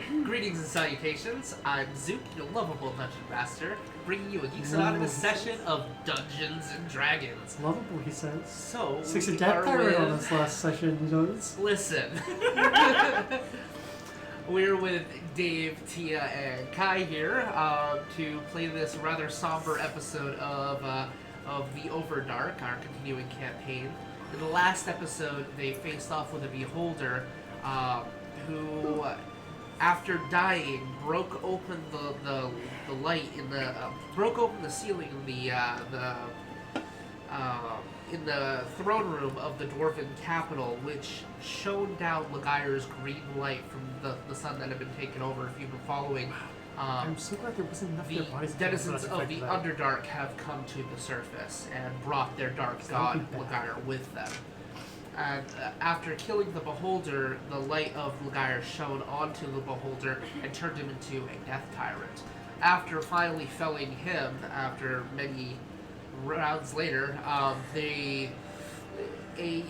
Greetings and salutations. I'm Zook, your lovable dungeon master, bringing you a Geekz Anonymous session of Dungeons and Dragons. Lovable, he says. So, 6 we death are pirate on with... this last session, you notice? Listen. We're with Dave, Tia, and Kai here to play this rather somber episode of the Overdark, our continuing campaign. In the last episode, they faced off with a beholder who, after dying, broke open the light in the broke open the ceiling in the throne room of the Dwarven capital, which shone down Lagair's green light from the sun that had been taken over. If you've been following, I'm so glad there wasn't enough the denizens of the Underdark have come to the surface and brought their dark god Lagair with them. And after killing the beholder, the light of Lagair shone onto the beholder and turned him into a death tyrant. After finally felling him, after many rounds later, a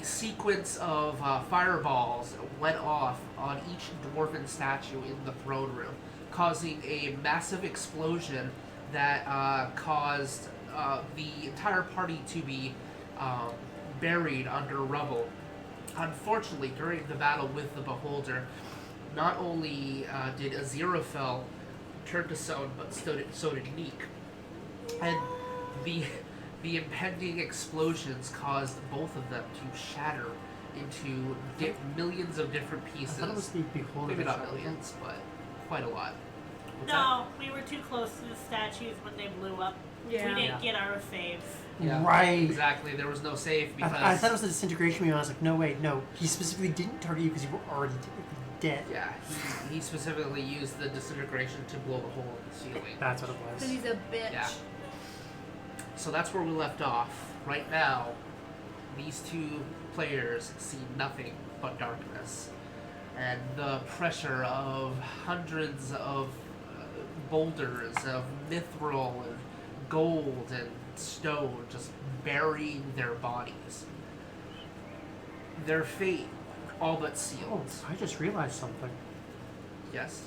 sequence of fireballs went off on each dwarven statue in the throne room, causing a massive explosion that caused the entire party to be buried under rubble. Unfortunately, during the battle with the beholder, not only did Aziraphale turn to stone, but so did Neeq. And the impending explosions caused both of them to shatter into millions of different pieces. I thought it was the beholder. Maybe not millions, but quite a lot. We were too close to the statues when they blew up. Yeah. We didn't get our faves. Yeah, right. Exactly. There was no save because I thought it was a disintegration move. I was like, no, wait, no. He specifically didn't target you because you were already dead. Yeah, he specifically used the disintegration to blow the hole in the ceiling. That's what it was. Because he's a bitch. Yeah. So that's where we left off. Right now, these two players see nothing but darkness. And the pressure of hundreds of boulders of mithril and gold and stone just burying their bodies. Their fate all but sealed. Oh, I just realized something. Yes.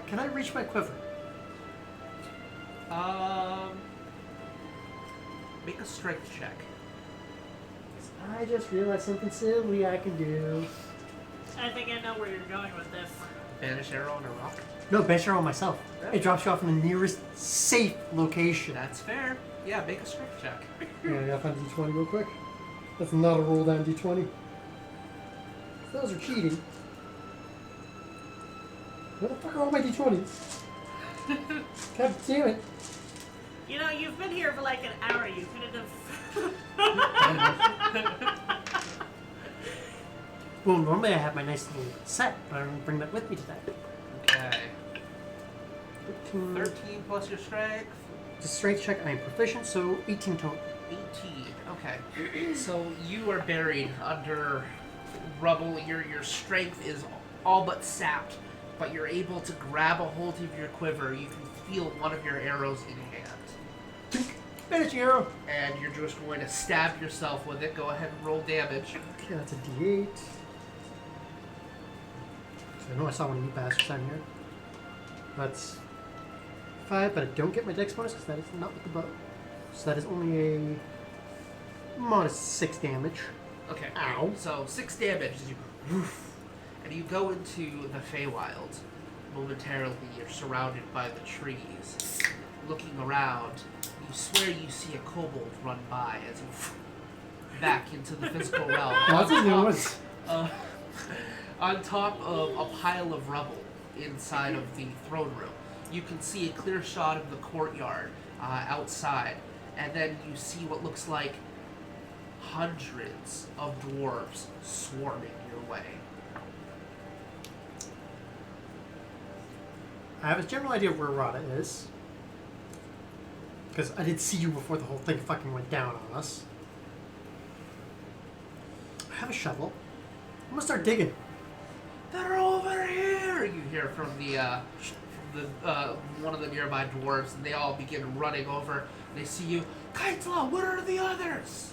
Can I reach my quiver? Make a strength check. I just realized something silly I can do. I think I know where you're going with this. Banish arrow on a rock. No, base arrow on myself. Yeah. It drops you off in the nearest safe location. That's fair. Yeah, make a strength check. Yeah, I gotta find a d20 real quick. That's not a roll down d20. Those are cheating. Where the fuck are all my d20s? God damn it. You know, you've been here for like an hour. You could have. Well, normally I have my nice little set, but I don't bring that with me today. Okay. 13 plus your strength. The strength check, I am proficient, so 18 total. 18. Okay. So you are buried under rubble. Your strength is all but sapped, but you're able to grab a hold of your quiver. You can feel one of your arrows in hand. Finish arrow. And you're just going to stab yourself with it. Go ahead and roll damage. Okay, that's a d8. So I know I saw one of you bastards down here. That's 5, but I don't get my dex bonus because that is not with the bow. So that is only a modest 6 damage. Okay. Ow. So 6 damage as you woof, and you go into the Feywild. Momentarily, you're surrounded by the trees. Looking around, you swear you see a kobold run by as you back into the physical realm. Lots of new ones. On top of a pile of rubble inside of the throne room. You can see a clear shot of the courtyard outside, and then you see what looks like hundreds of dwarves swarming your way. I have a general idea of where Rada is. Because I did see you before the whole thing fucking went down on us. I have a shovel. I'm gonna start digging. They're over here! You hear from the one of the nearby dwarves, and they all begin running over. They see you. Kaitla, where are the others?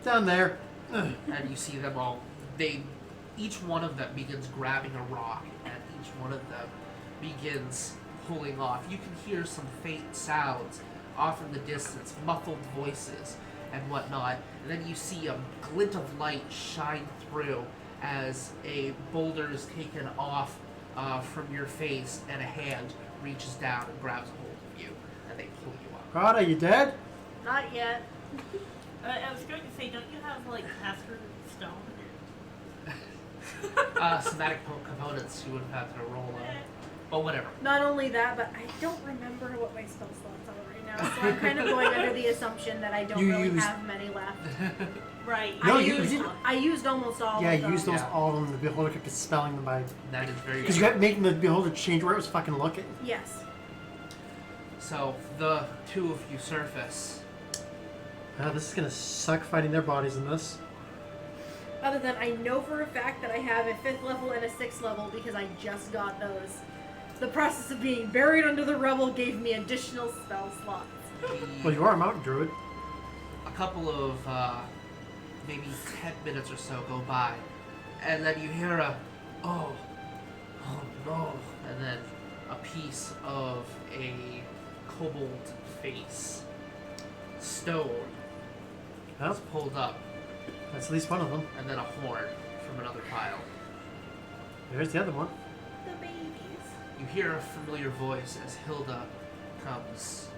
Down there. And you see them all. They each one of them begins grabbing a rock, and each one of them begins pulling off. You can hear some faint sounds off in the distance, muffled voices and whatnot, and then you see a glint of light shine through as a boulder is taken off from your face, and a hand reaches down and grabs a hold of you, and they pull you up. Rada, you dead? Not yet. I was going to say, don't you have, like, caster stone? Somatic components you would have had to roll on. But whatever. Not only that, but I don't remember what my spell slots are right now, so I'm kind of going under the assumption that I don't really have many left. Right. No, I used almost all Yeah, of you them. used almost all of them. The beholder kept dispelling them by... That is very Because you kept making the beholder change where it was fucking looking. Yes. So, the two of you surface. This is gonna suck fighting their bodies in this. Other than I know for a fact that I have a 5th level and a 6th level because I just got those. The process of being buried under the rubble gave me additional spell slots. Well, you are a mountain druid. A couple of, maybe 10 minutes or so go by, and then you hear a, oh no, and then a piece of a kobold face, stone, Well, is pulled up, that's at least one of them. and then a horn from another pile. There's the other one. The babies. You hear a familiar voice as Hilda comes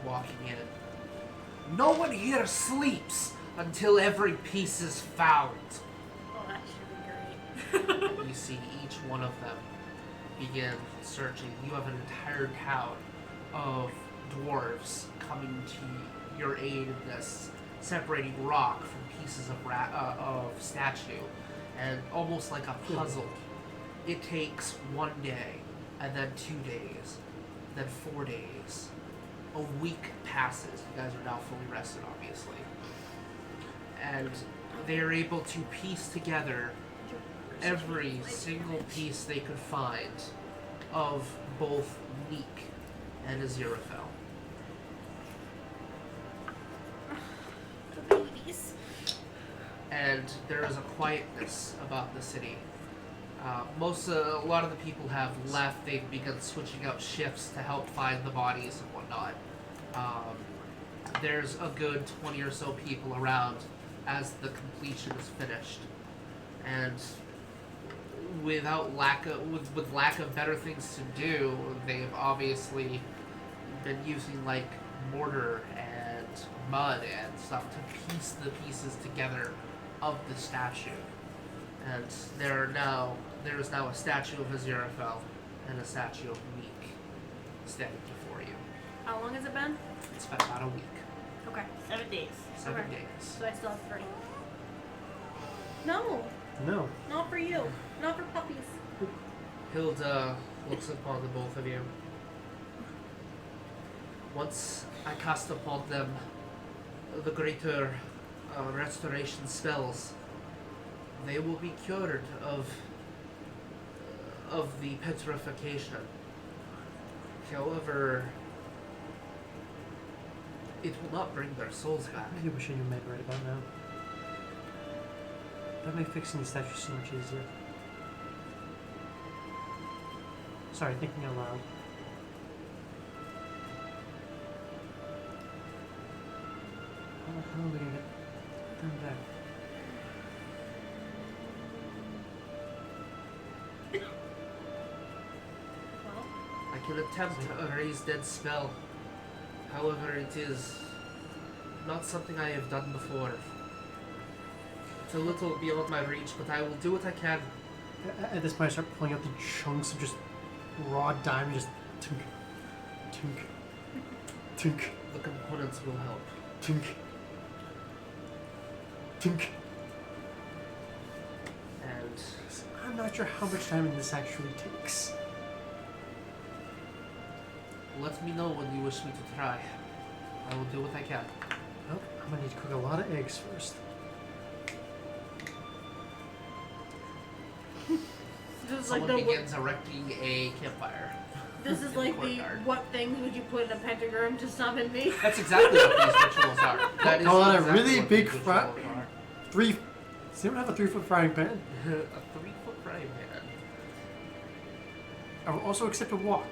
walking in. No one here sleeps until every piece is found. Oh, that should be great. You see each one of them begin searching. You have an entire town of dwarves coming to your aid in this, separating rock from pieces of statue, and almost like a puzzle. It takes 1 day, and then 2 days, then 4 days. A week passes. You guys are now fully rested, obviously. And they are able to piece together every single piece they could find of both Neeq and Aziraphale. The babies. And there is a quietness about the city. A lot of the people have left. They've begun switching out shifts to help find the bodies and whatnot. There's a good 20 or so people around as the completion is finished, and with lack of better things to do, they've obviously been using like mortar and mud and stuff to piece the pieces together of the statue. And there is now a statue of Aziraphale and a statue of Neeq standing before you. How long has it been? It's been about a week. Okay. 7 days. 7 Okay. days. So I still have 3. No, No. not for you. Not for puppies. Hilda looks upon the both of you. Once I cast upon them the greater restoration spells, they will be cured of the petrification. However, it will not bring their souls I back. really wish I knew Meg right about now. That would make fixing these statues so much easier. Sorry, thinking out loud. How the hell are we gonna get them back? Well, I can attempt to erase dead spell. However, it is not something I have done before. It's a little beyond my reach, but I will do what I can. At this point, I start pulling out the chunks of just raw diamond, just tink, tink, tink, The components will help. tink, tink. And I'm not sure how much diamond this actually takes. let me know when you wish me to try. I will do what I can. Well, I'm gonna need to cook a lot of eggs first. this is like Someone the begins erecting a campfire. this is like the courtyard. what things would you put in a pentagram to summon me? That's exactly what these rituals are. That is Call it a exactly really what big these front. rituals are. 3 Does anyone have a 3-foot frying pan? A 3-foot frying pan. I will also accept a wok.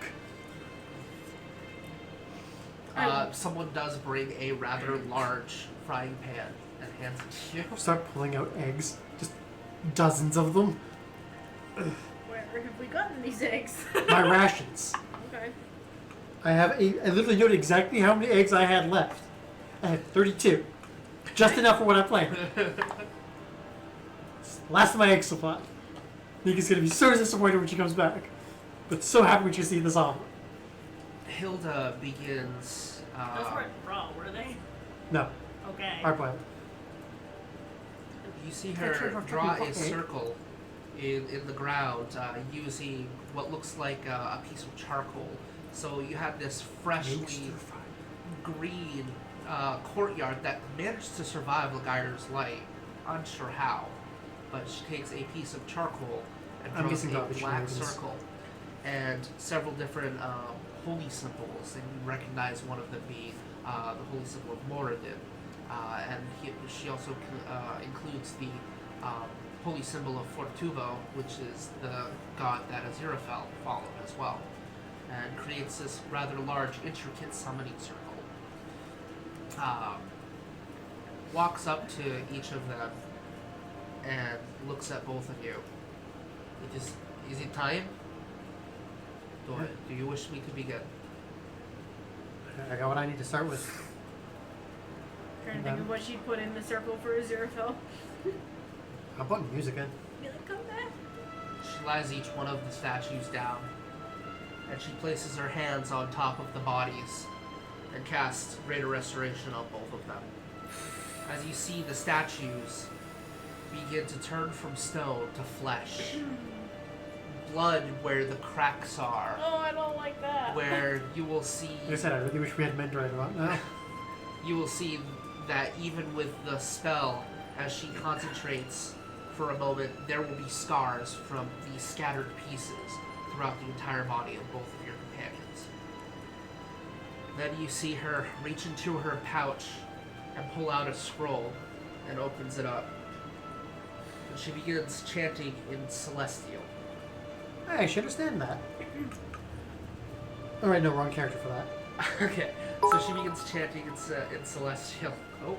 Someone does bring a rather large frying pan and hands it to you. Start pulling out eggs. Just dozens of them. Where have we gotten these eggs? My rations. Okay. I literally noted exactly how many eggs I had left. I had 32. Just enough for what I planned. Last of my egg supply. Neeq is going to be so disappointed when she comes back. But so happy when she sees this omelet. Hilda begins. Those weren't raw, were they? No. Okay. Hard boiled. You see her draw a circle in the ground using what looks like a piece of charcoal. So you have this freshly green courtyard that managed to survive Lagair's light. Unsure how, but she takes a piece of charcoal and draws a black circle and several different holy symbols, and you recognize one of them being the holy symbol of Moradin. And she also includes the holy symbol of Fortuvo, which is the god that Aziraphale followed as well, and creates this rather large, intricate summoning circle. Walks up to each of them and looks at both of you. Is it time? Do you wish me to begin? I got what I need to start with. Trying to think of what she'd put in the circle for Aziraphale. How about music again? Be like, come back. She lies each one of the statues down, and she places her hands on top of the bodies and casts Greater Restoration on both of them. As you see the statues begin to turn from stone to flesh. Blood where the cracks are. Oh, I don't like that. Where you will see... Like I said, I really wish we had men right about now. You will see that even with the spell, as she concentrates for a moment, there will be scars from the scattered pieces throughout the entire body of both of your companions. Then you see her reach into her pouch and pull out a scroll and opens it up. And she begins chanting in Celestial. I should understand that. Alright, no, wrong character for that. Okay, so she begins chanting in Celestial. Oh.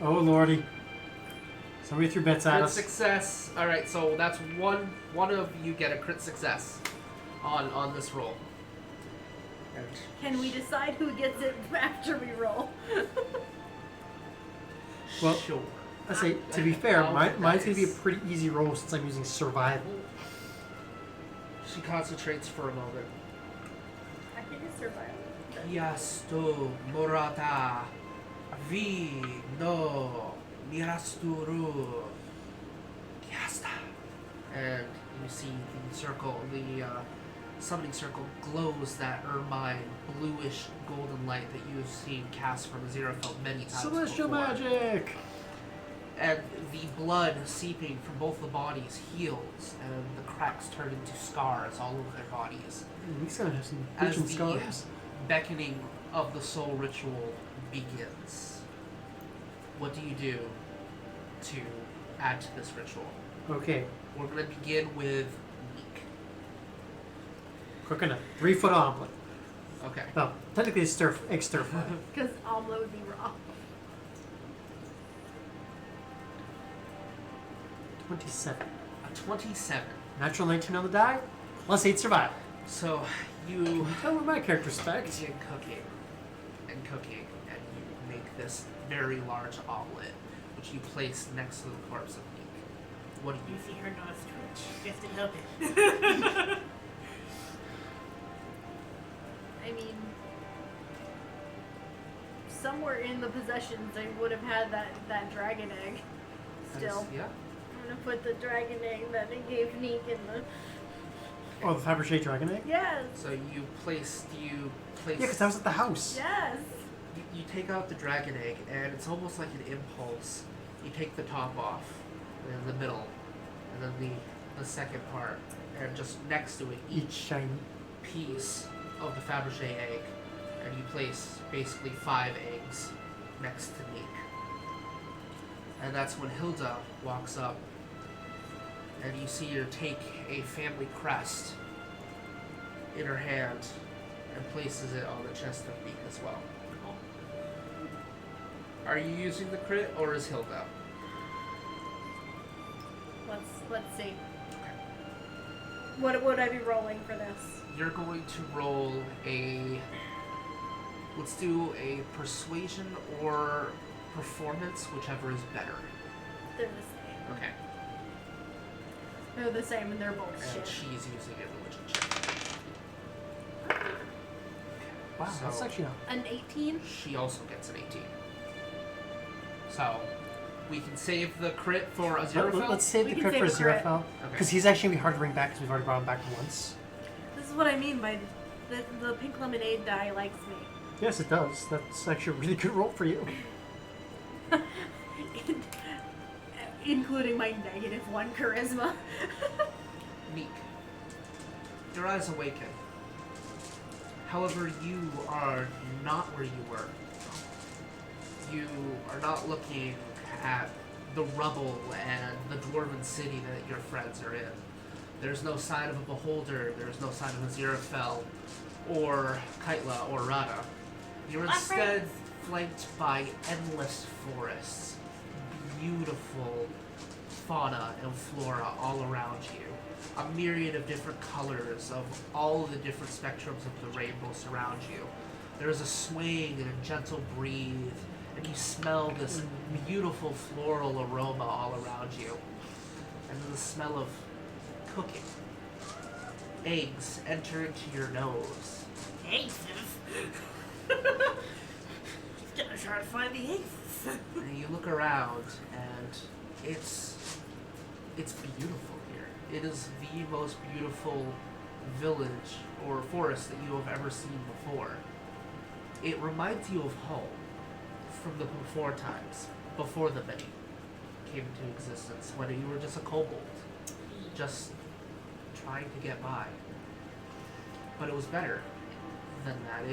Oh, lordy. Somebody threw bets at Crit us. success. Alright, so that's one of you get a crit success on this roll. And Can we decide who gets it after we roll? Well, sure. I say, to be fair, I'll mine's get going to be a dice. pretty easy roll since I'm using survival. She concentrates for a moment. I think it's survival. Yasto morata vi no mirasturu yasta. And you see the circle, the summoning circle glows that ermine, bluish golden light that you have seen cast from Aziraphale many times Celestial before. magic! And the blood seeping from both the bodies heals, and the cracks turn into scars all over their bodies. Neeq's gonna have some As bitchin' the scars. beckoning of the soul ritual begins. What do you do to add to this ritual? Okay, We're going to begin with Neeq. cooking a 3-foot omelet. Okay. Well, technically it's egg stir fry. Because omelet would be raw. 27. A 27. Natural 19 on the die, plus 8 survival. So you Tell me what my character specs. begin cooking, and you make this very large omelet, which you place next to the corpse of Neeq. What do You you see her nose twitch. You have to help it. I mean, somewhere in the possessions, I would have had that dragon egg. Still, Yeah. I'm gonna put the dragon egg that they gave Neeq in the. Oh, the Fabergé dragon egg? Yes. So you place. Yeah, because I was at the house. Yes. You take out the dragon egg, and it's almost like an impulse. You take the top off, and then the middle, and then the second part, and just next to it, Each shiny. piece of the Fabergé egg, and you place basically 5 eggs next to Neeq. And that's when Hilda walks up, and you see her take a family crest in her hand and places it on the chest of Neeq as well. Are you using the crit, or is Hilda? Let's see. Okay. What would I be rolling for this? You're going to roll a... Let's do a persuasion or performance, whichever is better. They're the same. Okay. They're the same, and they're both And shit. she's using a religion check. Wow, So- that's actually not. An 18? She also gets an 18. So, we can save the crit for a zero Let's save We the can crit for save the crit. Aziraphale. Okay. Because he's actually going to be hard to bring back because we've already brought him back once. This is what I mean by the pink lemonade die likes me. Yes, it does. That's actually a really good roll for you. Including my -1 charisma. Neeq. Your eyes awaken. However, you are not where you were. You are not looking at the rubble and the dwarven city that your friends are in. There's no sign of a beholder, there's no sign of a Aziraphale, or Kaitla, or Rada. You're My instead friends. flanked by endless forests, beautiful fauna and flora all around you. A myriad of different colors of all of the different spectrums of the rainbow surround you. There's a swaying and a gentle breeze, and you smell this beautiful floral aroma all around you. And the smell of cooking. Eggs enter into your nose. Eggs. Gonna try to find the eggs. And you look around, and it's beautiful here. It is the most beautiful village or forest that you have ever seen before. It reminds you of home from the before times, before the many came into existence, when you were just a kobold, just trying to get by. But it was better than that.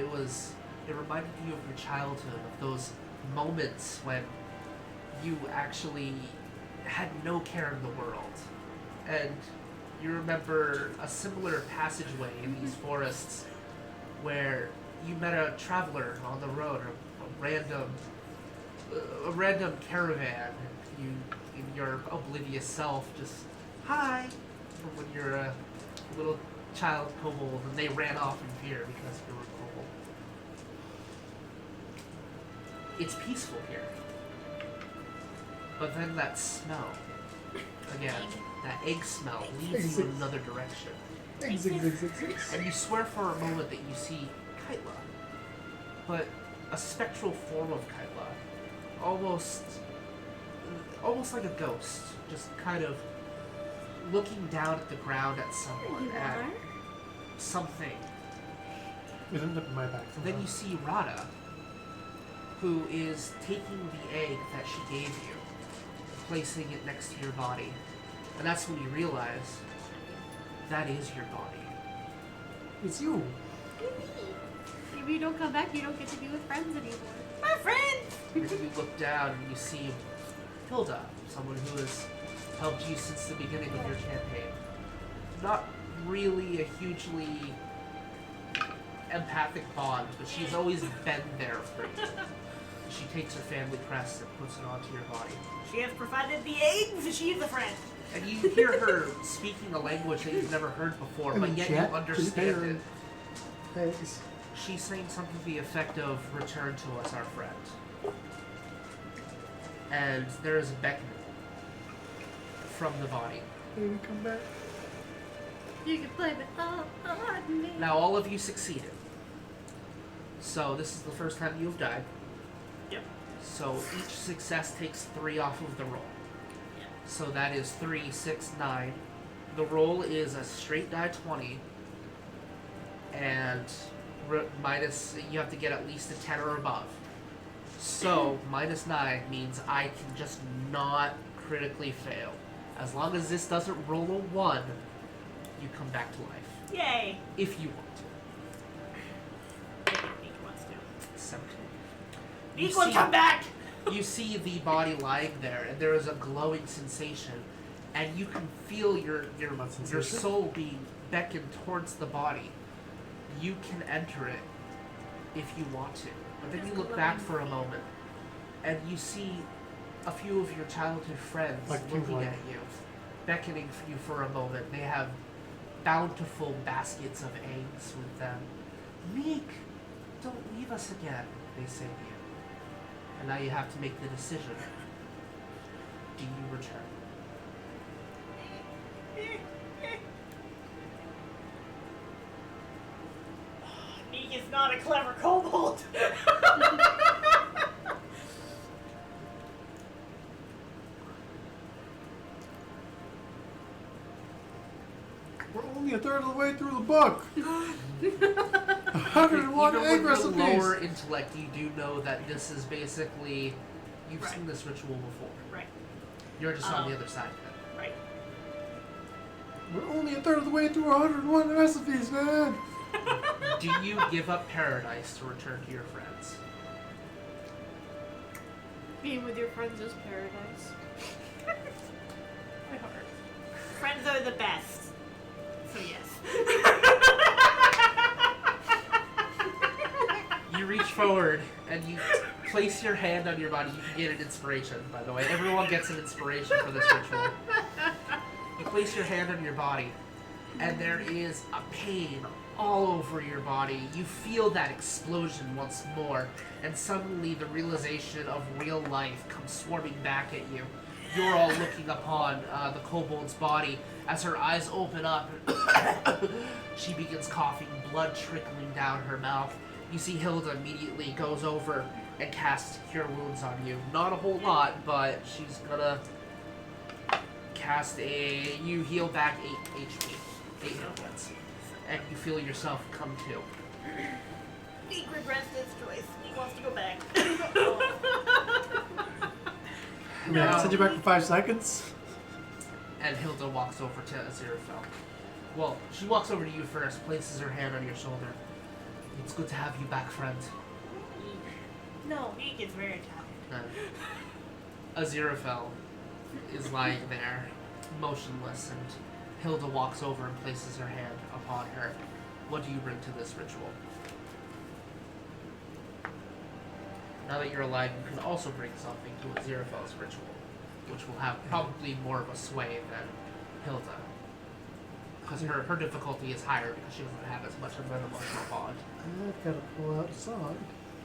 It reminded you of your childhood, of those moments when you actually had no care in the world. And you remember a similar passageway in these forests where you met a traveler on the road, a random caravan. You, in your oblivious self, just hi, from when you're a little child kobold, and they ran off in fear because you were a kobold. It's peaceful here, but then that smell, again, that egg smell leads you in another direction. And you swear for a moment that you see Kaitla, but a spectral form of Kaitla, almost like a ghost, just kind of looking down at the ground at someone, at something. It ended up in my back. Then you see Rada, who is taking the egg that she gave you, placing it next to your body. And that's when you realize that is your body. It's you. If you don't come back, you don't get to be with friends anymore. My friend. And then you look down and you see Hilda, someone who has helped you since the beginning of your campaign. Not really a hugely empathic bond, but she's always been there for you. She takes her family crest and puts it onto your body. She has provided the eggs, and she's a friend. And you hear her speaking a language that you've never heard before, but yet you understand it. Eggs. She's saying something to the effect of, "Return to us, our friend." And there is a beckoning from the body. Baby, come back. You can blame it all on me. Now all of you succeeded. So this is the first time you have died. Yep. So each success takes 3 off of the roll. Yep. So that is 3, 6, 9. The roll is a straight die 20. And minus, you have to get at least a 10 or above. So minus 9 means I can just not critically fail. As long as this doesn't roll a 1, you come back to life. Yay. If you want to. Neeq wants to. 17. Neeq will come back. You see the body lying there, and there is a glowing sensation, and you can feel your sensation? soul being beckoned towards the body. You can enter it if you want to, but then you look back for a moment, and you see a few of your childhood friends Like looking like- at you, beckoning for you for a moment. They have bountiful baskets of eggs with them. Neeq, don't leave us again, they say to you. And now you have to make the decision. Do you return? Neeq is not a clever kobold. We're only a third of the way through the book. Even 101 egg with your recipes. lower intellect, you do know that this is basically... You've Right. seen this ritual before. Right, You're just on the other side of it. right. We're only a third of the way through 101 recipes, man. Do you give up paradise to return to your friends? Being with your friends is paradise. My heart. Friends are the best. So yes. You reach forward and you place your hand on your body. You can get an inspiration, by the way. Everyone gets an inspiration for this ritual. You place your hand on your body, and there is a pain all over your body. You feel that explosion once more, and suddenly the realization of real life comes swarming back at you. You're all looking upon the kobold's body as her eyes open up. She begins coughing, blood trickling down her mouth. You see Hilda immediately goes over and casts Cure Wounds on you. Not a whole lot, but she's gonna cast a... You heal back 8 HP. 8 hit points. And you feel yourself come to. Neeq regrets this choice. Neeq wants to go back. I mean, I can send you back for 5 seconds. And Hilda walks over to Aziraphale. Well, she walks over to you first, places her hand on your shoulder. It's good to have you back, friend. No. Neeq is very tired. And Aziraphale is lying there, motionless, and Hilda walks over and places her hand upon her. What do you bring to this ritual? Now that you're alive, you can also bring something to Aziraphale's ritual, which will have probably more of a sway than Hilda. Because her difficulty is higher because she doesn't have as much of an emotional bond. I've got to pull out a song.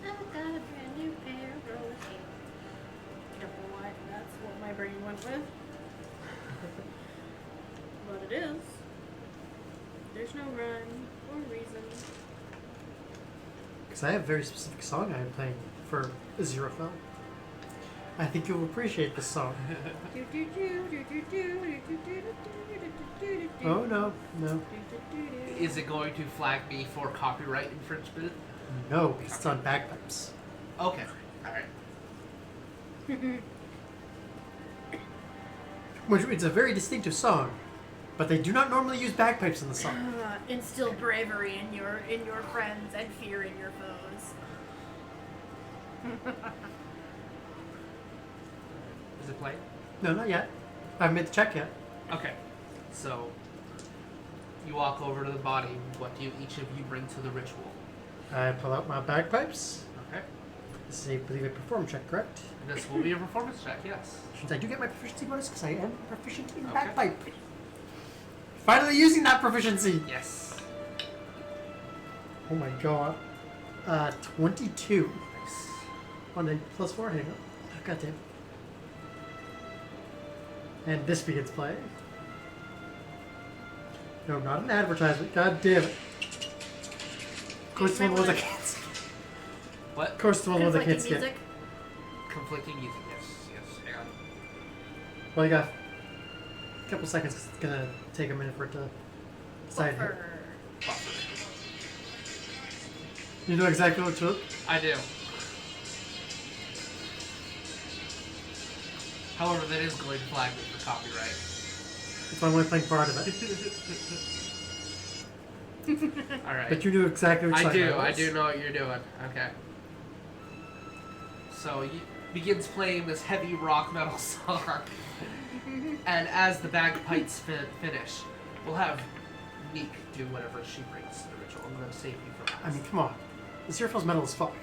I've got a brand new pair of rollers. I don't know why that's what my brain went with. But it is. There's no rhyme or reason. Because I have a very specific song I'm playing for Aziraphale. I think you'll appreciate this song. Oh, no. No. Is it going to flag me for copyright infringement? No, because it's on bagpipes. Okay, alright. Which it's a very distinctive song, but they do not normally use bagpipes in the song. Instill bravery in your friends and fear in your foes. Is it playing? No, not yet. I haven't made the check yet. Okay. So, you walk over to the body. What do each of you bring to the ritual? I pull out my bagpipes. Okay. This is, I believe, a perform check, correct? This will be a performance check, yes. Since I do get my proficiency bonus because I am proficient in Okay. bagpipe. Finally using that proficiency! Yes. Oh my god. 22. Nice. On a +4, hang on. Oh, goddamn. And this begins playing. No, not an advertisement. God damn it. Of course, it's one of the ones I can't skip. What? Of course, it's one of the ones I can't Conflicting skip. music. Conflicting music, yes. Hang on. Well, you got a couple seconds because it's gonna take a minute for it to decide. Buffer. Buffer. You know exactly what to. I do. However, that is going to flag me for copyright. If I'm only playing part of it. Alright. But you knew exactly what I song do. that I was. do know what you're doing. Okay. So, begins playing this heavy rock metal song. And as the bagpipes finish, we'll have Neeq do whatever she brings to the ritual. I'm going to save you from I this. mean, come on. The Zerfell's metal as fuck.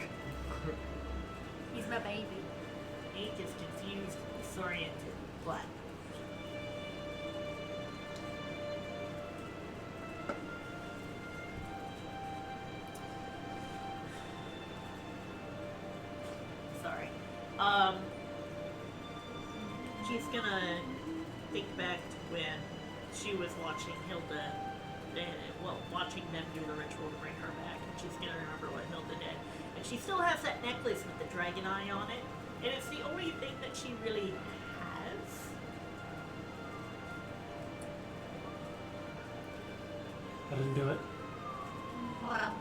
He's my baby. He just confused, disoriented, what? Sorry. She's gonna think back to when she was watching Hilda, watching them do the ritual to bring her back, and she's gonna remember what Hilda did. And she still has that necklace with the dragon eye on it, and it's the only thing that she really has. I didn't do it. Wow.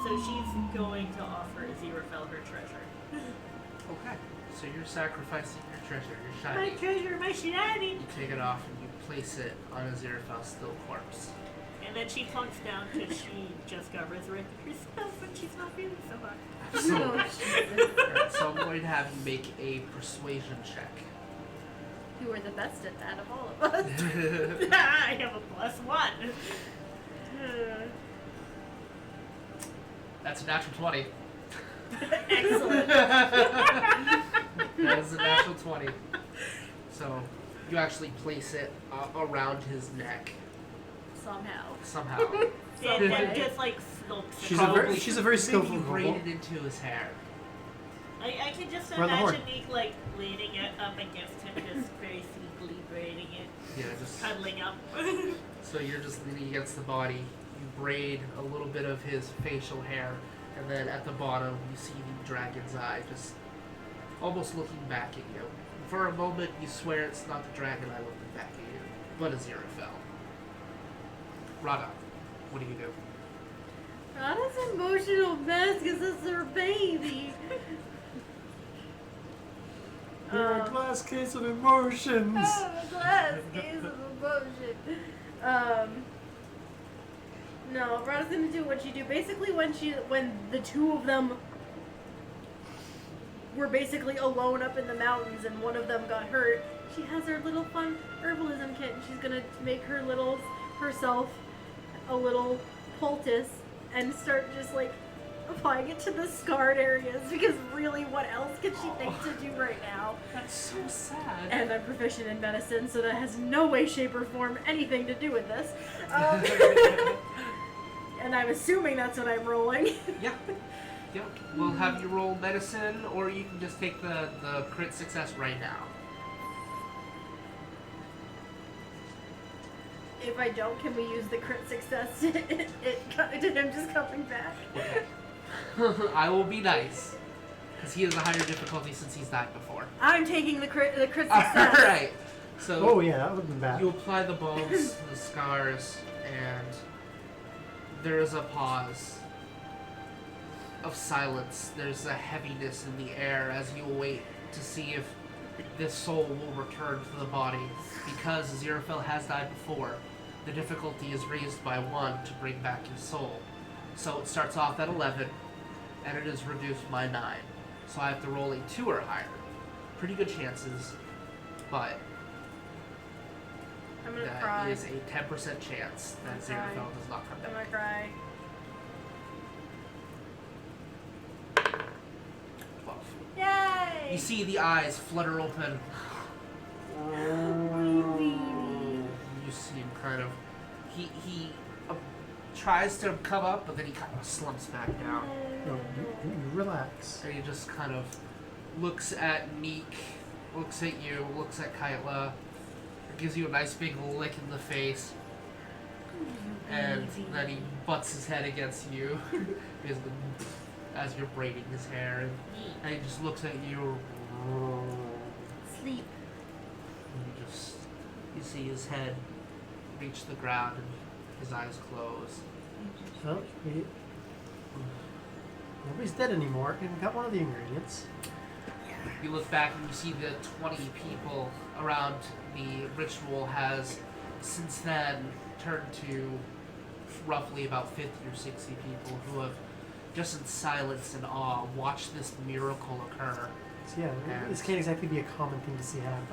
So she's going to offer Aziraphale her treasure. Okay. So you're sacrificing your treasure, your My shiny. treasure, my shiny! You take it off and you place it on Aziraphale's still corpse. And then she plunks down because she just got resurrected herself and she's not feeling so hot. Absolutely. Oh, Jesus. Alright, so I'm going to have you make a persuasion check. You were the best at that of all of us. I have a +1. That's a natural 20. Excellent. That is a natural 20. So you actually place it around his neck Somehow. somehow. And then just like slopes it. She's a very skillful Maybe you kobold. braided into his hair. I can just Around the horn. imagine Neeq like leaning it up against him, just very sleepily braiding it, Yeah, just cuddling up. so you're just leaning against the body. You braid a little bit of his facial hair, and then at the bottom you see the dragon's eye just almost looking back at you. For a moment you swear it's not the dragon eye looking back at you, but Aziraphale. Rada, what do you do? Rada's emotional mess because it's her baby. You're a glass case of emotions. Oh, glass case of emotion. No, Rada's gonna do what she do. Basically, when the two of them were basically alone up in the mountains, and one of them got hurt, she has her little fun herbalism kit, and she's gonna make herself a little poultice and start just like applying it to the scarred areas, because really, what else can she think to do right now? That's so sad. And I'm proficient in medicine, so that has no way, shape, or form anything to do with this. And I'm assuming that's what I'm rolling. Yeah. Yep. We'll have you roll medicine, or you can just take the crit success right now. If I don't, can we use the crit success to him just coming back? Okay. I will be nice. Because he has a higher difficulty since he's died before. I'm taking the crit success. Alright. So Oh yeah, that would have been bad. you apply the bulbs, the scars, and there is a pause of silence. There's a heaviness in the air as you await to see if this soul will return to the body. Because Aziraphale has died before, the difficulty is raised by 1 to bring back his soul. So it starts off at 11, and it is reduced by 9. So I have to roll a 2 or higher. Pretty good chances, but I'm gonna that cry. is a 10% chance that I'm gonna cry. Aziraphale does not come I'm back. gonna cry. 12. Yay! You see the eyes flutter open. You see him kind of. He tries to come up, but then he kind of slumps back down. No, you relax. And he just kind of looks at Neeq, looks at you, looks at Kaitla, gives you a nice big lick in the face, and then he butts his head against you as you're braiding his hair, and he just looks at you. Sleep. And you see his head reach the ground and his eyes close. So, nobody's dead anymore, and we got one of the ingredients. You look back and you see the 20 people around the ritual has since then turned to roughly about 50 or 60 people who have just in silence and awe, watch this miracle occur. So yeah, And- this can't exactly be a common thing to see happen.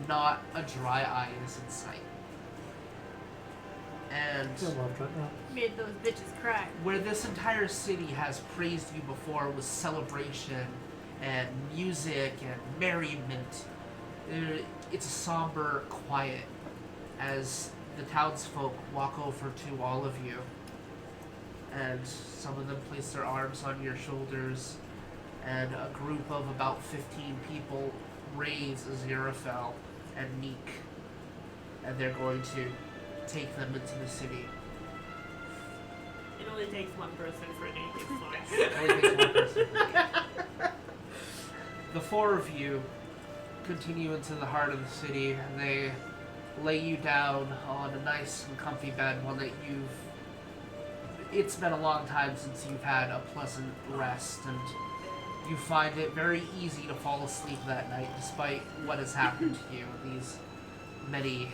Not a dry eye is in sight. And I feel loved right now. Made those bitches cry. where this entire city has praised you before with celebration and music and merriment, it's a somber quiet as the townsfolk walk over to all of you. And some of them place their arms on your shoulders, and a group of about 15 people raise Aziraphale and Neeq, and they're going to take them into the city. It only takes one person for anything fun. Only takes one person. The four of you continue into the heart of the city, and they lay you down on a nice and comfy bed, one that it's been a long time since you've had a pleasant rest, and you find it very easy to fall asleep that night, despite what has happened to you these many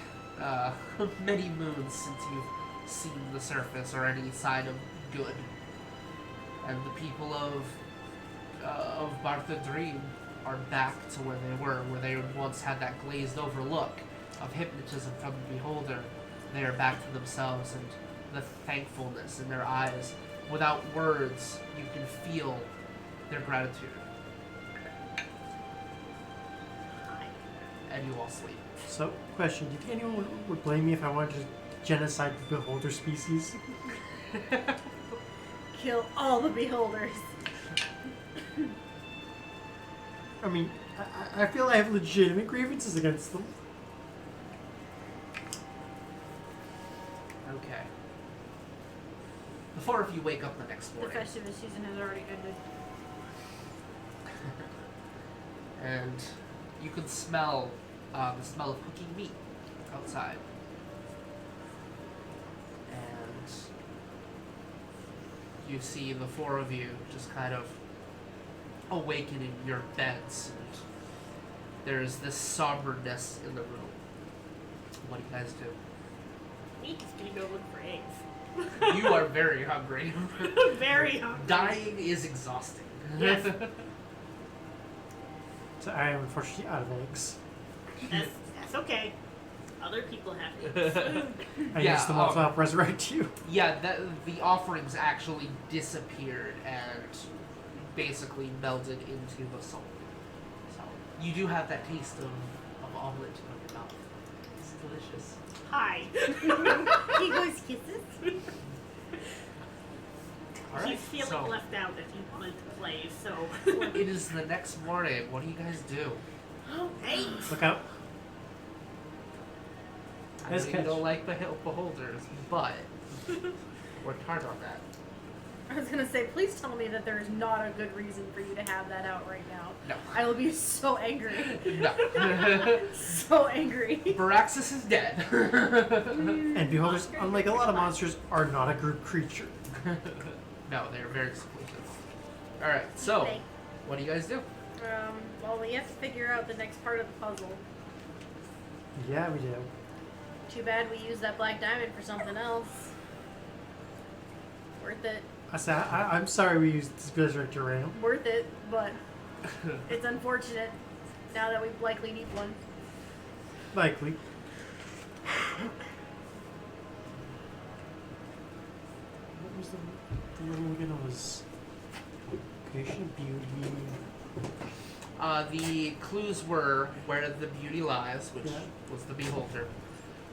moons since you've seen the surface or any sign of good. And the people of Bartha Dream are back to where they once had that glazed over look of hypnotism from the beholder. They are back to themselves, and the thankfulness in their eyes. Without words, you can feel their gratitude. And you all sleep. So, question: do you think anyone would blame me if I wanted to genocide the beholder species? Kill all the beholders. I mean, I feel I have legitimate grievances against them. Okay. The four of you wake up the next The morning. festive season has already ended. And you can smell the smell of cooking meat outside. And you see the four of you just kind of awaken in your beds. And there's this somberness in the room. What do you guys do? Neek is gonna go look for eggs. You are very hungry. Very hungry. Dying is exhausting. Yes. So I am unfortunately out of eggs. That's okay. Other people have eggs. I Yeah, used them all to help resurrect you. Yeah, the offerings actually disappeared and basically melded into the soul. So you do have that taste of omelet in your mouth. It's delicious. Hi. He goes kisses. All He's feeling so left out that he wanted to play, so. it is the next morning. What do you guys do? Oh, hey! Look out. I know Nice you catch. don't like beholders, but worked hard on that. I was gonna say, please tell me that there is not a good reason for you to have that out right now. No. I will be so angry. No. So angry. Baraxis is dead. And beholders, unlike a lot of monsters, are not a group creature. No, they're very exclusive. Alright, so, Thank- what do you guys do? Well, we have to figure out the next part of the puzzle. Yeah, we do. Too bad we used that black diamond for something else. Worth it. I'm sorry we used this blizzard to ram. Worth it, but it's unfortunate now that we likely need one. Likely. What was the little again? It was creation of beauty. The clues were where the beauty lies, which Yeah. was the beholder,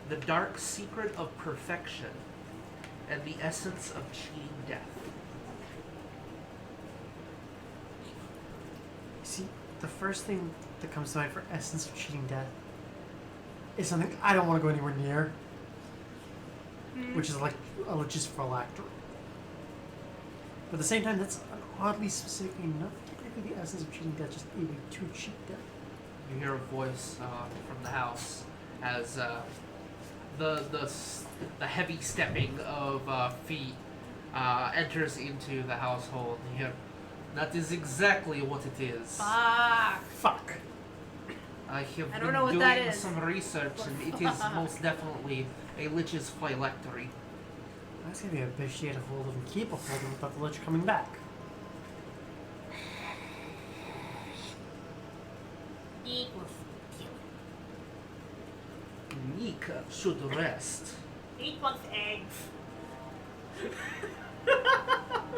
the dark secret of perfection, and the essence of cheating death. See, the first thing that comes to mind for essence of cheating death is something I don't want to go anywhere near, which is like a phylactery. But at the same time, that's an oddly specific enough. Technically, the essence of cheating death just maybe to cheat death. You hear a voice from the house as the heavy stepping of feet enters into the household. You hear, that is exactly what it is. Fuck. Fuck. I have I been don't know what doing that is. some research, and it is most definitely a lich's phylactery. That's gonna be a bitch to get a hold of and keep a hold of without the lich coming back. Neeq should rest. Neek wants eggs.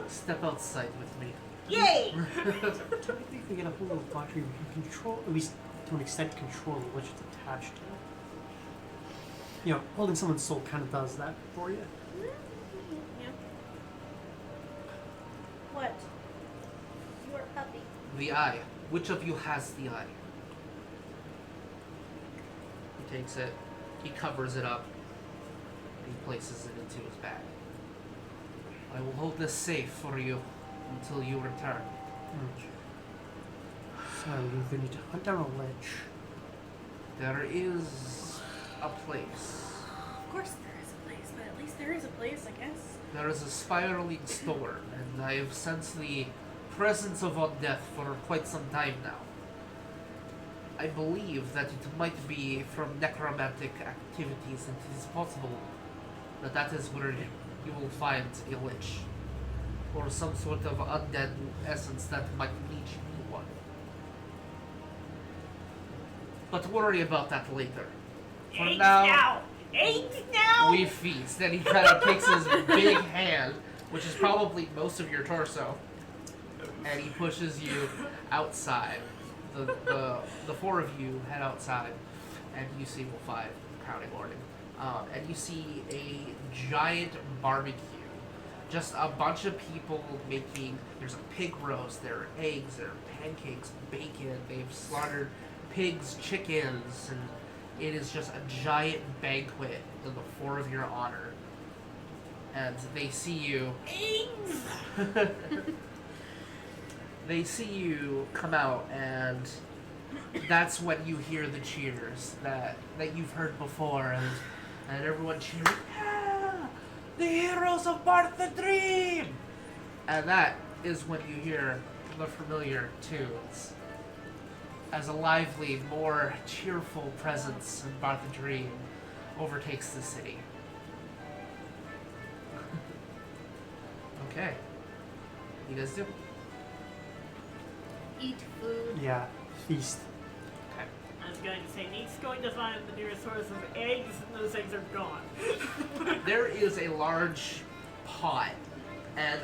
Step outside with me. Yay! Technically, if we get a hold of a battery, we can control, at least to an extent, control which it's attached to. You know, holding someone's soul kind of does that for you. Yeah. What? Your puppy. The eye. Which of you has the eye? He takes it, he covers it up, and he places it into his bag. I will hold this safe for you until you return. So we either need to hunt down a lich. There is a place. Of course there is a place, but at least there is a place, I guess. There is a spiraling storm, and I have sensed the presence of undeath for quite some time now. I believe that it might be from necromantic activities, and it is possible that that is where you will find a lich, or some sort of undead essence that might lead you to one. But worry about that later. For Eggs now, Eggs now! we feast. And he kind of takes his big hand, which is probably most of your torso, and he pushes you outside. The four of you head outside, and you see, well, five, counting Orton. And you see a giant barbecue. Just a bunch of people making, there's a pig roast, there are eggs, there are pancakes, bacon, they've slaughtered pigs, chickens, and it is just a giant banquet in the four of your honor. And they see you. Eggs! They see you come out, and that's when you hear the cheers that you've heard before, and everyone cheering, yeah! The heroes of Barth the Dream! And that is when you hear the familiar tunes. As a lively, more cheerful presence in Barth the Dream overtakes the city. Okay. What do you guys do? Eat food. Yeah, feast. Okay. I was going to say, Neek's going to find the nearest source of eggs, and those eggs are gone. There is a large pot, and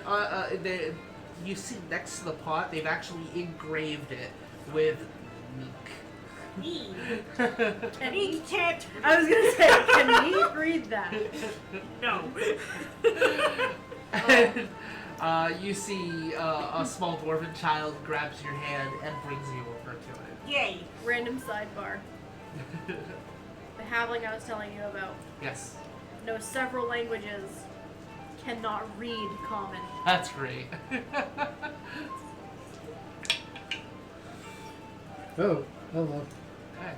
you see next to the pot, they've actually engraved it with Neek. Neek. And Neek can't. I was gonna say, can we read that? No. And you see a small dwarven child grabs your hand and brings you over to it. Yay. Random sidebar. The halfling I was telling you about Yes, knows several languages, cannot read common. that's great. Oh, hello. Okay.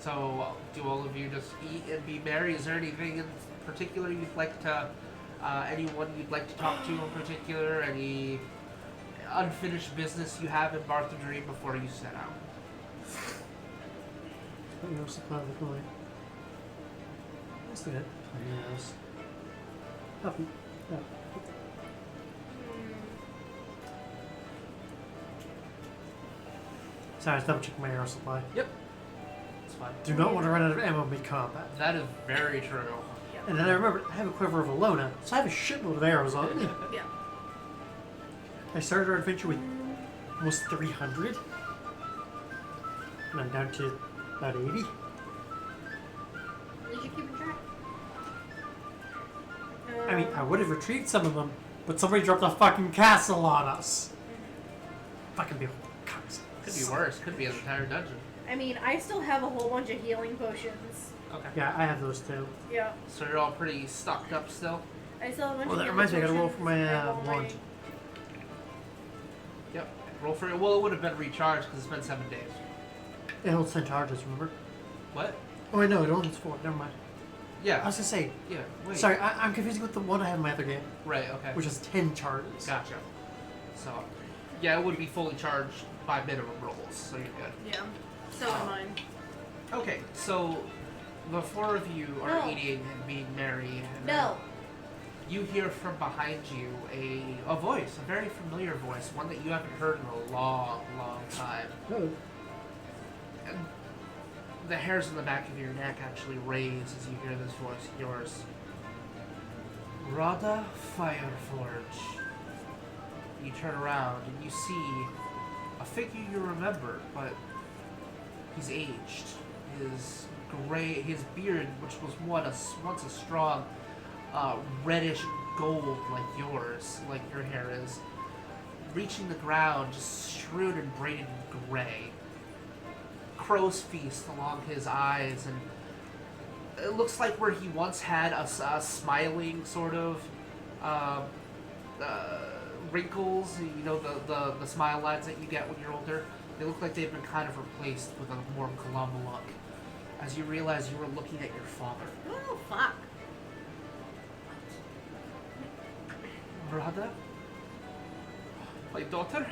So, do all of you just eat and be merry? Is there anything in particular you'd like to, anyone you'd like to talk to in particular? Any unfinished business you have in Barth the Dream before you set out? Put your supply of the coin. Let's do that. Yes. Puppy. No. Sorry, I was double checking my arrow supply. Yep. It's fine. Do not want to run out of ammo mid-combat. That is very true. And then I remember, I have a quiver of Alona, so I have a shitload of arrows on me. Yeah. I started our adventure with almost 300. And I'm down to about 80. At least you're keeping track. I mean, I would have retrieved some of them, but somebody dropped a fucking castle on us. Fucking be cunts. Could be worse. Could be an entire dungeon. I mean, I still have a whole bunch of healing potions. Okay. Yeah, I have those too. Yeah. So you're all pretty stocked up still? I still have a bunch Well, of that healing reminds me, I gotta roll potions. for my, I have all wand. Yep. Roll for it. Well, it would have been recharged because it's been 7 days. It holds 10 charges, remember? What? Oh, wait, no, it only holds 4. Never mind. I Yeah. was gonna say, Yeah. Wait. sorry, I'm confusing with the one I have in my other game, Right. Okay. which is 10 charges. Gotcha. So, yeah, it would be fully charged by minimum rolls, so you're good. Yeah. So am mine. Okay, so the four of you are No. eating and being merry. And No. you hear from behind you a voice, a very familiar voice, one that you haven't heard in a long, long time. Oh. And the hairs on the back of your neck actually raise as you hear this voice of yours. Rada Fireforge. You turn around and you see a figure you remember, but he's aged. His beard, which was once a strong reddish gold like yours, like your hair is, reaching the ground, just strewn and braided in gray. Crow's feast along his eyes, and it looks like where he once had a smiling sort of wrinkles, you know, the smile lines that you get when you're older. They look like they've been kind of replaced with a more glum look. As you realize you were looking at your father. Oh, fuck. Rada? My daughter?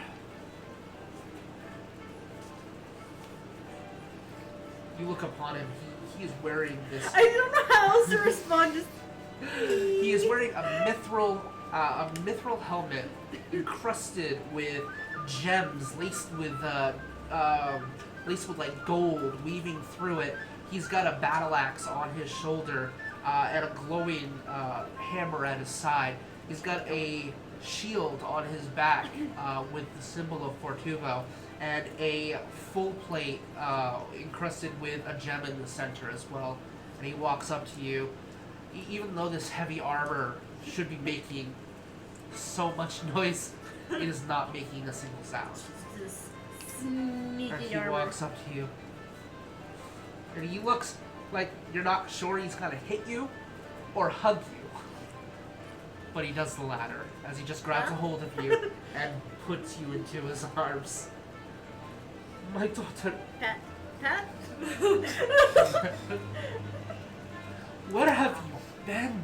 You look upon him. He is wearing this. I don't know how else to respond. Just. He is wearing a mithril helmet encrusted with gems laced with like gold weaving through it. He's got a battle axe on his shoulder and a glowing hammer at his side. He's got a shield on his back with the symbol of Fortuvo and a full plate encrusted with a gem in the center as well. And he walks up to you. Even though this heavy armor should be making so much noise, it is not making a single sound. This And sneaky he armor. walks up to you. And he looks like you're not sure he's gonna hit you or hug you. But he does the latter, as he just grabs a hold of you and puts you into his arms. My daughter, Pat. Pat? where have you been?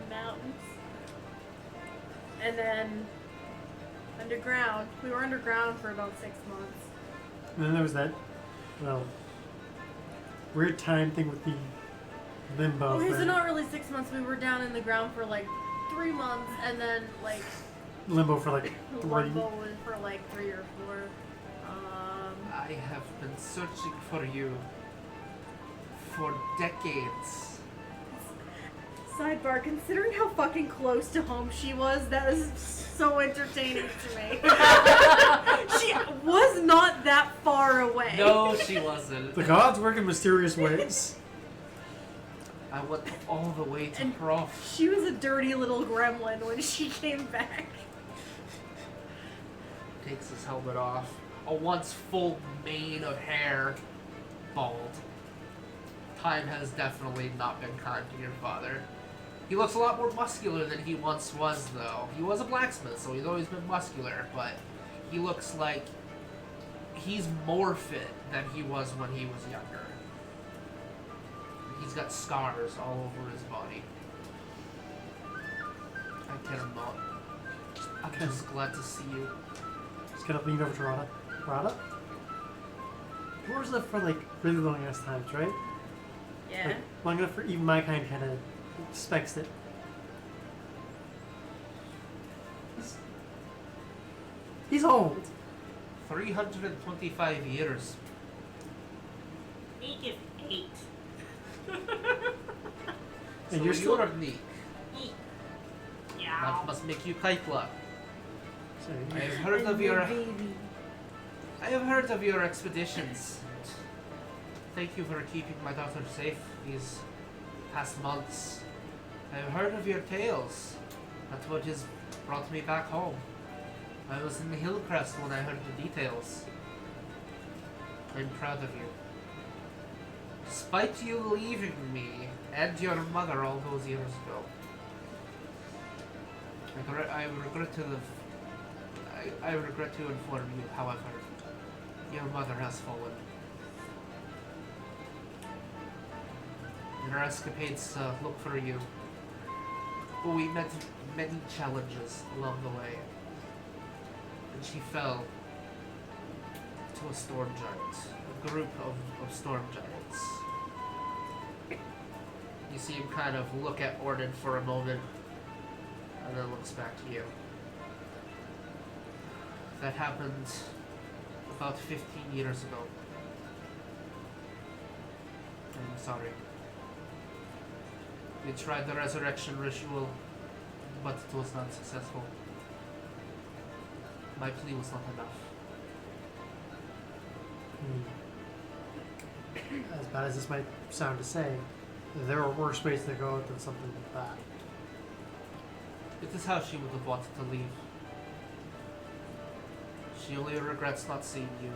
Mountains. And then underground. We were underground for about 6 months. And then there was that, well, weird time thing with the limbo Okay, so thing. not really 6 months. We were down in the ground for like 3 months, and then like Limbo for like 3. limbo was for like 3 or 4. I have been searching for you for decades. Sidebar: considering how fucking close to home she was, that is so entertaining to me. She was not that far away. No, she wasn't. The gods work in mysterious ways. I went all the way to And Prof. she was a dirty little gremlin when she came back. Takes his helmet off. A once full mane of hair, bald. Time has definitely not been kind to your father. He looks a lot more muscular than he once was, though. He was a blacksmith, so he's always been muscular, but he looks like he's more fit than he was when he was younger. He's got scars all over his body. I cannot. I'm just glad to see you. Just gonna lean over to Rada. Rada? Dwarves live for like really long ass times, right? Yeah. Like, long enough for even my kind kinda expects it. He's old. 325 years. Neeq is 8. So And you're you're still- Neeq. Neeq. That Yeah. must make you Kaitla. So I you- have heard And of the your baby. I have heard of your expeditions. Thank you for keeping my daughter safe these past months. I have heard of your tales. That's what has brought me back home. I was in the Hillcrest when I heard the details. I'm proud of you. Despite you leaving me and your mother all those years ago, I regret to inform you, however, your mother has fallen. In our escapades to look for you, we met many challenges along the way, and she fell to a storm giant, a group of storm giants. You see him kind of look at Orden for a moment, and then looks back to you. That happened about 15 years ago. I'm sorry. We tried the resurrection ritual, but it was not successful. My plea was not enough. As bad as this might sound to say, there are worse ways to go than something like that. It is how she would have wanted to leave. She only regrets not seeing you.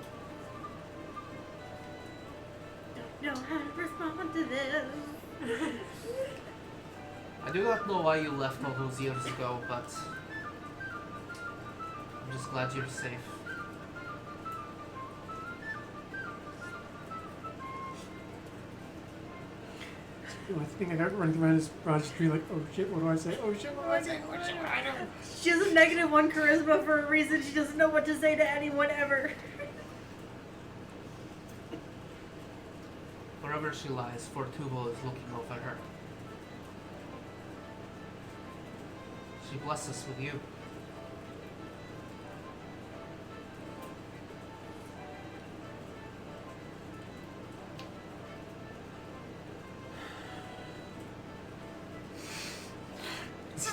Don't know how to respond to this. I do not know why you left all those years ago, but I'm just glad you're safe. The only thing I got running through my head is Rod just being like, oh shit, what do I say? Oh shit, what do I say? Oh shit, what do I do? She has a -1 charisma for a reason. She doesn't know what to say to anyone ever. Wherever she lies, Fortuvo is looking over her. She blessed us with you.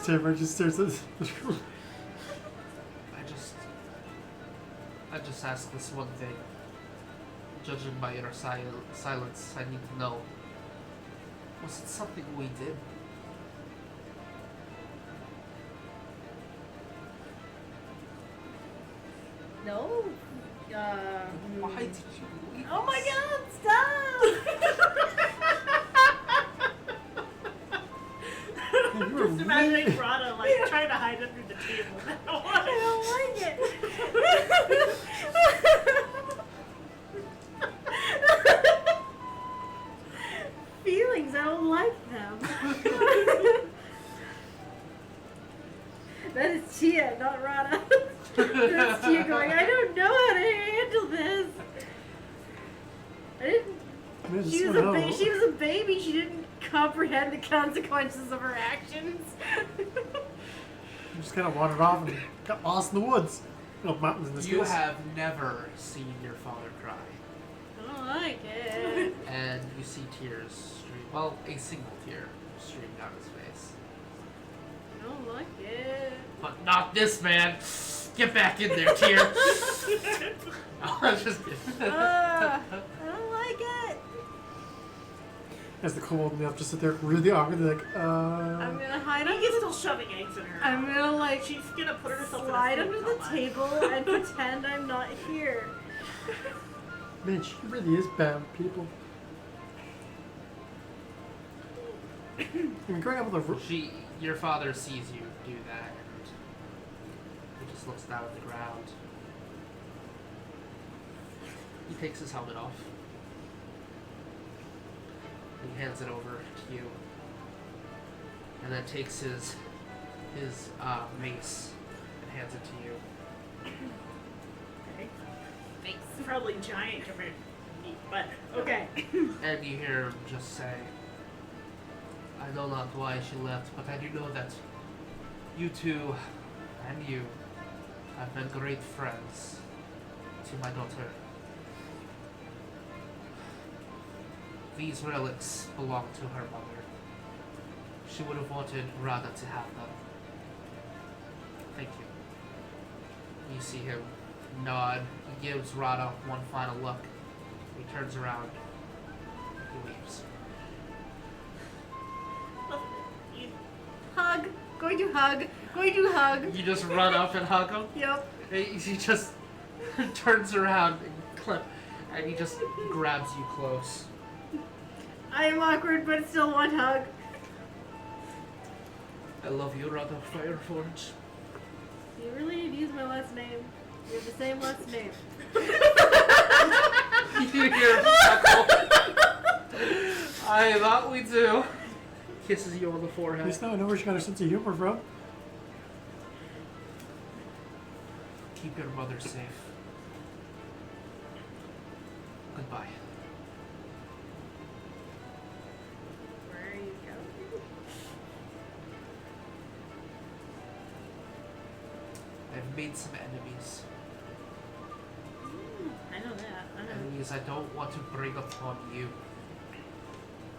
Everyone just stares at the room. I just ask this one thing. Judging by your silence, I need to know. Was it something we did? No. Why did you leave Oh my us? god, stop! Just imagining Rada like trying to hide under the table. I don't like it. Feelings, I don't like them. That is Tia, not Rada. That's Tia going, I don't know how to handle this. I didn't. She was a baby. She didn't comprehend the consequences of her actions. Just kind of wandered off and got lost in the woods. No, mountains in this You case. have never seen your father cry. I don't like it. And you see tears stream, well, a single tear stream down his face. I don't like it. But not this man! Get back in there, tear! I'm just kidding. I don't like it. As the kobold and the elf just sit there really awkward, they're like, I'm gonna hide Neeq under is the. still shoving eggs in her. I'm gonna like She's gonna put herself slide in a under food the coma. table and pretend I'm not here. man, she really is bad with people. I mean, growing up with a Your father sees you do that, and he just looks down at the ground. He takes his helmet off. He hands it over to you, and then takes his mace and hands it to you. Okay. Thanks. Probably giant compared to me, but okay. And you hear him just say, I know not why she left, but I do know that you two and you have been great friends to my daughter. These relics belong to her mother. She would have wanted Rada to have them. Thank you. You see him nod. He gives Rada one final look. He turns around. He leaves. Hug. Going to hug. Going to hug. You just run up and hug him. Yep. He just turns around and he just grabs you close. I am awkward, but still want hug. I love you, Rada Fireforge. You really need to use my last name. We have the same last name. You hear him chuckle. I thought we do. Kisses you on the At forehead. least now I know where she got her sense of humor from. Keep your mother safe. Goodbye. Where are you going? I've made some enemies. enemies I don't want to bring upon you.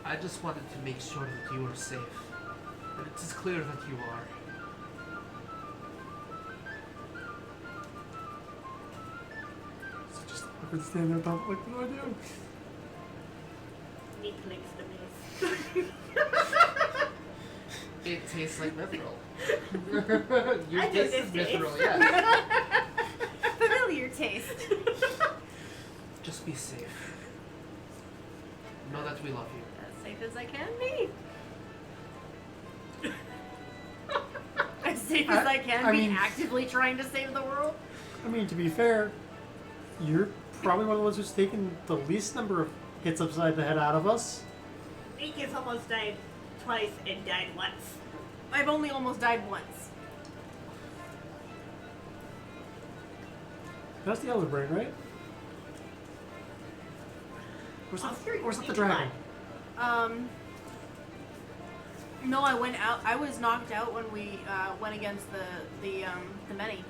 I just wanted to make sure that you were safe. And it is clear that you are. So just awkward stand there about what do I do? Neeq licks the mace. It tastes like mithril. You I do tasted this taste. mithril, yeah. Familiar taste. Just be safe. Know that we love you. As safe as I can be. As safe as I can I be, mean- actively trying to save the world. I mean, to be fair, you're probably one of the ones who's taken the least number of hits upside the head out of us. Neeq has almost died twice and died once. I've only almost died once. That's the Elder Brain, right? Or is that the dragon? No, I went out. I was knocked out when we went against the many.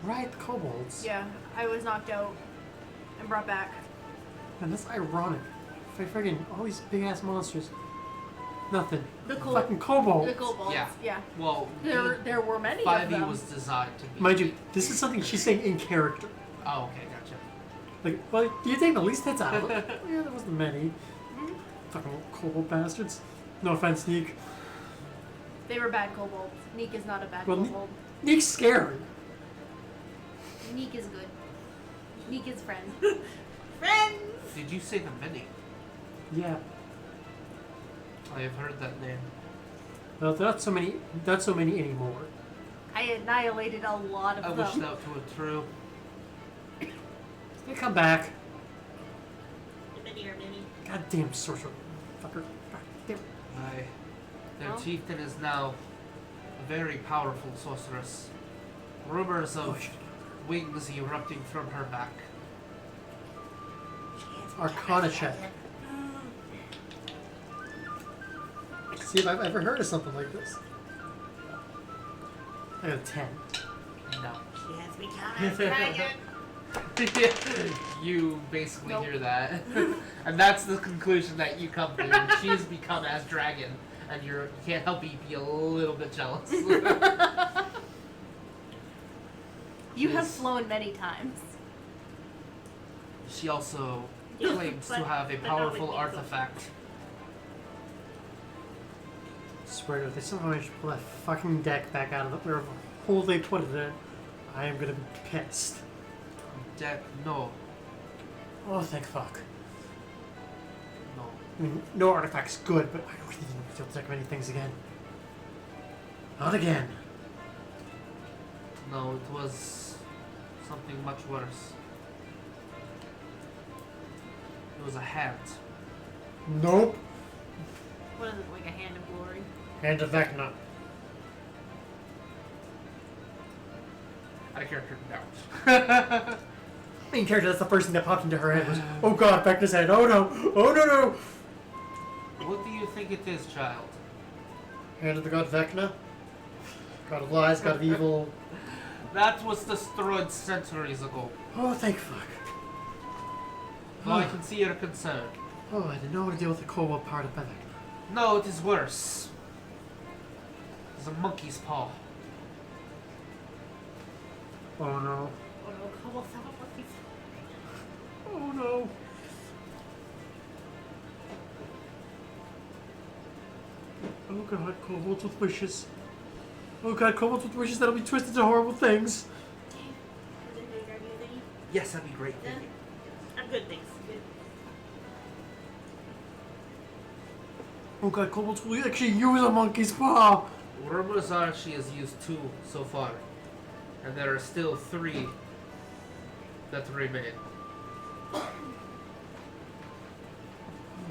Right, the kobolds. Yeah, I was knocked out and brought back. And that's ironic. Friggin' all these big ass monsters. Nothing. The Fucking kobold. The kobolds. Yeah. Yeah. Well, There were many of 5e them. was designed to be. Mind you, this is something she's saying in character. Oh, okay, gotcha. Like, well, do you take the least hits out of it? Yeah, there wasn't many. Mhm. Fucking little kobold bastards. No offense, Neeq. They were bad kobolds. Neeq is not a bad Well, kobold. Neek's scary. Neeq is good. Neeq is friend. Friends! Did you say the many? Yeah. I have heard that name. Well, not so many anymore. I annihilated a lot of I them. wish that were true. You come back. The many are many. Goddamn sorcerer. Fucker. God damn. Aye. Their Well. chieftain is now a very powerful sorceress. Rumors Oh, of shit. wings erupting from her back. Arcana check. See if I've ever heard of something like this. I got a 10. No. She has become a dragon. You basically Nope. hear that. And that's the conclusion that you come to. She's become as dragon. And you can't help but be a little bit jealous. You have Yes. flown many times. She also Yes, claims to but- have a but not with powerful me, so- artifact. Swear to God, if they somehow manage to pull that fucking deck back out of the wherever hole they put it in, I am gonna be pissed. Deck, no. Oh, thank fuck. No. I mean, no artifact's good, but I don't really need to deck many things again. Not again. No, it was something much worse. It was a hand. Nope. What is it, like a hand of glory? Hand of Vecna. Out of character, no. Main character, that's the first thing that popped into her head was, oh god, Vecna's head, oh no, oh no no! What do you think it is, child? Hand of the god Vecna. God of lies, god of evil. That was destroyed centuries ago. Oh, thank fuck. Though I can see your concern. Oh, I didn't know how to deal with the kobold part of Vecna. No, it is worse. It's a monkey's paw. Oh no. Oh no, Kobold son of a piece. Oh no. Oh god, kobolds with wishes. Oh god, kobolds with wishes that'll be twisted to horrible things. Yes, that'd be great. Thank you. I'm good, thanks. Oh god, kobolds will actually use a monkey's paw. Rumors are she has used 2 so far. And there are still 3 that remain. Oh,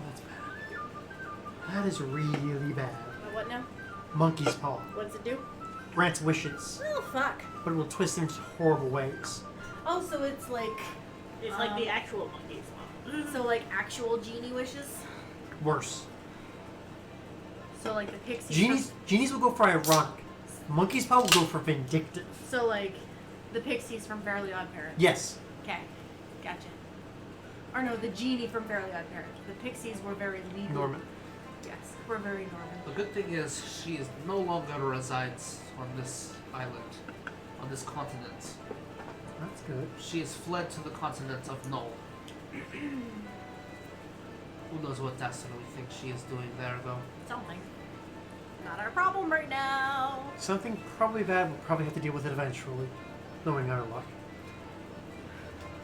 that's bad. That is really bad. What now? Monkey's paw. What's it do? Grants wishes, Oh, fuck. but it will twist them into horrible ways. Oh, so it's like, It's like the actual monkey's paw. so like actual genie wishes? Worse. So like the pixie. Genies will go for ironic. Monkey's paw will go for vindictive. So like the pixies from Fairly Odd Parents. Yes. Okay, gotcha. Or no, the genie from Fairly Odd Parents. The pixies were very legal. Norman. Yes, we're very Norman. The good thing is she is no longer resides on this island, on this continent. That's good. She has fled to the continent of Null. Who knows what destiny we think she is doing there, though. Something. Not our problem right now. Something probably bad. We'll probably have to deal with it eventually, knowing our luck.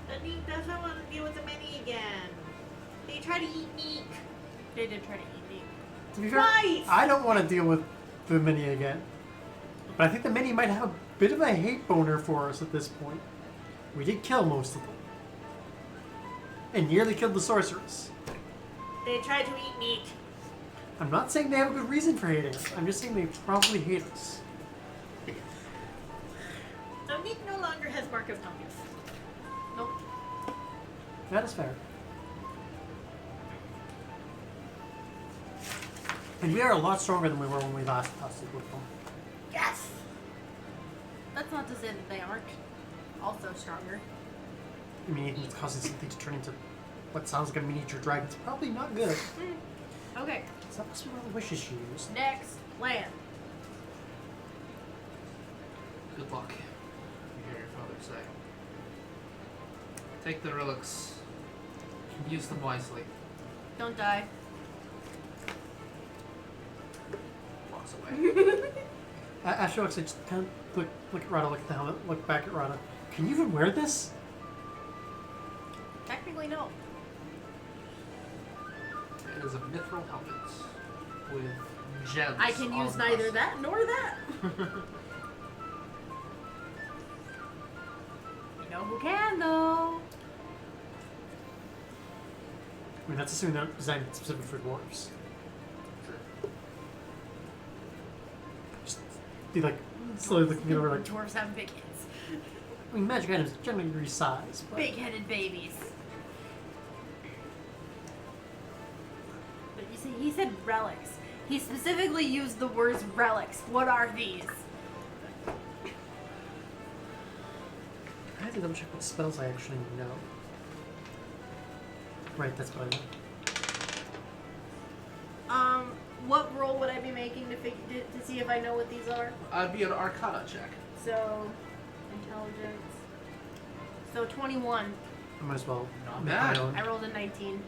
The Neeq doesn't want to deal with the many again. They try to eat Neeq. They did try to eat me. To be fair, Twice! I don't want to deal with the mini again. But I think the mini might have a bit of a hate boner for us at this point. We did kill most of them. And nearly killed the sorceress. They tried to eat Neeq. I'm not saying they have a good reason for hating us. I'm just saying they probably hate us. So Neeq no longer has Mark of Tongus. Nope. That is fair. And we are a lot stronger than we were when we last tested with them. Yes! That's not to say that they aren't also stronger. I mean, it's causing something to turn into what sounds like a miniature dragon. It's probably not good. Okay, So that must be one of the wishes she used. next plan. Good luck. You hear your father say. Take the relics. Use them wisely. Don't die. Walks away. After I just kind of look at Rada, look at the helmet, look back at Rada. Can you even wear this? Technically, no. It is a mithril helmet with gems. I can all use across neither it. that nor that. You know who can, though. I mean, that's assuming they're designed specific for dwarves. Just be like slowly looking at her like. Dwarves have big heads. I mean, magic items generally resize, but Big-headed babies. But you see, he said relics. He specifically used the words relics. What are these? I have to double check what spells I actually know. Right, that's what I know. What roll would I be making to see if I know what these are? It'd be an Arcana check. So, intelligence. So 21. I might as well Not make bad. my own. I rolled a 19.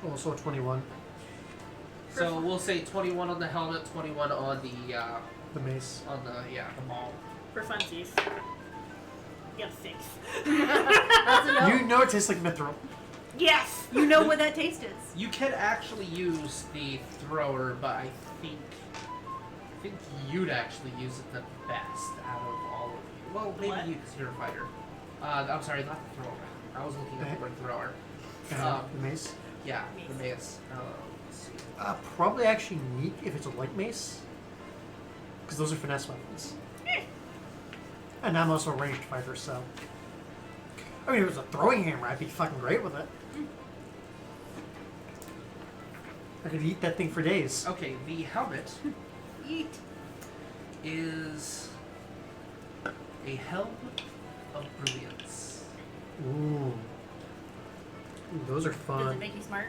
Also 21. So we'll say 21 on the helmet, 21 on the The mace. the ball. For funsies. You got 6. That's a no. You know it tastes like mithril. Yes! You know what that taste is. You can actually use the thrower, but I think you'd actually use it the best out of all of you. Well, maybe What? you because you're a fighter. I'm sorry, not the thrower. I was looking at the word thrower. The mace. Yeah, Mace. the mace. Let's see. Probably actually Neeq if it's a light mace. Because those are finesse weapons. And I'm also a ranged fighter, so. I mean, if it was a throwing hammer, I'd be fucking great with it. I could eat that thing for days. Okay, the helmet Eat. is a helm of brilliance. Ooh. Those are Does fun. it make you smart?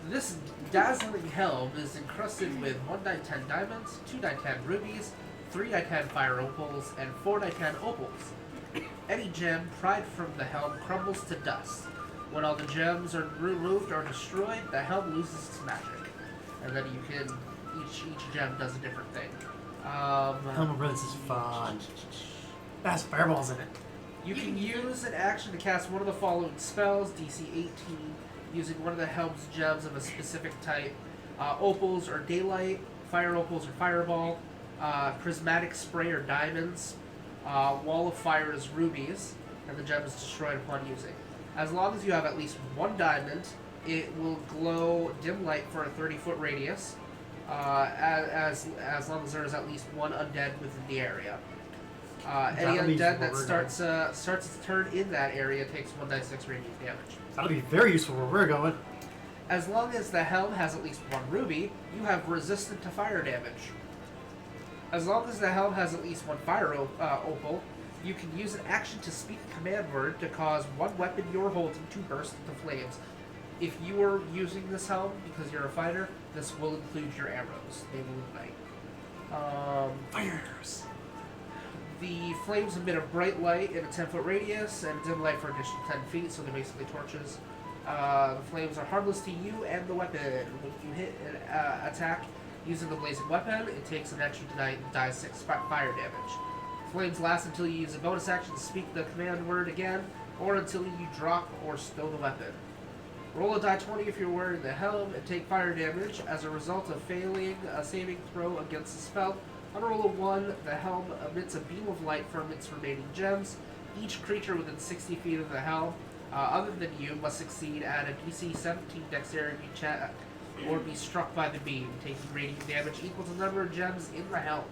This dazzling helm is encrusted with 1x10 diamonds, 2x10 rubies, 3x10 fire opals, and 4x10 opals. Any gem pried from the helm crumbles to dust. When all the gems are removed or destroyed, the helm loses its magic. And then you can, each gem does a different thing. Helm of Brilliance is fun. That has fireballs in it. You can use an action to cast one of the following spells, DC 18, using one of the helm's gems of a specific type. Opals or daylight, fire opals or fireball, prismatic spray or diamonds, wall of fire is rubies, and the gem is destroyed upon using. As long as you have at least one diamond, it will glow dim light for a 30-foot radius, as long as there is at least one undead within the area. Any That'll be undead where that we're starts its turn in that area takes 1d6 radiant damage. That'll be very useful where we're going. As long as the helm has at least one ruby, you have resistant to fire damage. As long as the helm has at least one fire opal, You can use an action to speak a command word to cause one weapon you're holding to burst into flames. If you are using this helm because you're a fighter, this will include your arrows. They will ignite. Fires! The flames emit a bright light in a 10-foot radius and dim light for an additional 10 feet, so they're basically torches. The flames are harmless to you and the weapon. When you hit an attack using the blazing weapon, it takes an extra die 6 fire damage. Flames last until you use a bonus action to speak the command word again, or until you drop or stow the weapon. Roll a die 20 if you're wearing the helm and take fire damage as a result of failing a saving throw against the spell. On a roll of 1, the helm emits a beam of light from its remaining gems. Each creature within 60 feet of the helm, other than you, must succeed at a DC 17 dexterity check or be struck by the beam, taking radiant damage equal to the number of gems in the helm.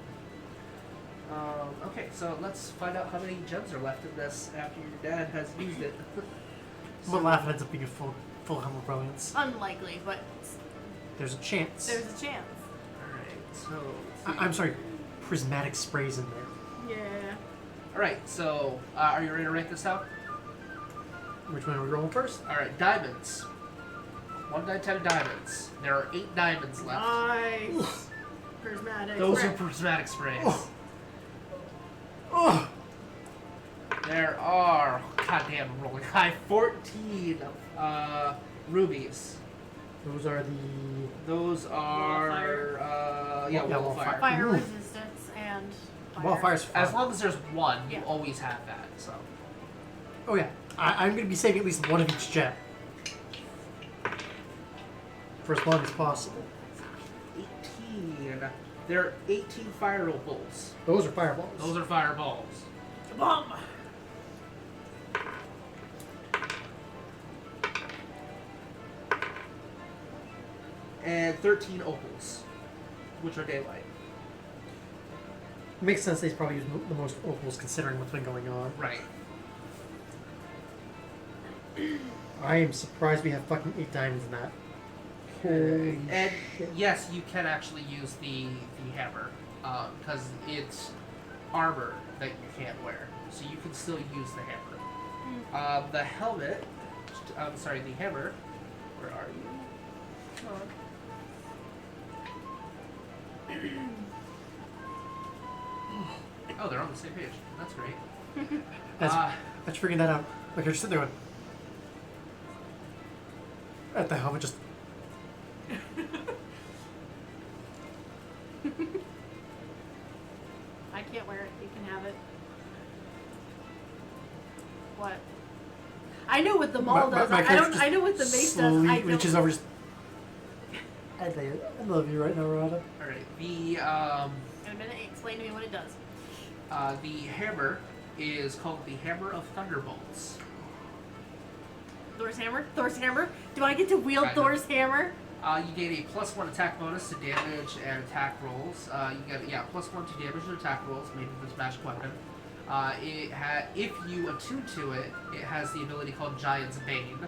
Okay, so let's find out how many gems are left in this after your dad has used it. I'm gonna laugh, it ends up being a full helm of brilliance. Unlikely, but There's a chance. there's a chance. Alright, so... I'm sorry, prismatic sprays in there. Yeah. Alright, so are you ready to write this out? Which one are we rolling first? Alright, diamonds. 1 die 10 diamonds. There are 8 diamonds left. Nice. Prismatic. Those are prismatic sprays. Oh. Oh! There are, goddamn, I'm rolling high, 14 rubies. Those are Those are, Yeah, wall wall of fire. fire. Fire Ooh. resistance and fire. Well, fire's fun. As long as there's one, you Yeah. always have that, so. Oh yeah, I'm gonna be saving at least one of each jet. For as long as possible. 18. There are 18 fire bolts. Those are fireballs. Those are fireballs. Bomb! And 13 opals, which are daylight. Makes sense they've probably used the most opals considering what's been going on. Right. I am surprised we have fucking 8 diamonds in that. Holy And shit. yes, you can actually use the hammer, because it's armor that you can't wear, so you can still use the hammer. The helmet, the hammer. Where are you? Come on. Oh, they're on the same page. That's great. That's figuring that out. Like you're just sitting there going, at the helmet just. I can't wear it. You can have it. What? I know what the maul does. my I character don't. just I know what the mace does. slowly I don't. reaches over. Just, I love you right now, Rada. All right. In a minute, explain to me what it does. The hammer is called the Hammer of Thunderbolts. Thor's hammer. Thor's hammer. Do I get to wield Kind of. Thor's hammer? You get a +1 attack bonus to damage and attack rolls. You get +1 to damage and attack rolls made with this magic weapon. If you attune to it, it has the ability called Giant's Bane.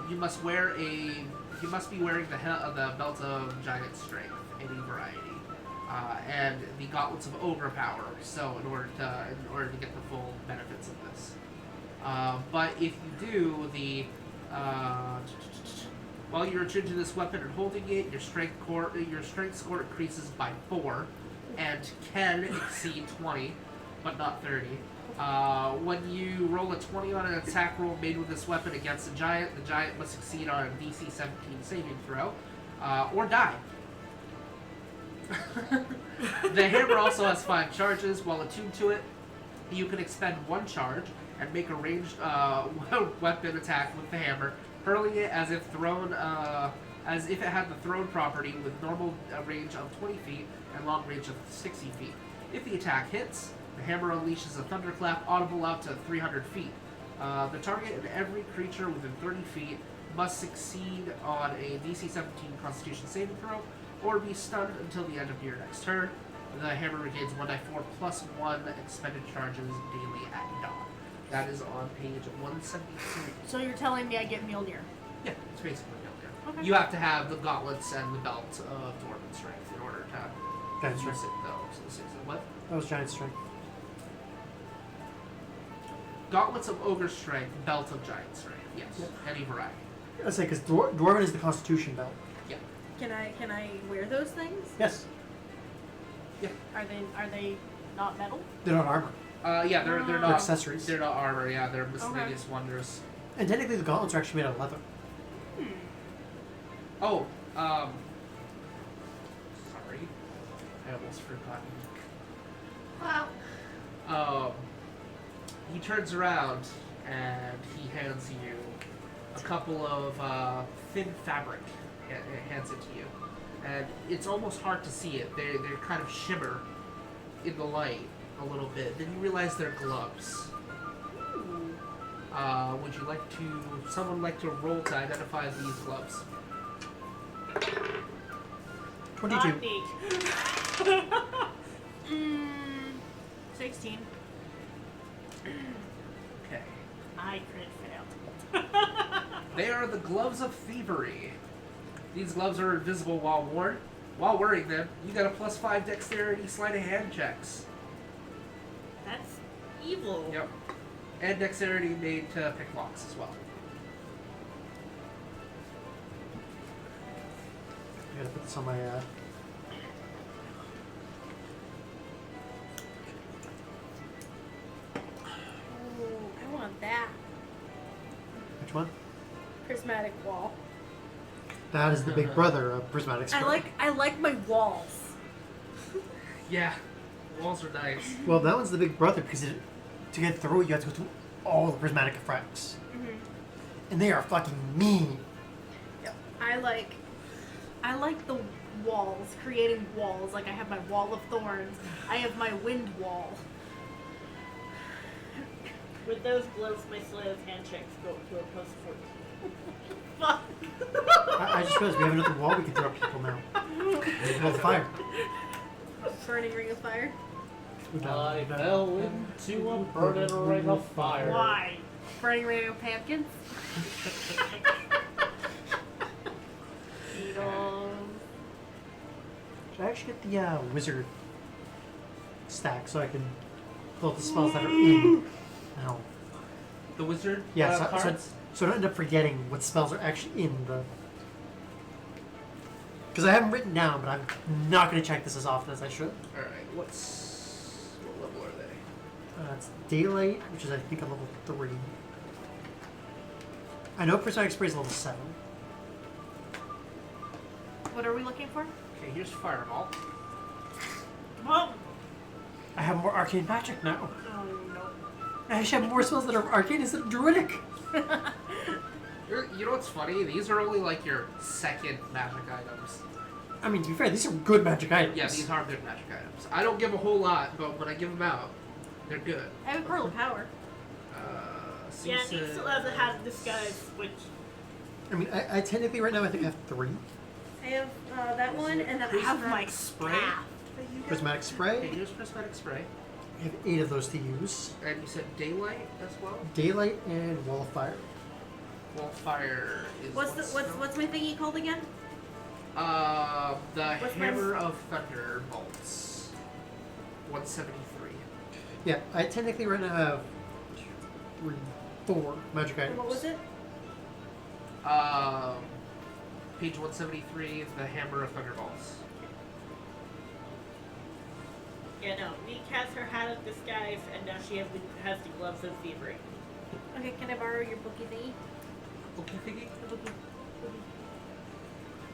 You must be wearing the belt of Giant Strength, any variety, and the gauntlets of Overpower. So in order to get the full benefits of this, but if you do while you're attuned to this weapon and holding it, your strength score increases by 4 and can exceed 20, but not 30. When you roll a 20 on an attack roll made with this weapon against the giant must succeed on a DC 17 saving throw, or die. The hammer also has 5 charges. While attuned to it, you can expend 1 charge and make a ranged weapon attack with the hammer, hurling it as if it had the thrown property with normal range of 20 feet and long range of 60 feet. If the attack hits, the hammer unleashes a thunderclap audible out to 300 feet. The target and every creature within 30 feet must succeed on a DC 17 Constitution saving throw or be stunned until the end of your next turn. The hammer regains 1d4 plus 1 expended charges daily at dawn. That is on page 173. So you're telling me I get Mjolnir? Yeah, it's basically Mjolnir. Okay. You have to have the gauntlets and the belt of Dwarven Strength. in order to Giant use strength. it, though. So this is what? That was giant strength. Gauntlets of Ogre Strength, Belt of Giant Strength. Yes, Yep. any variety. I say because Dwarven is the Constitution belt. Yeah. Can I wear those things? Yes, Are they not metal? they're not armor. Yeah, they're They're not accessories. They're not armor. Yeah, they're miscellaneous wonders. And technically, the gauntlets are actually made out of leather. Oh, sorry, I almost forgot. Wow. He turns around and he hands you a couple of thin fabric. Hands it to you, and it's almost hard to see it. They kind of shimmer in the light a little bit. Then you realize they're gloves. Would you like to? Someone like to roll to identify these gloves? 22. Not Neeq. 16. Okay. I crit failed. They are the gloves of thievery. These gloves are invisible while worn. While wearing them, you got a +5 dexterity sleight of hand checks. That's evil. Yep. And dexterity made to pick locks as well. I gotta put this on my. Ooh, I want that. Which one? Prismatic wall. That is the big brother of Prismatic Spray. I like my walls. Yeah. Walls are nice. Well, that one's the big brother because to get through it, you have to go through all the prismatic effects, and they are fucking mean. Yep. I like the walls, creating walls. Like I have my wall of thorns. I have my wind wall. With those gloves, my sleight of hand checks go up to a +14. Fuck. I just realized we have another wall we can throw at people now. Well, fire. Burning ring of fire. I fell into a burning ring of fire. Why? Burning ring of pumpkins. Beetles. Should I actually get the wizard stack so I can pull up the spells that are in? No. The wizard Yeah, so cards? I don't end up forgetting what spells are actually in the. Because I have them written down, but I'm not going to check this as often as I should. Alright, what level are they? It's Daylight, which is I think a level 3. I know Prismatic Spray is level 7. What are we looking for? Okay, here's Fireball. Well, I have more arcane magic now. oh no. I actually have more spells that are arcane instead of druidic. You know what's funny? These are only like your second magic items. I mean, to be fair, these are good magic items. Yeah, these are good magic items. I don't give a whole lot, but when I give them out, they're good. I have a pearl of power. Yeah, Neeq still hasn't had disguise, which I mean, I technically right now I think I have 3. I have that one, and then I have my Prismatic spray? staff. Prismatic Okay, Spray. here's Prismatic Spray. I have 8 of those to use. And you said Daylight as well? Daylight and Wall of Fire. Well, Fire is What's my thingy called again? The What's Hammer of Thunderbolts. 173. Yeah, I technically right now have 4 magic items. And what was it? Page 173, the Hammer of Thunderbolts. yeah, no. Neeq has her hat of disguise, and now she has the gloves of thievery. Okay, can I borrow your bookie thingy? Okay, thingy.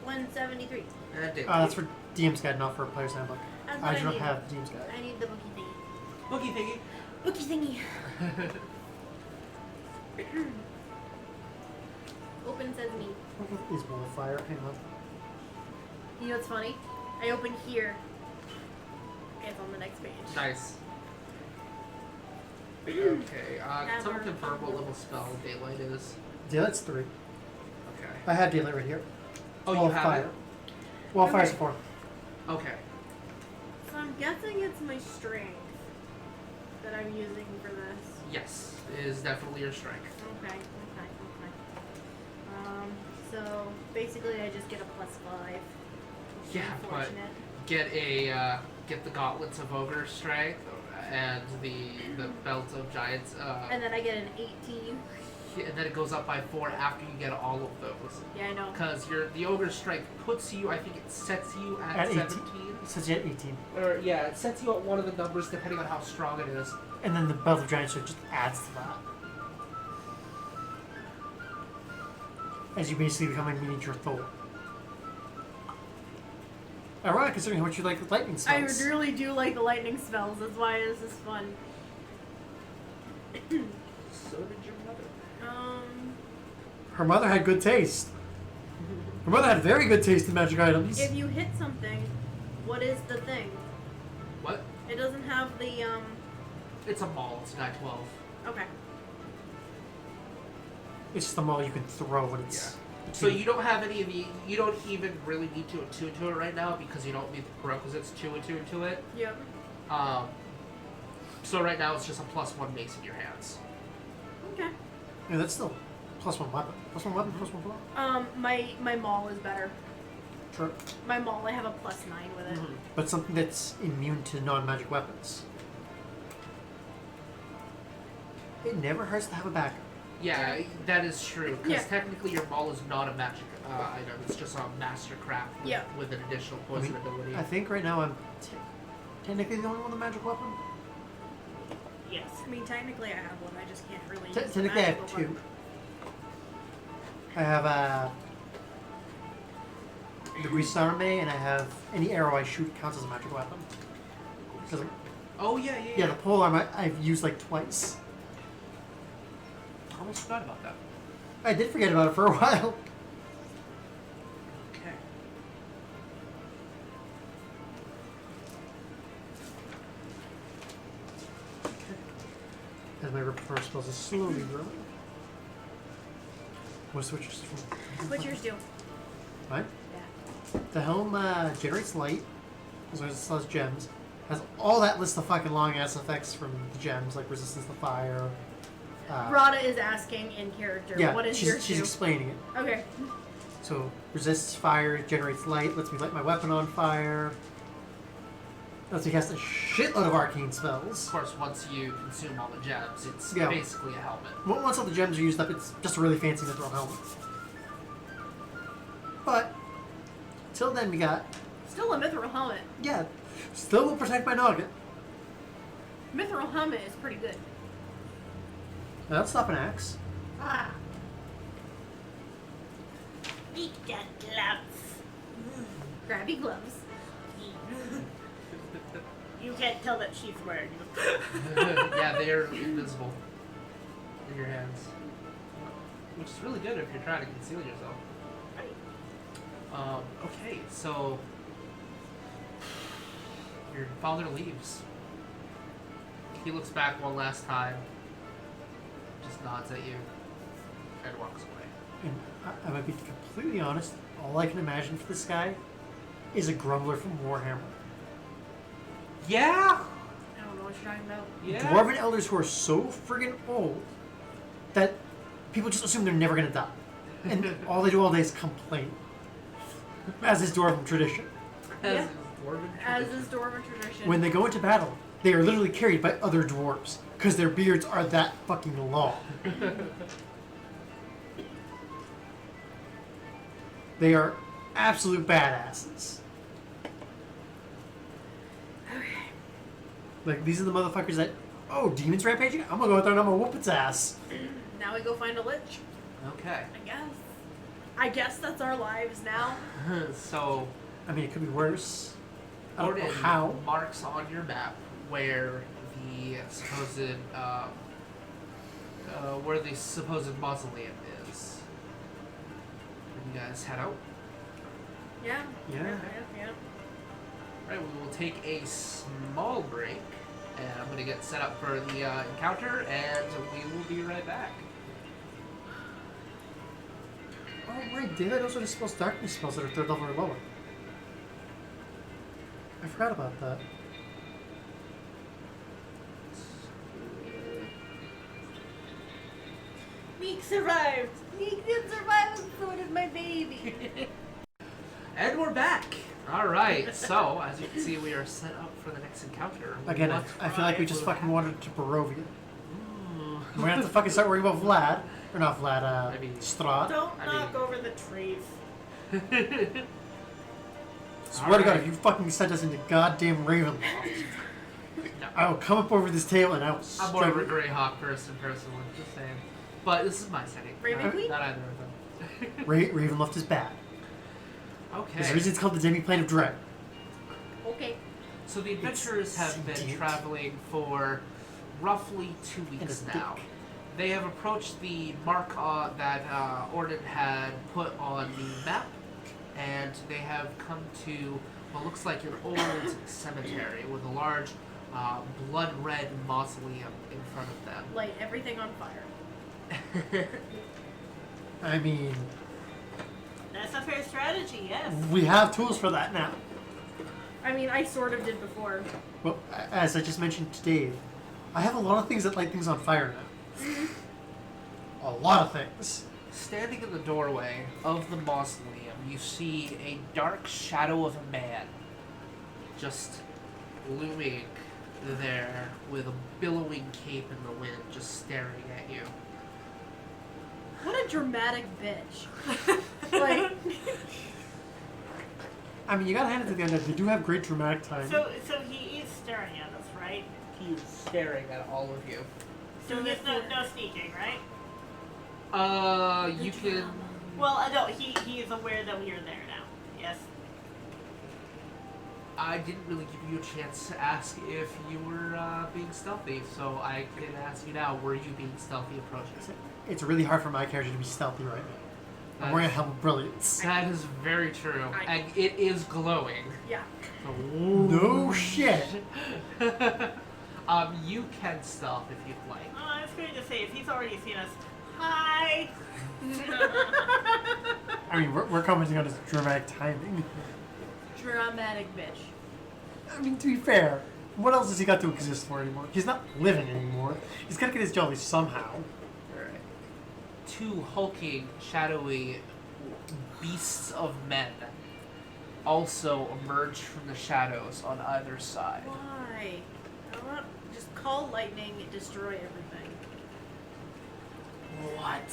173. And Daylight. That's for DM's Guide, not for Player's Handbook. That's I what do I not need. have DM's Guide. I need the bookie thingy. Boogie thingy. Bookie thingy. Open sesame. What is Wall of Fire? Hang on. You know what's funny? I open here. It's on the next page. Nice. Okay, Hammer someone of confirm what level Thunderbolts. spell Daylight is. Daylight's 3. Okay. I have Daylight right here. Oh, Wall you of have Fire. it? Wall of Fire's Okay. 4. Okay. So I'm guessing it's my strength that I'm using for this. Yes, it is definitely your strength. Okay. So basically I just get a +5. Yeah, but Unfortunate. get the gauntlets of ogre strength. and the belt of giants. And then I get an 18. And then it goes up by 4 after you get all of those. Yeah, I know. Because the ogre's strength puts you, I think it sets you at 18. 17. It says you at 18. Or yeah, it sets you at one of the numbers depending on how strong it is. And then the Belt of Giants just adds to that. As you basically become a miniature Thor. Alright, considering how much you like the lightning I spells. really do like the lightning spells. That's why this is fun. So did your mother. Her mother had good taste. Her mother had very good taste in magic items. If you hit something, what is the thing? What? It doesn't have the It's a maul. It's a die 12. Okay. It's just the maul you can throw when it's... So you don't have any of the. You don't even really need to attune to it right now because you don't need the prerequisites to attune to it. Yep. So right now it's just a +1 mace in your hands. Okay. Yeah, that's still +1 weapon. +1 weapon, +1 blow. My maul is better. Sure. My maul, I have a +9 with it. Mm-hmm. But something that's immune to non-magic weapons. It never hurts to have a backup. Yeah, that is true. Because Yeah. technically your maul is not a magic item. It's just a mastercraft with an additional poison ability. I think right now I'm technically the only one with a magic weapon. Yes. I mean, technically I have one. I just can't really use Technically I have magical 2. one. I have the Grisarme, and I have any arrow I shoot counts as a magic weapon. 'Cause Oh yeah. yeah, the polearm I've used like twice. I almost forgot about that. I did forget about it for a while. Okay. As my repertoire spells is slowly growing. What's what yours from? What's yours do? Right? Yeah. The helm generates light, as well as it sells gems. Has all that list of fucking long ass effects from the gems, like resistance to fire. Rada is asking in character. Yeah, What is she's yours do? explaining it. Okay. So resists fire, generates light, lets me light my weapon on fire. Lets me cast a shitload of arcane spells. Of course, once you consume all the gems, it's Yeah. basically a helmet. Once all the gems are used up, it's just a really fancy mithril helmet. But till then, we got Still a mithril helmet. still will protect my noggin. Mithril helmet is pretty good. That'll stop an axe. Ah. Eat that gloves. Grabby gloves. You can't tell that she's wearing them. Yeah, they are invisible in your hands, which is really good if you're trying to conceal yourself. Okay, so your father leaves. He looks back one last time, just nods at you, and walks away. And I might be completely honest, all I can imagine for this guy is a grumbler from Warhammer. Yeah. I don't know what you're talking about. Yeah. Dwarven elders who are so friggin' old that people just assume they're never gonna die. And all they do all day is complain. As is Dwarven tradition. As Yeah. is Dwarven As tradition. is Dwarven tradition. When they go into battle, they are literally carried by other dwarves because their beards are that fucking long. They are absolute badasses. Like, these are the motherfuckers that, oh, demons rampaging? I'm gonna go out there and I'm gonna whoop its ass. Now we go find a lich. Okay. I guess that's our lives now. So, I mean, it could be worse. I don't know Gordon how. marks on your map where the supposed mausoleum is. And you guys head out. Yeah. Yeah. Yeah. Right, we will take a small break, and I'm going to get set up for the encounter, and we will be right back. Oh, right, David also dispels darkness spells that are 3rd level or lower. I forgot about that. Neeq survived. Neeq did survive, and so did my baby. And we're back! Alright, so, as you can see, we are set up for the next encounter. Again, What I feel like we tribe just will fucking have- wandered to Barovia. Ooh. We're gonna have to fucking start worrying about Vlad. Or not Vlad, I mean- Strahd. Don't I knock mean- over the trees. Swear to God, Alright. if you fucking sent us into goddamn Ravenloft, No. I will come up over this table and I will I'm more of a strike Greyhawk person, personally. Just saying. But this is my setting. Raven Queen? Not either of them. Ravenloft is bad. Okay. There's a reason it's called the Demi-Plane of Dread. Okay. So the adventurers have been sentient. traveling for roughly 2 weeks And a now. dick. They have approached the mark that Orden had put on the map, and they have come to what looks like an old cemetery with a large blood-red mausoleum in front of them. Light everything on fire. I mean, That's a fair strategy, yes. we have tools for that now. I mean, I sort of did before. Well, as I just mentioned to Dave, I have a lot of things that light things on fire now. A lot of things. Standing in the doorway of the mausoleum, you see a dark shadow of a man just looming there with a billowing cape in the wind, just staring at you. What a dramatic bitch. Like, I mean, you gotta hand it to the end. They do have great dramatic timing. So he is staring at us, right? He is staring at all of you. So there's no sneaking, right? You can. Well, no, he is aware that we are there now. Yes. I didn't really give you a chance to ask if you were being stealthy, so I can ask you now: were you being stealthy approaching? It's really hard for my character to be stealthy right now. I'm wearing a helm of brilliance. That is very true, and it is glowing. yeah. No shit. You can stealth if you'd like. Oh, I was going to say, if he's already seen us, hi! I mean, we're commenting on his dramatic timing. Dramatic bitch. I mean, to be fair, what else has he got to exist for anymore? He's not living anymore. He's gotta get his jollies somehow. Alright. Two hulking, shadowy beasts of men also emerge from the shadows on either side. Why? I want just call lightning, destroy everything. What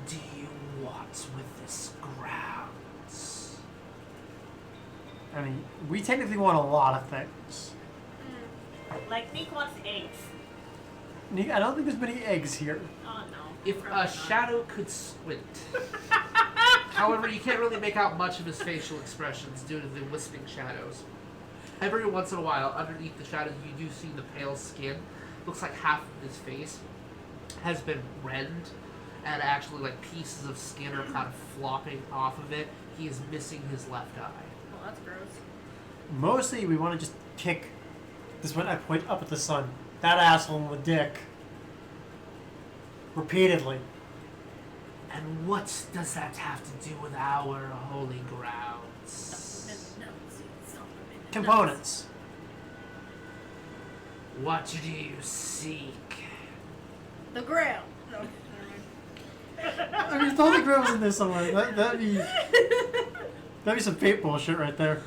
do you want with this grounds? I mean, we technically want a lot of things. Like, Neeq wants eggs. Neek, I don't think there's many eggs here. Oh, no. If Probably a not. shadow could squint. However, you can't really make out much of his facial expressions due to the wisping shadows. Every once in a while, underneath the shadows, you do see the pale skin. Looks like half of his face has been rend, and actually, like, pieces of skin are kind of flopping off of it. He is missing his left eye. Well, that's gross. Mostly, we want to just kick this one. I point up at the sun. That asshole in the dick. Repeatedly. And what does that have to do with our holy grounds? Components. What do you seek? The ground. No. I mean, if the Holy Grail was in there somewhere, that'd be some fate bullshit right there.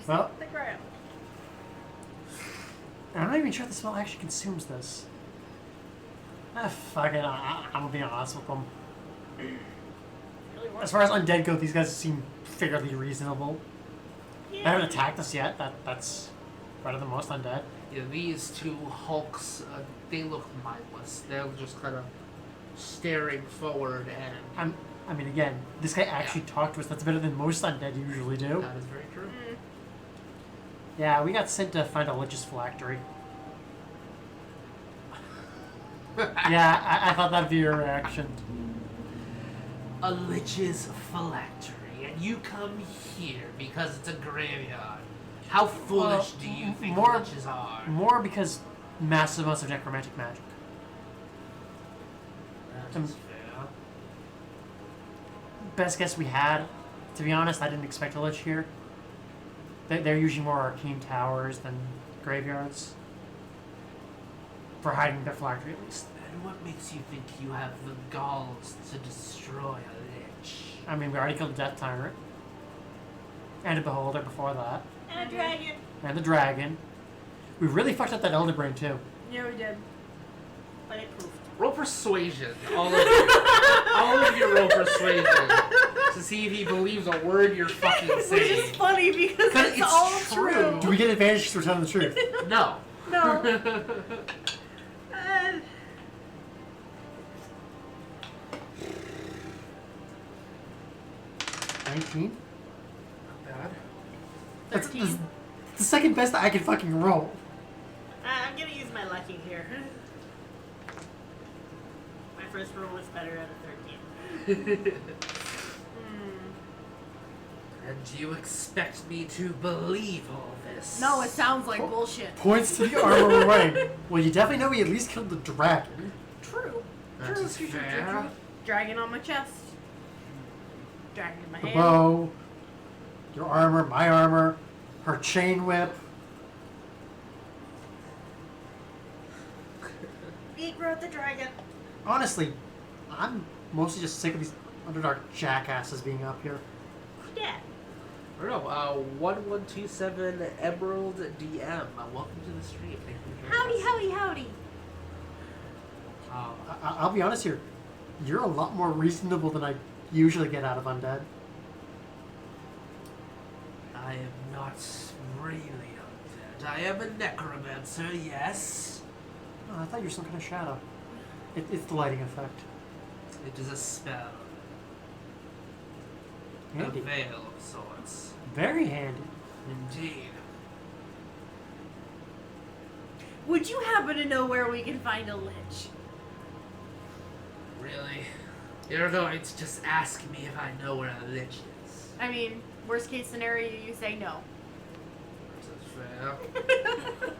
Well, The ground. I'm not even sure if the spell actually consumes this. Fuck it, I'm gonna be honest with them. Really As far as undead go, these guys seem fairly reasonable. They Yeah. haven't attacked us yet. That's better than most undead. Yeah, these two hulks, they look mindless. They're just kind of staring forward, and I mean, again, this guy actually talked to us. That's better than most undead usually do. that is very true. Yeah, we got sent to find a lich's phylactery. Yeah, I thought that'd be your reaction. A lich's phylactery, and you come here because it's a graveyard. How foolish do you think more- liches are? More because massive amounts of necromantic magic. That is fair. Best guess we had. To be honest, I didn't expect a lich here. They're usually more arcane towers than graveyards. For hiding their phylactery, at least. And what makes you think you have the galls to destroy a lich? I mean, we already killed a Death Tyrant. And a Beholder before that. And a dragon. and the dragon. We really fucked up that Elder Brain too. Yeah, we did. But it proved. Roll persuasion. All of you. All of you roll persuasion. To see if he believes a word you're fucking Which saying. is funny because it's all true. Do we get advantage because we're telling the truth? No. No. 19? Bad. That's 13. the second best I can fucking roll. I'm gonna use my lucky here. My first roll was better at a 13. And you expect me to believe all this? No, it sounds like bullshit. Points to the armor we're wearing. Well, you definitely know we at least killed the dragon. True. That True, is true, true, fair. true, true. Dragon on my chest. Dragon in my The hand. bow, your armor, my armor, her chain whip. Neeq rode the dragon. Honestly, I'm mostly just sick of these Underdark jackasses being up here. Yeah. Or no, 1127 Emerald DM. Welcome to the stream. Thank you for joining Howdy, us. howdy, howdy. I'll be honest here. You're a lot more reasonable than I usually get out of undead. I am not really undead. I am a necromancer, yes. Oh, I thought you were some kind of shadow. It's the lighting effect. It is a spell. Handy. A veil of sorts. Very handy. Indeed. Would you happen to know where we can find a lich? Really? You're going to just ask me if I know where a lich is. I mean, worst case scenario, you say no. Is that fair?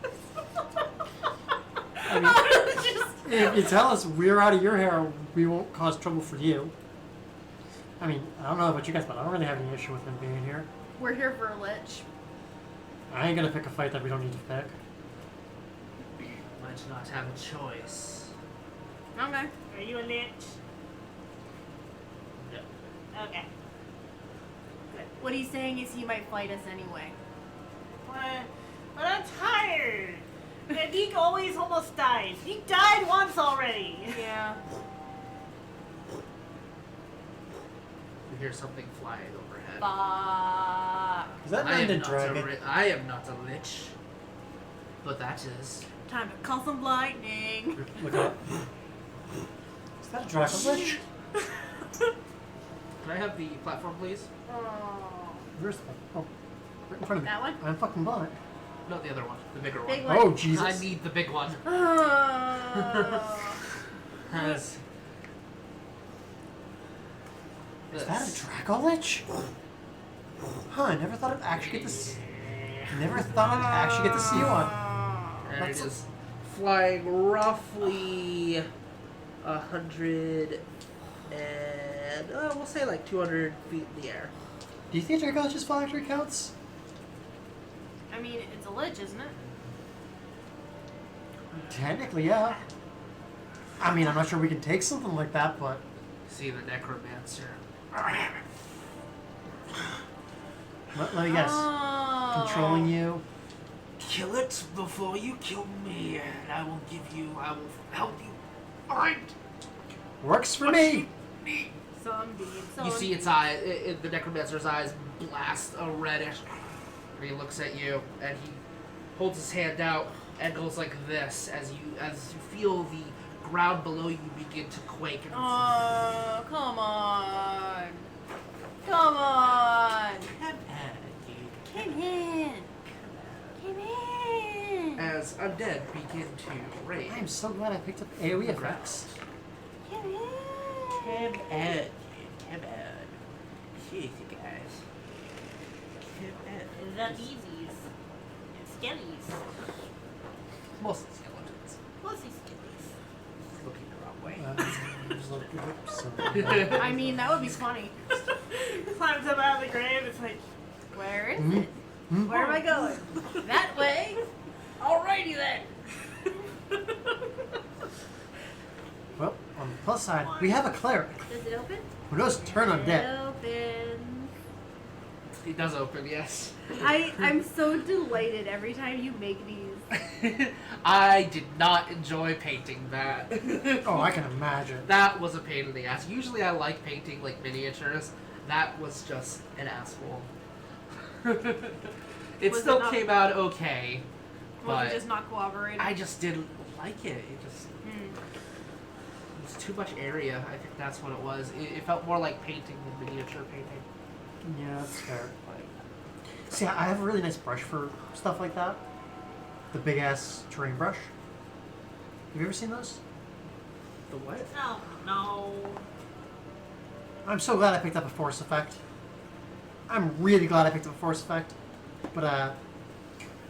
I mean, if you tell us we're out of your hair, we won't cause trouble for you. I mean, I don't know about you guys, but I don't really have any issue with him being here. We're here for a lich. I ain't gonna pick a fight that we don't need to pick. Might not have a choice. Okay. Are you a lich? No. Okay. Good. What he's saying is he might fight us anyway. But I'm tired. And Neeq always almost dies. He died once already. Yeah. You hear something flying overhead. Fuck. Is that I am the not dragon? I am not a lich. But that is. Time to call some lightning. Look up. Is that a dragon lich? Can I have the platform, please? Oh. Where's the Oh, right in front of me. That one? I'm fucking blind. No, the other one. The bigger Big one. one. Oh, Jesus. I need the big one. Oh. Has Is that a Draco Lich? Huh, I never thought I'd actually get to see. Never thought I'd actually get to see one. And it That's- is flying roughly 100 and we'll say like 200 feet in the air. Do you think Draco Lich's fly actually counts? I mean, it's a lich, isn't it? Technically, yeah. I mean, I'm not sure we can take something like that, but See the necromancer. let me guess. Oh. Controlling you. Kill it before you kill me, and I will help you find Works for what me. you need. Some beans. You see its eye, the necromancer's eyes blast a reddish. And he looks at you, and he holds his hand out and goes like this as you feel the ground below you begin to quake. And Oh, come on. Come on. Come in. Come in. as undead begin to raid. I am so glad I picked up AoE effects. Come in. Come on. Jeez, you guys. The beezies. And skellies. Mostly skeletons. Mostly skellies. Looking the wrong way. Just look it up, so- I mean, that would be funny. Climbs up out of the grave, it's like, Where is Hmm? it? Hmm? Where am I going? That way? Alrighty then. Well, on the plus side, we have a cleric Does it open? who knows turn undead. It opens. It does open, yes. I'm so delighted every time you make these. I did not enjoy painting that. Oh, I can imagine. That was a pain in the ass. Usually I like painting like miniatures. That was just an asshole. It Was still it not- came out okay, Was but it just not cooperating? I just didn't like it. It just Hmm. it was too much area. I think that's what it was. It felt more like painting than miniature painting. Yeah, that's fair. Like, See, I have a really nice brush for stuff like that. The big ass terrain brush. Have you ever seen those? the what? Oh, no. I'm so glad I picked up a force effect. I'm really glad I picked up a force effect. But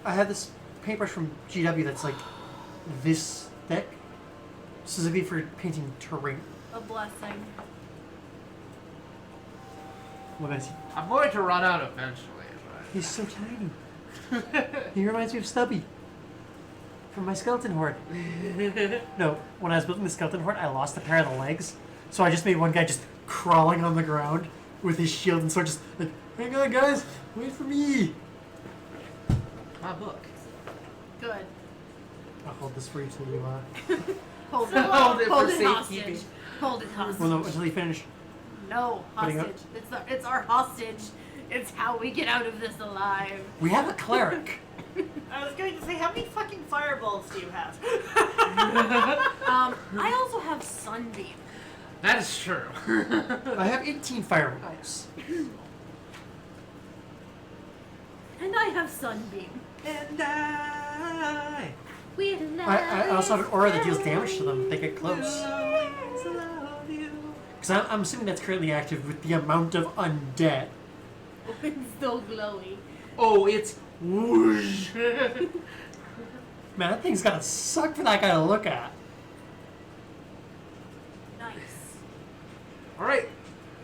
I had this paintbrush from GW that's like this thick. Specifically for painting terrain. A blessing. What is he? I'm going to run out eventually. He's so tiny. He reminds me of Stubby. From my skeleton horde. No, when I was building the skeleton horde, I lost a pair of the legs. So I just made one guy just crawling on the ground with his shield and sword just like, hang on guys, wait for me. My book. Good. I'll hold this for you till you Hold So hold it for hostage. safekeeping. Hold it hostage. well no, until you finish. No, Putting up- hostage. It's our hostage. It's how we get out of this alive. We have a cleric. I was going to say, how many fucking fireballs do you have? I also have Sunbeam. That is true. I have 18 fireballs. And I have Sunbeam. And I I also have an aura that deals damage to them if they get close. always love you. Because I'm assuming that's currently active with the amount of undead. It's still glowy. Oh, it's whoosh. Man, that thing's gotta suck for that guy to look at. Nice. Alright.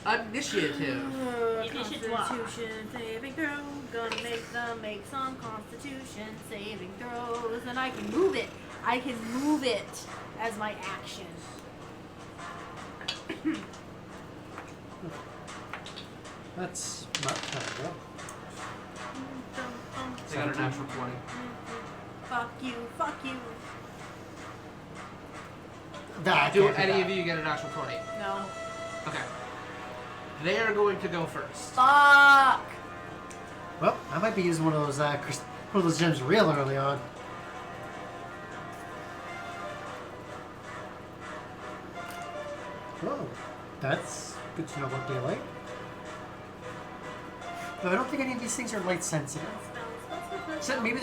Initiative. Initiative. Constitution saving throw. Gonna make them make some Constitution saving throws, and I can move it. I can move it as my action. That's not terrible. They got a natural 20. Fuck you. Fuck you. That Do can't be any bad. of you get a natural 20? No. Okay. They are going to go first. Fuck. Well, I might be using one of those gems real early on. Oh, that's good to know about daylight. Though I don't think any of these things are light sensitive. Except maybe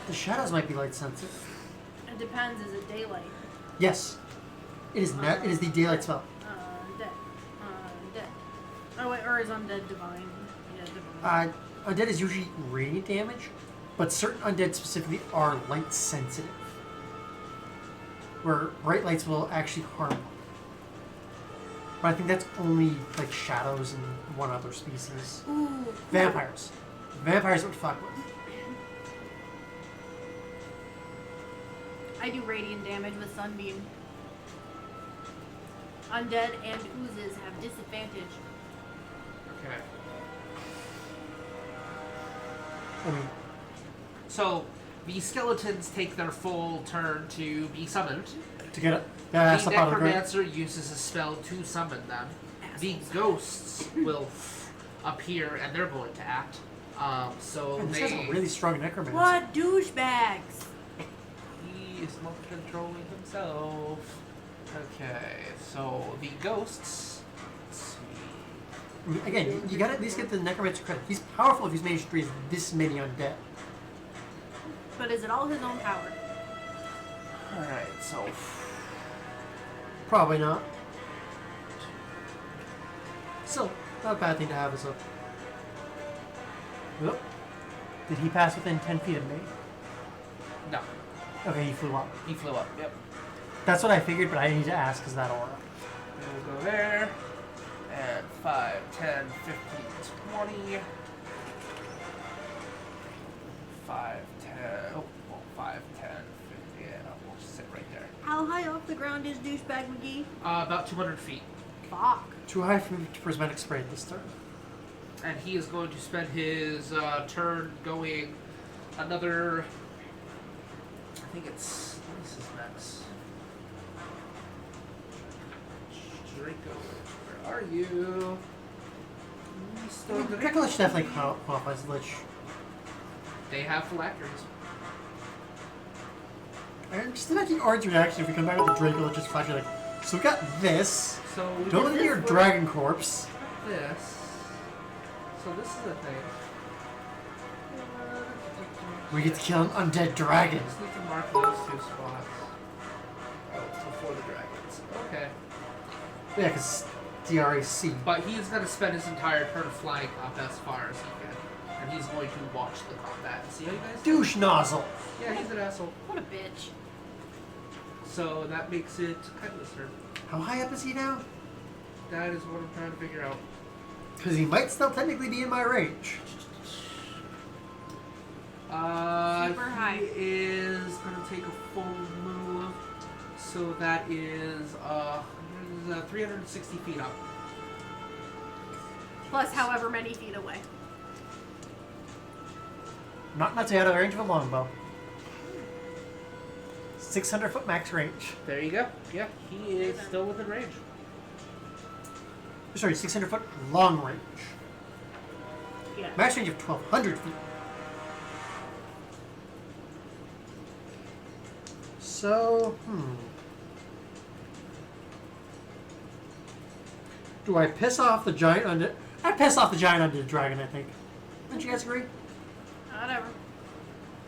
the shadows might be light sensitive. It depends. Is it daylight? Yes, it is. It is the daylight spell. Dead. Dead. Oh wait, or is undead divine? Yeah, divine. Undead is usually radiant damage, but certain undead specifically are light sensitive, where bright lights will actually harm them. But I think that's only like shadows and one other species. Ooh. Vampires. Vampires would fuck with. I do radiant damage with Sunbeam. Undead and oozes have disadvantage. Okay. I mean, So, the skeletons take their full turn to be summoned. to get their ass The up out of the grave. necromancer uses a spell to summon them. The ghosts will appear and they're going to act. So Man, this they. guy's a really strong necromancer. What douchebags! He is not controlling himself. Okay, so the ghosts. Let's see. I mean, again, you gotta at least get the necromancer credit. He's powerful if he's managed to raise this many undead. But is it all his own power? Alright, so. Probably not. Still, not a bad thing to have as a. Whoop. Did he pass within 10 feet of me? No, Okay, he flew up. he flew up. Yep. That's what I figured, but I need to ask because that aura. We'll go there. And 5, 10, 15, 20. 5, 10. Oh, well, 5, 10, 50. Yeah, we'll just sit right there. How high off the ground is douchebag McGee? About 200 feet. Fuck. Too high for prismatic spray this turn. And he is going to spend his turn going another. I think it's. What is his next? Draco, where are you? He's still in the Draco Lich definitely qualifies as Lich. They have phylacteries. And just imagine Art's reaction if we come back with the Draco Lich's flash. Like, so we got this. So we Don't get look at your Dragon Corpse. this. So this is the thing. We get to kill an undead dragon. Just need to mark those 2 spots. Oh, it's before the dragons. Okay. Yeah, because DRAC. But he's going to spend his entire turn flying up as far as he can. And he's going to watch the combat and see how you guys do. Douche nozzle. Yeah, he's an asshole. What a bitch. So that makes it Kaitla's turn. How high up is he now? That is what I'm trying to figure out. Because he might still technically be in my range. Super high. He is going to take a full move. So that is 360 feet up. Plus however many feet away. Not too out of the range of a longbow. 600-foot max range. There you go. Yeah, he is still within range. Sorry, 600-foot long range. Yeah. Max range of 1,200 feet. So, do I piss off the giant undead? I piss off the giant undead dragon, I think. Don't you guys agree? Whatever.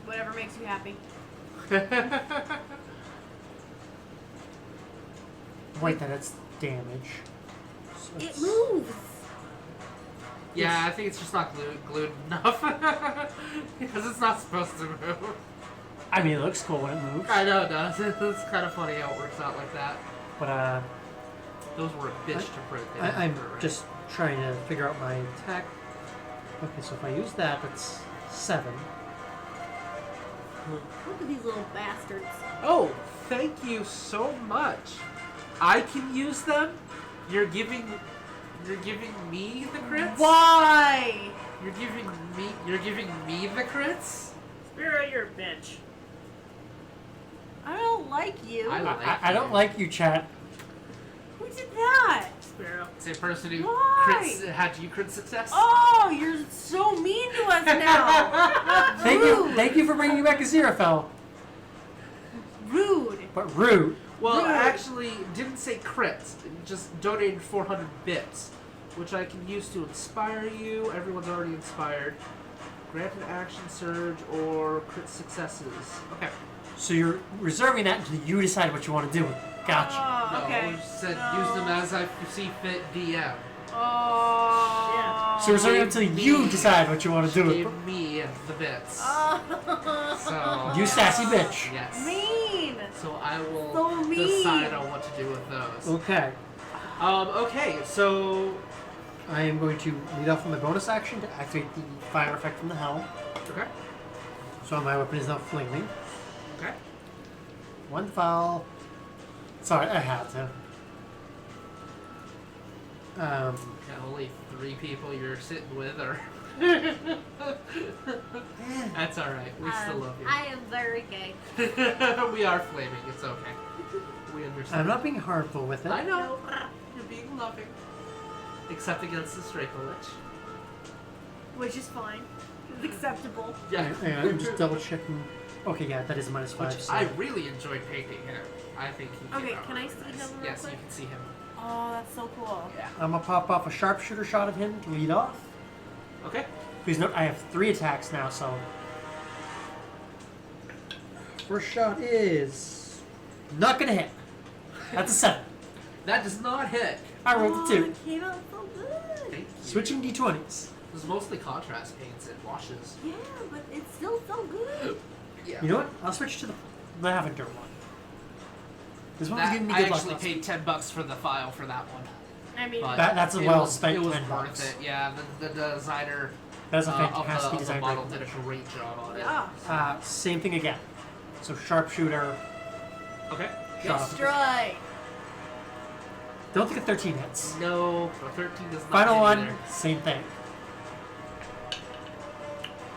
Whatever makes you happy. Wait, that's damage. So It it's- moves. Yeah, I think it's just not glued enough. Because it's not supposed to move. I mean, it looks cool when it moves. I know it does. It's kind of funny how it works out like that. But, Those were a bitch to print. I'm just trying to figure out my attack. Okay, so if I use that, that's 7. Look at these little bastards. Oh, thank you so much. I can use them. You're giving me the crits. Why? You're giving me the crits. Spiro, you're a bitch. I don't like you. I don't like you, chat. Who did that? Spiro. It's a person who Why? had you crit success. Oh, you're so mean to us now. Thank you for bringing me back Aziraphale. Rude. But rude. Well, Rude. actually, didn't say crits. It just donated 400 bits, which I can use to inspire you. Everyone's already inspired. Grant an action surge or crit successes. Okay. So you're reserving that until you decide what you want to do with it. Gotcha. Oh, okay. No, said No. use them as I see fit. DM. Oh. So reserving until you decide what you want to do with it. Gave me the bits. Oh. So You sassy bitch. yes. Mean. So I will So mean. decide on what to do with those. Okay. Okay, so I am going to lead off with my bonus action to activate the fire effect from the helm. okay. So my weapon is now flaming. Okay. One foul. Sorry, I had to. Yeah, only 3 people you're sitting with are. That's alright. We still love you. I am very gay. We are flaming. It's okay. We understand. I'm not being harmful with it. I know. You're being loving. Except against the Straco Lich. Which is fine. It's acceptable. Yeah. Hang on, I'm just double checking. Okay, yeah, that is -5. Which So. I really enjoyed painting him. I think he came Okay, out can I really see nice. him real Yes, quick? you can see him. Oh, that's so cool. Yeah. I'm gonna pop off a sharpshooter shot at him to lead off. Okay. Please note I have 3 attacks now, so. First shot is not gonna hit. That's a 7. That does not hit. I rolled a 2. It came out so good. Thank you. Switching d20s. It was mostly contrast paints and washes. Yeah, but it's still so good. Yeah. You know what? I'll switch to the lavender one. This one's That, giving me I good luck. actually last paid $10 for the file for that one. I mean, But That's a it well was- spent It was $10. worth it. Yeah, the designer That is a of fantastic the design. model did a great job on it. yeah. Same thing again. So sharpshooter Okay. shot. Destroy. Don't think a 13 hits. No, a 13 does not Final hit one, either. same thing.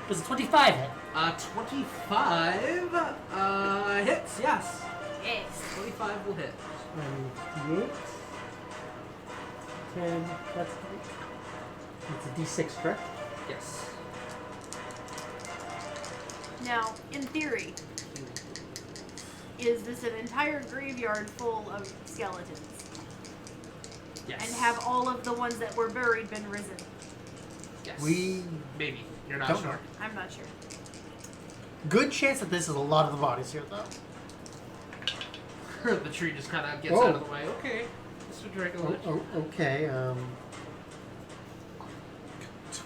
Does a 25 hit? 25 hits, yes. Yes. 25 will hit. 28. 10. That's a D6, correct? Yes. Now, in theory, is this an entire graveyard full of skeletons? Yes. And have all of the ones that were buried been risen? Yes. Maybe. You're not Don't sure. know. I'm not sure. Good chance that this is a lot of the bodies here, though. The tree just kind of gets Oh. out of the way. Okay, Mr. Dracolich. Okay,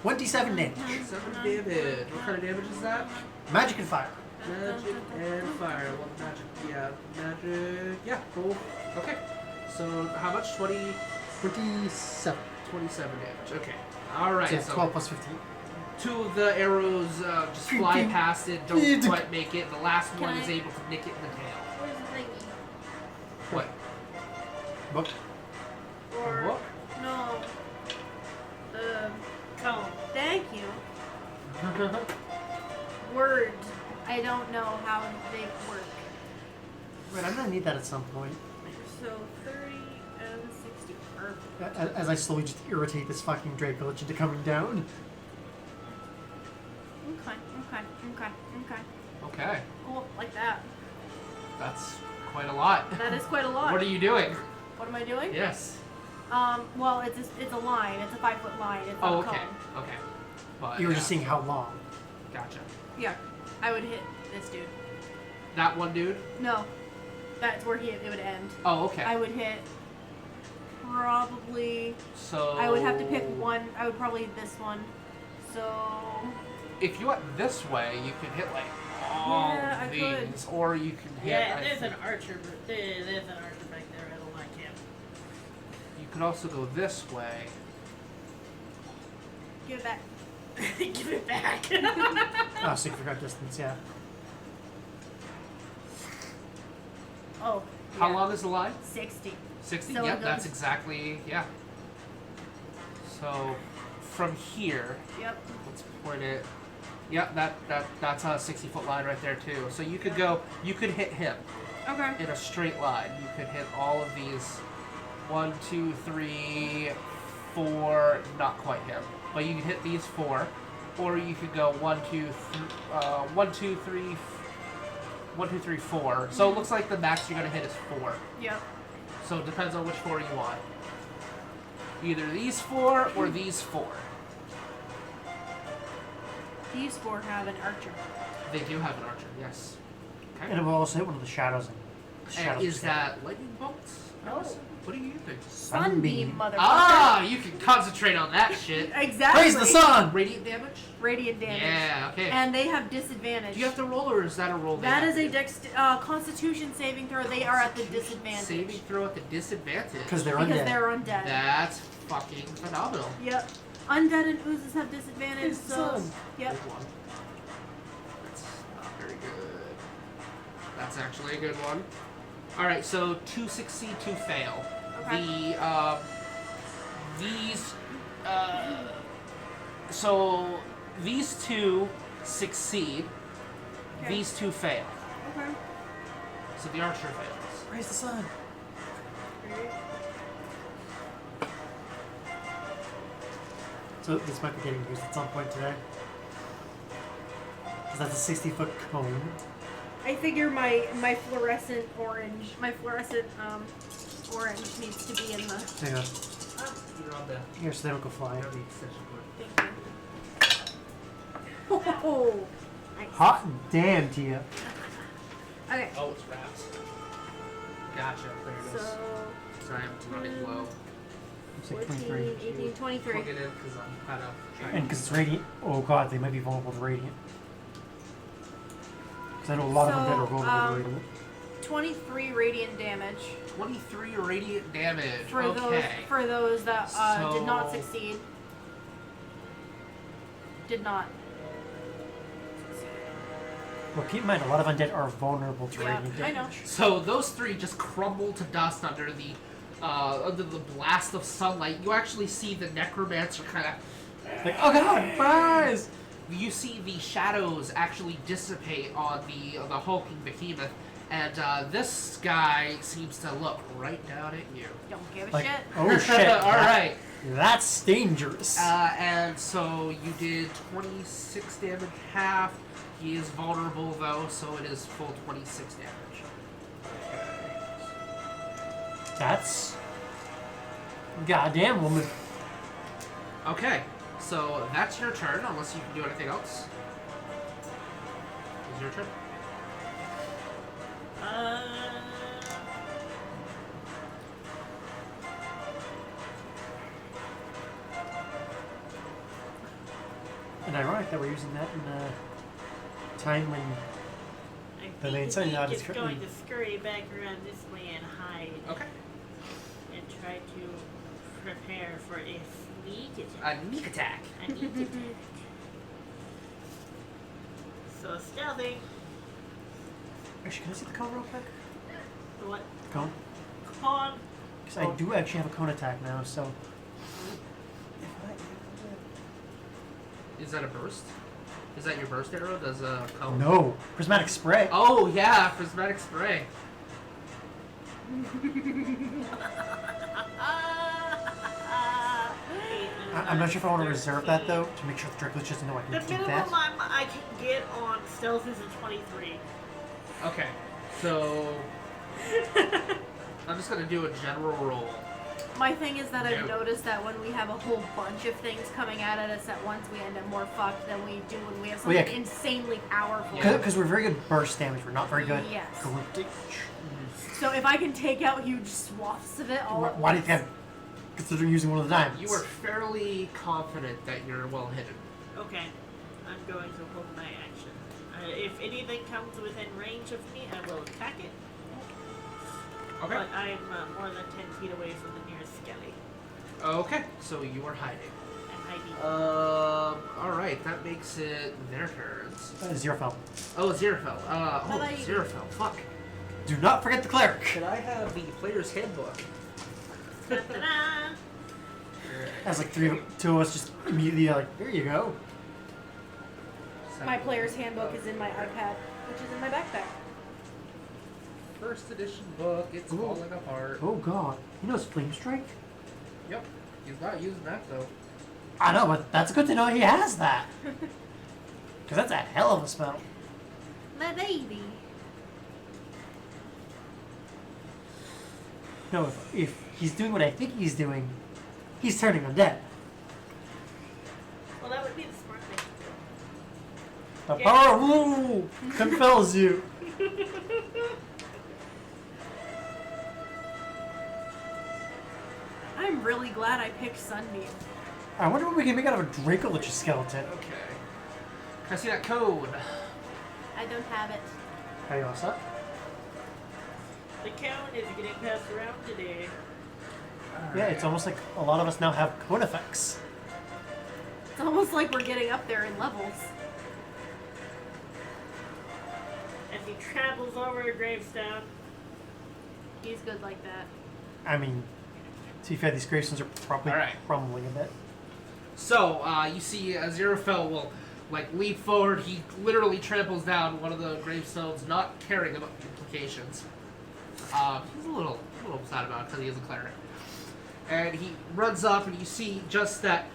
27 damage. 7 damage. What kind of damage is that? Magic and fire. Magic and fire. Well, magic. Yeah, magic. Yeah, cool. Okay. So, how much? 27. 27 damage. Okay. Alright, So, so 12 plus 15. 2 of the arrows just fly past it, don't quite make it. The last Can one I- is able to nick it in the tail. Where's the thingy? What? Book. Or What? no. Cone. Thank you. Word. I don't know how they work. Right, I'm gonna need that at some point. So 30 and 60. Perfect. As I slowly just irritate this fucking Dracolich into coming down. Okay. Okay. Cool. Like that. That's quite a lot. That is quite a lot. What are you doing? What am I doing? Yes. Well, it's a line. It's a 5-foot line. It's Oh, not a okay. cone. Okay. But, You were just seeing how long. Gotcha. Yeah. I would hit this dude. That one dude? No. That's where it would end. Oh, okay. I would hit probably. So I would have to pick one. I would probably this one. So. If you went this way, you could hit like all Yeah, I of could. these, or you can hit. Yeah, I there's think- an archer. There's an archer back there. I don't like him. You could also go this way. Give it back. Give it back. Oh, so you forgot distance, yeah. Oh. How yeah. long is the line? 60. 60? So Yep, it that's goes- exactly, yeah. So, from here, Yep. let's point it. Yep, that's a 60-foot line right there, too. So you could you could hit him Okay. in a straight line. You could hit all of these 1, 2, 3, 4, not quite him. But you could hit these 4, or you could go 1, 2, 3, 4. So it looks like the max you're going to hit is 4. Yep. So it depends on which 4 you want. Either these 4 or these 4. These 4 have an archer. They do have an archer, yes. Okay. And it will also hit one of the shadows. And is that lightning bolts? No. What do you think? Sunbeam, motherfucker. Ah, you can concentrate on that shit. Exactly. Praise the sun! Radiant damage? Radiant damage. Yeah, okay. And they have disadvantage. Do you have to roll, or is that a roll? they That have is to a do? Constitution saving throw. They are at the disadvantage. Saving throw at the disadvantage. Because they're Because undead. they're undead. That's fucking phenomenal. Yep. Undead and oozes have disadvantage, Praise the so. sun. Yep. Good one. That's not very good. That's actually a good one. Alright, so 2 succeed, 2 fail. Okay. So these 2 succeed, Okay. these 2 fail. Okay. So the archer fails. Praise the sun. So this might be getting used at some point today. Because that's a 60-foot cone. I figure my fluorescent orange, orange needs to be in the. Hang on. You're on the Here, so they don't go flying. extension cord. Thank you. Oh, nice. Hot damn, Tia. Okay. Oh, it's wraps. Gotcha. There it is. So Sorry, I'm running low. It's like 14, 23. 18, 23. Plug it in because I'm kind of trying. And because it's radiant. Oh god, they might be vulnerable to radiant. Because I know a lot of them that are vulnerable to radiant. 23 radiant damage 23 radiant damage. for okay. those that did not So- succeed. Did not. Well, keep in mind, a lot of undead are vulnerable to Yeah, radiant I know. damage. So those 3 just crumble to dust under the under the blast of sunlight, you actually see the necromancer kind of. Like, oh god, my eyes! You see the shadows actually dissipate on the hulking behemoth, and this guy seems to look right down at you. Don't give a Like, shit. oh shit. All right. That's dangerous. And so you did 26 damage half. He is vulnerable though, so it is full 26 damage. That's goddamn woman. Okay, so that's your turn, unless you can do anything else. It's your turn. And ironic that we're using that in a time when I the main think sign Neeq out is is going currently. to scurry back around this way and hide. Okay. And try to prepare for a sneak A attack. Neeq attack. A sneak attack. So stealthing. Actually, can I see the cone real quick? The what? Cone? Con. Because I do actually have a cone attack now, so. Is that a burst? Is that your burst arrow? Does a cone? No! Prismatic spray! Oh yeah, prismatic spray. I'm not sure if I want to reserve that though, to make sure the Dracolich doesn't know I The can do minimum that. I can get on stealth is a 23. Okay, so I'm just gonna do a general roll. My thing is that I've Yeah. noticed that when we have a whole bunch of things coming at us at once, we end up more fucked than we do when we have something yeah. insanely powerful. Yeah. Because we're very good burst damage, we're not very good Yes. group damage. So if I can take out huge swaths of it all at Why do you once, think I consider using one of the diamonds? You are fairly confident that you're well hidden. Okay, I'm going to hold my action. If anything comes within range of me, I will attack it. Okay. But I'm more than 10 feet away from the nearest skelly. Okay, so you are hiding. I'm hiding. Alright, that makes it their turns. Zero fell. Oh, Xerophel. Bye-bye. Xerophel, fuck. Do not forget the cleric! Could I have the player's handbook? Ta-da! As like two of us just immediately like, here you go. my player's handbook is in my iPad, which is in my backpack. First edition book, it's Ooh. falling apart. Oh god. You know it's Flame Strike? Yep, he's not using that though. I know, but that's good to know he has that. Because that's a hell of a spell. My baby. No, if he's doing what I think he's doing, he's turning undead. Well, that would be the smart thing to The Yeah. power of Lou compels you. I'm really glad I picked Sunbeam. I wonder what we can make out of a Dracolich skeleton. Okay. Can I see that code? I don't have it. Are you all set? do. The cone is getting passed around today. Yeah, it's almost like a lot of us now have cone effects. It's almost like we're getting up there in levels. As he travels over a gravestone. He's good like that. I mean, to be fair, these gravestones are probably Alright. crumbling a bit. So, you see Xerophel will, like, leap forward. He literally tramples down one of the gravestones, not caring about implications. He's a little sad about it because he is a cleric. And he runs up, and you see just that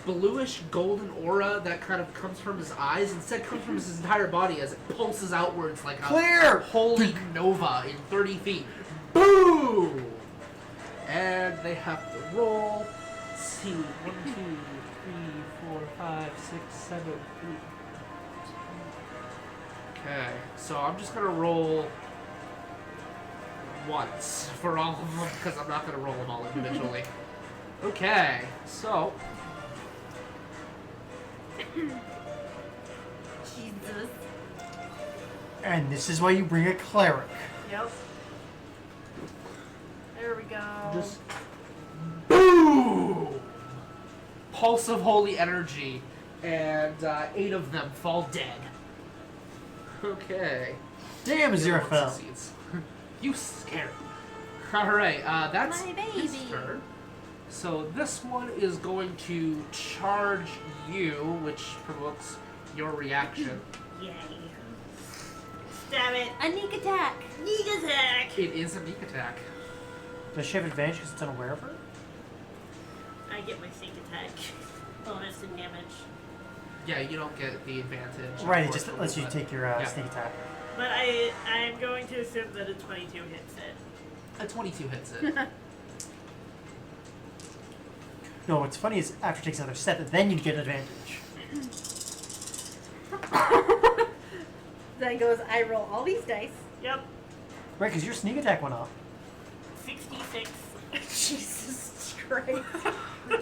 bluish golden aura that kind of comes from his eyes instead comes from his entire body as it pulses outwards like a Clear! holy nova in 30 feet. Boom! And they have to roll. Let's see. 1, 2, 3, 4, 5, 6, 7, 8. Okay, so I'm just gonna roll once for all of them because I'm not gonna roll them all individually. Okay, so Jesus. And this is why you bring a cleric. Yep. There we go. just boom! Pulse of holy energy, and 8 of them fall dead. Okay. Damn, The other one Xerophel. succeeds. You scared me. Alright, that's My his baby. turn. So this one is going to charge you, which provokes your reaction. Yay. Stab it. A Neeq attack. Neeq attack. It is a Neeq attack. Does she have advantage because it's unaware of her? I get my sneak attack bonus and damage. Yeah, you don't get the advantage. Right, it just unfortunately, lets you but- take your yeah. sneak attack. But I'm going to assume that a 22 hits it. A 22 hits it. No, what's funny is after it takes another step, then you get advantage. Then goes, I roll all these dice. Yep. Right, because your sneak attack went up. 66. Jesus Christ.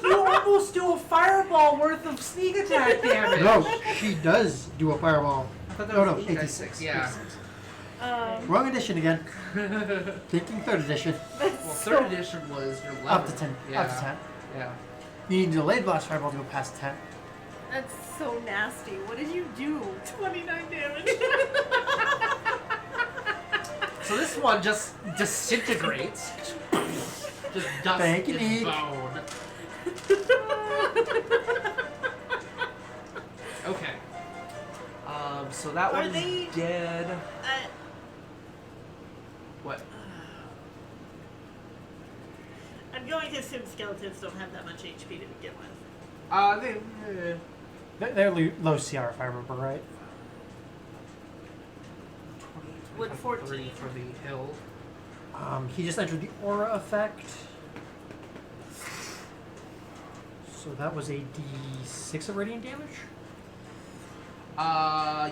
You almost do a fireball worth of sneak attack damage. No, she does do a fireball. I thought that No, was no, 86. 86. Yeah. 86. Wrong edition again. Thinking third edition. Well, third edition was your level. Up to 10. Yeah. Up to 10. Yeah. You need a delayed blast fireball to go past 10. That's so nasty. What did you do? 29 damage. So this one just disintegrates. Just dust Thank you, and Neeq. bone. Okay. So that Are one's they- dead. What? I'm going to assume skeletons don't have that much HP to begin with. They. They're low CR if I remember right. 20, Would 14 30 for the hill. He just entered the aura effect. So that was a D6 of radiant damage.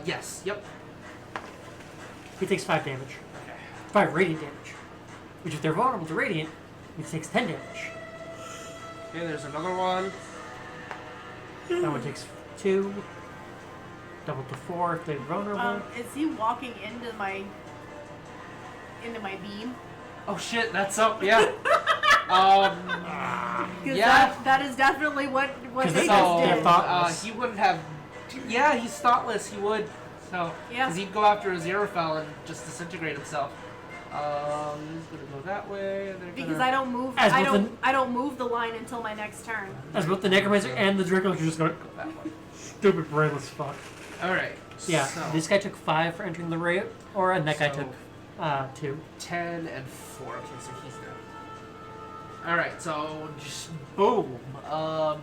Yes. Yep. He takes 5 damage. Okay. 5 radiant damage. Which if they're vulnerable to radiant, he takes 10 damage. Okay, there's another one. That one takes 2. Double to 4 if they're vulnerable. Is he walking into my beam? Oh shit, that's up. Yeah. Because Yeah. that is definitely what 'Cause they it's So all- just they're did. thoughtless. he wouldn't have. Yeah, he's thoughtless. He would. So Yeah. because he'd go after Aziraphale and just disintegrate himself. He's gonna go that way. And they're Because gonna... I don't move. As I with don't. I don't move the line until my next turn. As both the Necromancer and the Draco are just going, go that one. stupid brainless fuck. All right. Yeah, So, this guy took 5 for entering the raid, or that guy So- took 2. 10 and 4. Okay, so he's dead. All right. So just boom.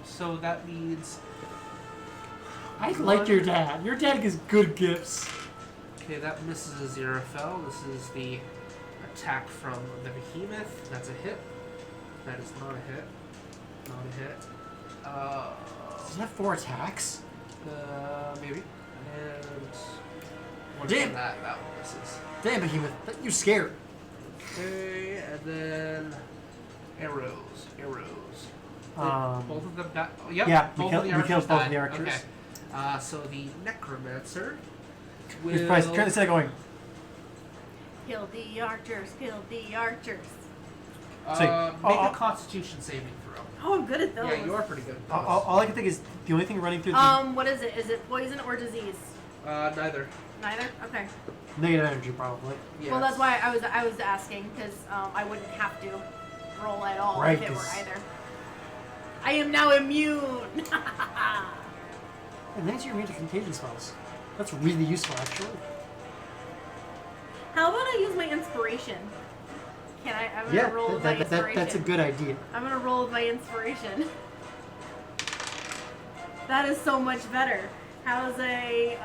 So that means. I like your dad. Your dad gives good gifts. Okay, that misses Aziraphale. This is the attack from the behemoth. That's a hit. That is not a hit. Not a hit. Does he have 4 attacks? Maybe. And one Damn. from that one misses. Damn, Behemoth, you scared. Okay, and then arrows. Both of them died. Oh, yep. yeah, both we of the killed archers both of died. the archers. Okay. So the necromancer will. He's probably currently sitting there going, Kill the archers. Kill the archers. So, make a Constitution saving throw. Oh, I'm good at those. Yeah, you are pretty good. At those. all I can think is the only thing running through the What is it? Is it poison or disease? Neither. Neither. Okay. negative energy, probably. Yeah. Well, that's why I was asking because I wouldn't have to roll at all Right, if it were 'cause- either. I am now immune. And then you're immune to contagion spells. That's really useful, actually. How about I use my inspiration? Can I? I'm gonna roll with my inspiration. That's a good idea. I'm gonna roll with my inspiration. That is so much better. How's a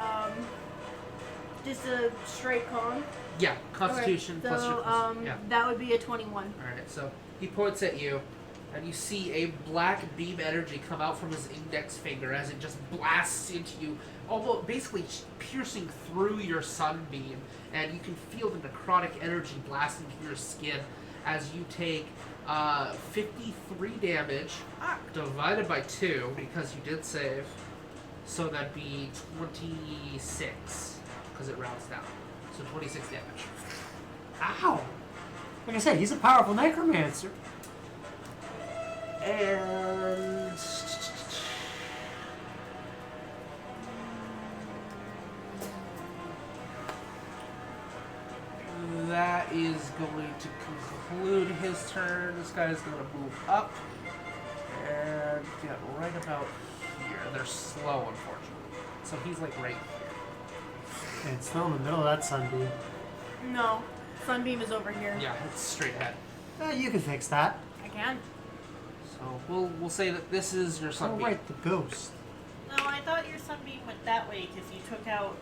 just a straight con? Yeah, Constitution Okay, plus so, your plus. Yeah. that would be a 21. Alright, so he points at you, and you see a black beam energy come out from his index finger as it just blasts into you, almost basically piercing through your sunbeam, and you can feel the necrotic energy blasting through your skin as you take 53 damage divided by 2 because you did save, so that'd be 26 because it rounds down. So 26 damage. Ow! Like I said, he's a powerful necromancer. And that is going to conclude his turn. This guy is going to move up and get right about here. They're slow, unfortunately. So he's like right here. And it's still in the middle of that sunbeam. No. Sunbeam is over here. Yeah, it's straight ahead. You can fix that. I can. So we'll say that this is your Oh, sunbeam. right, the ghost. No, I thought your sunbeam went that way because you took out.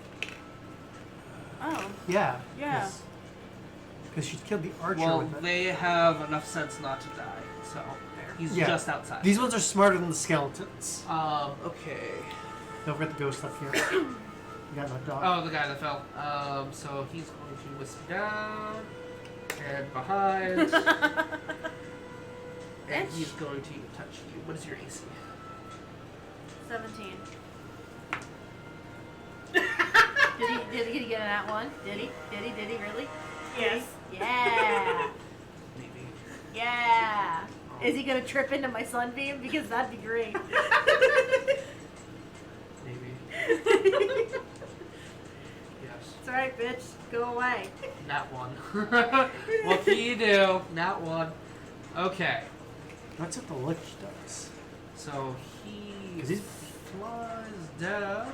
Oh. Yeah. Yeah. Because she killed the archer Well, with it. they have enough sense not to die, so he's Yeah. just outside. These ones are smarter than the skeletons. Okay. Don't forget the ghost stuff here. You got knocked off. Oh, the guy that fell. So he's going to wisp down and behind, and Bitch. he's going to touch you. What is your AC? 17. Did he get an at one? Did he really? Yes. Yeah. Maybe. Yeah. Is he gonna trip into my sunbeam? Because that'd be great. Maybe. Yes. It's alright, bitch. Go away. Nat one. What can you do? Nat one. Okay. That's what the lich does. So he 'Cause he's- flies down.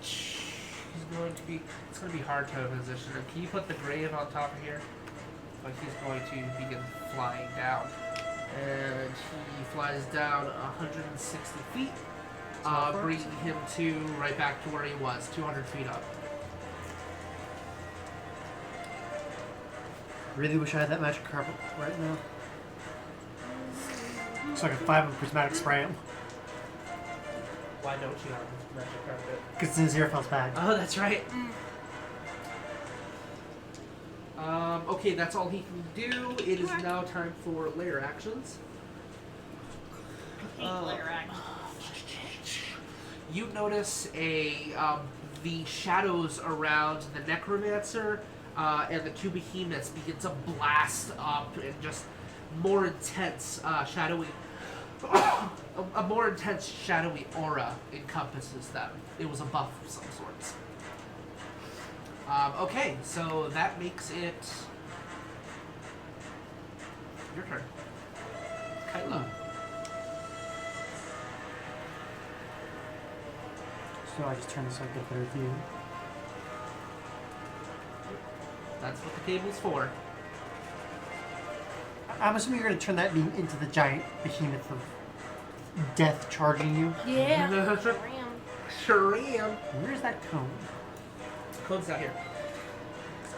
He's going to be. It's going to be hard to position him. Can you put the grave on top of here? But he's going to begin flying down, and he flies down 160 feet, bringing him to right back to where he was, 200 feet up. Really wish I had that magic carpet right now. So I could 5 of prismatic spray him. Why don't you have magic carpet? Because it's in Aziraphale's bag. Oh, that's right. Okay, that's all he can do. It is now time for layer actions. I hate layer action. You notice the shadows around the necromancer and the two behemoths begin to blast up, and just more intense shadowy. A more intense shadowy aura encompasses them. It was a buff of some sorts. Okay, so that makes it your turn. Kaitla. So I just turn this so I get a better view. That's what the cable's for. I'm assuming you're going to turn that beam into the giant behemoth of death charging you. Yeah. Sure am. Where's that cone? Code's out here.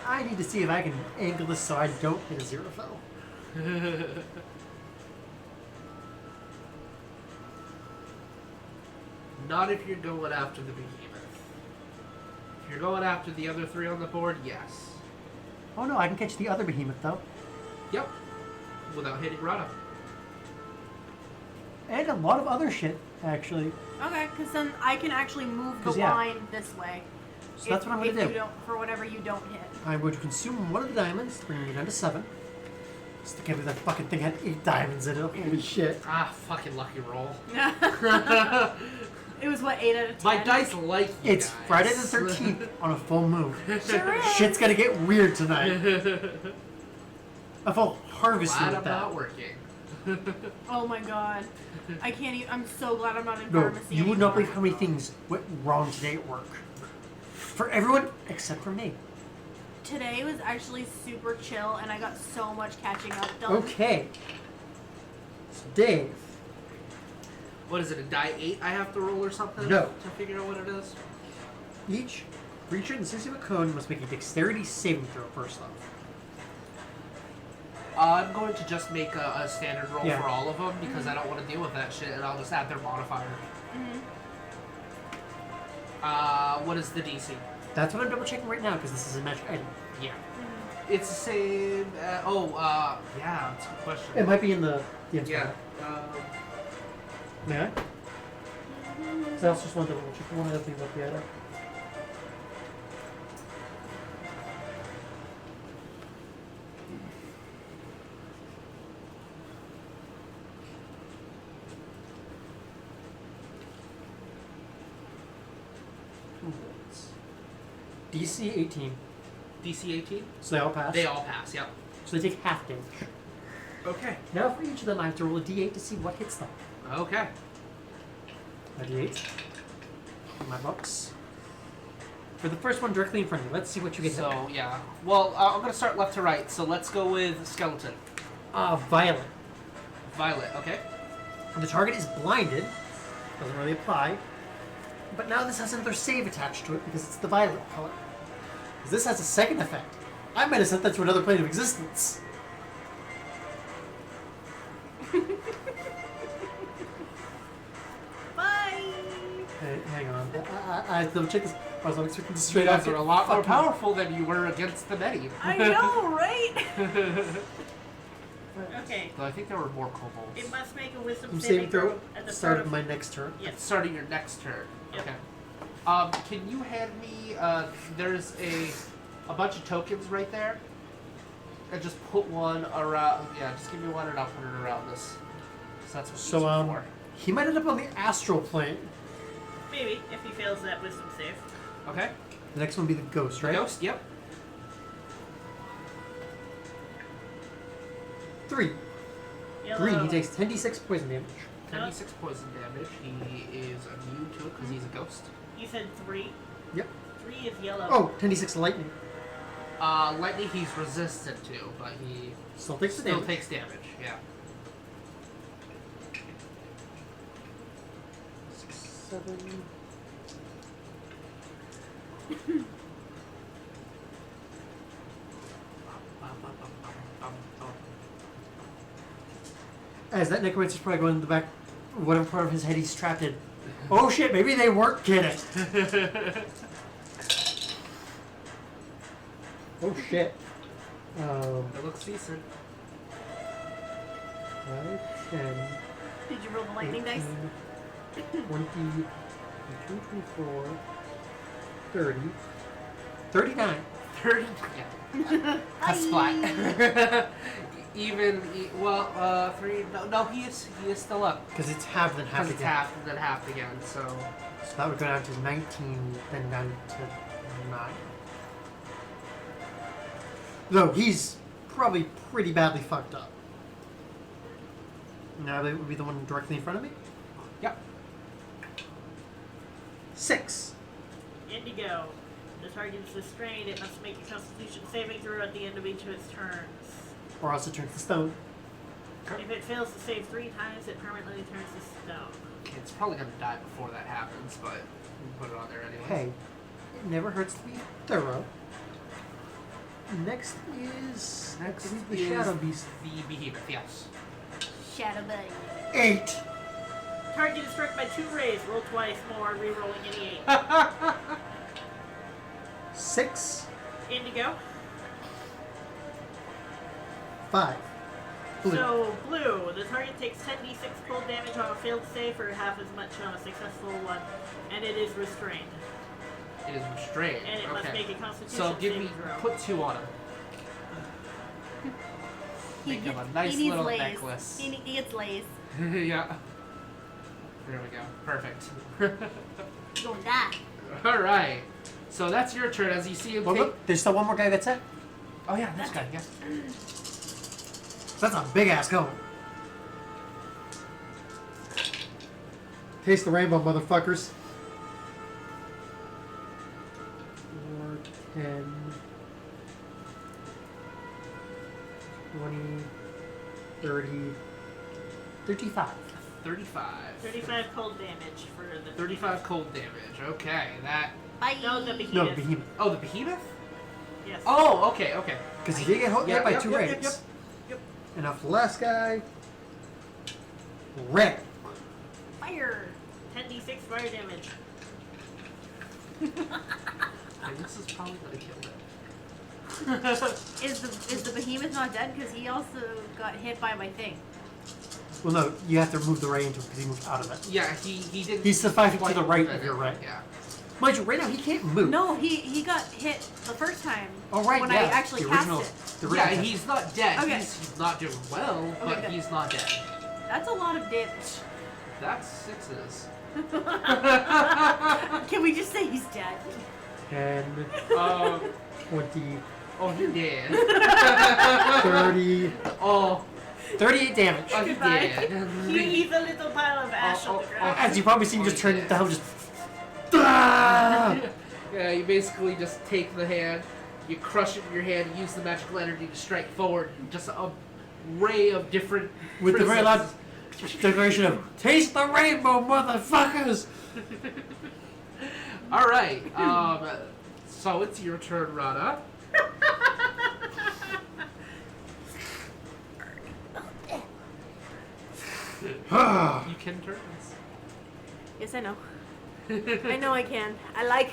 I need to see if I can angle this so I don't hit a Aziraphale. Not if you're going after the behemoth. If you're going after the other three on the board, yes. Oh no, I can catch the other behemoth though. Yep. Without hitting Rada. And a lot of other shit, actually. Okay, because then I can actually move the 'Cause, yeah. line this way. So that's what I'm going if to you do. don't, for whatever you don't hit. I'm going to consume one of the diamonds, bringing me down to 7. Just can't believe that fucking thing had 8 diamonds in it. Holy shit. Ah, fucking lucky roll. It was what, 8 out of 10? My dice like you It's guys. Friday the 13th on a full moon. Sure is. Shit's gonna get weird tonight. A full harvest Glad with I'm that. not working. Oh my god. I can't even, I'm so glad I'm not in No, pharmacy you would not anymore. believe how many things went wrong today at work. For everyone except for me. Today was actually super chill and I got so much catching up done. Okay. So Dave. What is it, a die 8 I have to roll or something? No. To figure out what it is? Each creature in the system of cone must make a dexterity saving throw first off. I'm going to just make a standard roll Yeah. for all of them because I don't want to deal with that shit, and I'll just add their modifier. What is the DC? That's what I'm double checking right now because this is a magic item. Yeah. It's the same. Yeah, that's a good question. It might be in the Yeah. file. May I? So I also just want to double check one other thing about the item. DC 18. DC 18? So they all pass? They all pass, yep. So they take half damage. Okay. Now for each of them, I have to roll a d8 to see what hits them. Okay. A d8. In my box. For the first one directly in front of you, let's see what you get. So, yeah. Well, I'm going to start left to right, so let's go with skeleton. Violet. Violet, okay. The target is blinded. Doesn't really apply. But now this has another save attached to it because it's the violet color. Because this has a second effect. I might have sent that to another plane of existence. Bye. Hey, hang on. I have to check this. I was expecting this straight You guys after. are a lot more Fucking- powerful than you were against the many. I know, right? Okay. Though I think there were more kobolds. It must make a wisdom I'm saving saving throw at the start start of my next turn. Yes. Starting your next turn. Yep. Okay. Can you hand me? There's a bunch of tokens right there, and just put one around. Yeah, just give me one, and I'll put it around this. So that's what So, these are for. He might end up on the astral plane. Maybe, if he fails that wisdom save. Okay. The next one will be the ghost, right? Ghost. Yep. 3. Yellow. Green, he takes 10d6 poison damage. 96 poison damage. He is immune to it because he's a ghost. You said 3. Yep. 3 is yellow. Oh, 10d6 lightning. Lightning he's resistant to, but he Still takes the still damage. takes damage. Yeah. 6, 7. As that necromancer's probably going in the back, whatever part of his head he's trapped in. Oh shit, maybe they weren't kidding. Oh shit. It looks decent. 5, 10, Did you roll the lightning dice? 18, 20, 22, 24, 30, 39. 30. Yeah. A splat. Well, 3. No, he is still up. Because it's half then half Because it's again. half and then half again. So So that would go down to 19, then down to 9. Though he's probably pretty badly fucked up. Now that would be the one directly in front of me. yep. 6. Indigo. The target is restrained. It must make a Constitution saving throw at the end of each of its turns. Or else it turns to stone. If it fails to save 3 times, it permanently turns to stone. It's probably gonna die before that happens, but we'll put it on there anyway. Hey, it never hurts to be thorough. Next is the Shadow Beast. The behemoth. Yes. Shadow Buddy. 8. Target is struck by 2 rays. Roll twice more, re-rolling any 8. 6. Indigo. 5. Blue. So, blue. The target takes 10d6 cold damage on a failed save or half as much on a successful one, and it is restrained. It is restrained. And it must okay. make a Constitution So give saving me throw. put 2 on him. Make him a nice he needs little lace. necklace. He gets lace. Yeah. There we go. Perfect. He's gonna die. All right. So that's your turn. As you see him Well, take. look, there's still one more guy that's it. Oh yeah, this guy. Yes. That's a big ass going. Taste the rainbow, motherfuckers. 4, 10, 20, 30, 35. 35. 35 cold damage for the 35 cold damage. Okay, that. Bye. No, the behemoth. No, behemoth. Oh, the behemoth. Yes. Oh, okay, okay. Because he did get hit Yep, by yep, 2 yep, rays. yep, yep. And now for the last guy, red. Fire. 10d6 fire damage. And this is probably gonna kill him. Is the behemoth not dead? Because he also got hit by my thing. Well, no, you have to remove the ray into it because he moved out of it. Yeah, he didn't. He's surviving to quite the right move of it. your right. Yeah. Mind you, right now he can't move. No, he got hit the first time. Oh, right, When yeah. I actually the cast original, it. The Yeah, original he's not dead. Okay. He's not doing well, but good. he's not dead. That's a lot of damage. That's 6s. Can we just say he's dead? 10, Um, 20, Oh, he did. 30, Oh, 38 damage. oh, he Goodbye. did. He's a little pile of ash on the ground. As you probably see, him just turn yeah. down, just. Ah! Yeah, you basically just take the hand, you crush it in your hand, use the magical energy to strike forward, just a ray of different. With the very prisms. loud declaration of "Taste the rainbow, motherfuckers!" All right. So it's your turn, Rada. You can turn this. Yes, I know. I know I can. I like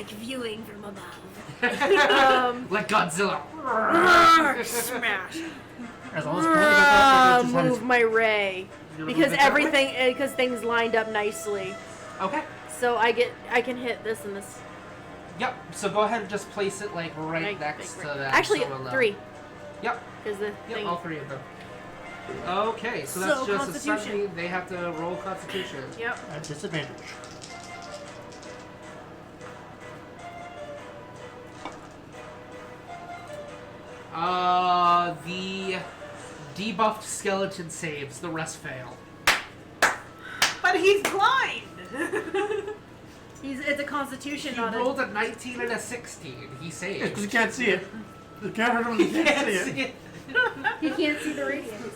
viewing from above. Like Godzilla. Smash. As long as Curly goes Move my ray You wanna because move it that way? because things lined up nicely. Okay. So I can hit this and this. Yep. So go ahead and just place it like right next to that. Actually, so we'll, 3 Yep. because the Yep. thing. All 3 of them. Okay. So that's So, just a Constitution. suddenly they have to roll Constitution. Yep. at disadvantage. The debuffed skeleton saves. The rest fail. But he's blind! It's a Constitution, He not rolled a 19 and a 16. He Because saved. you can't see it. The camera don't He can't can't see see it. it. He can't see the radiance.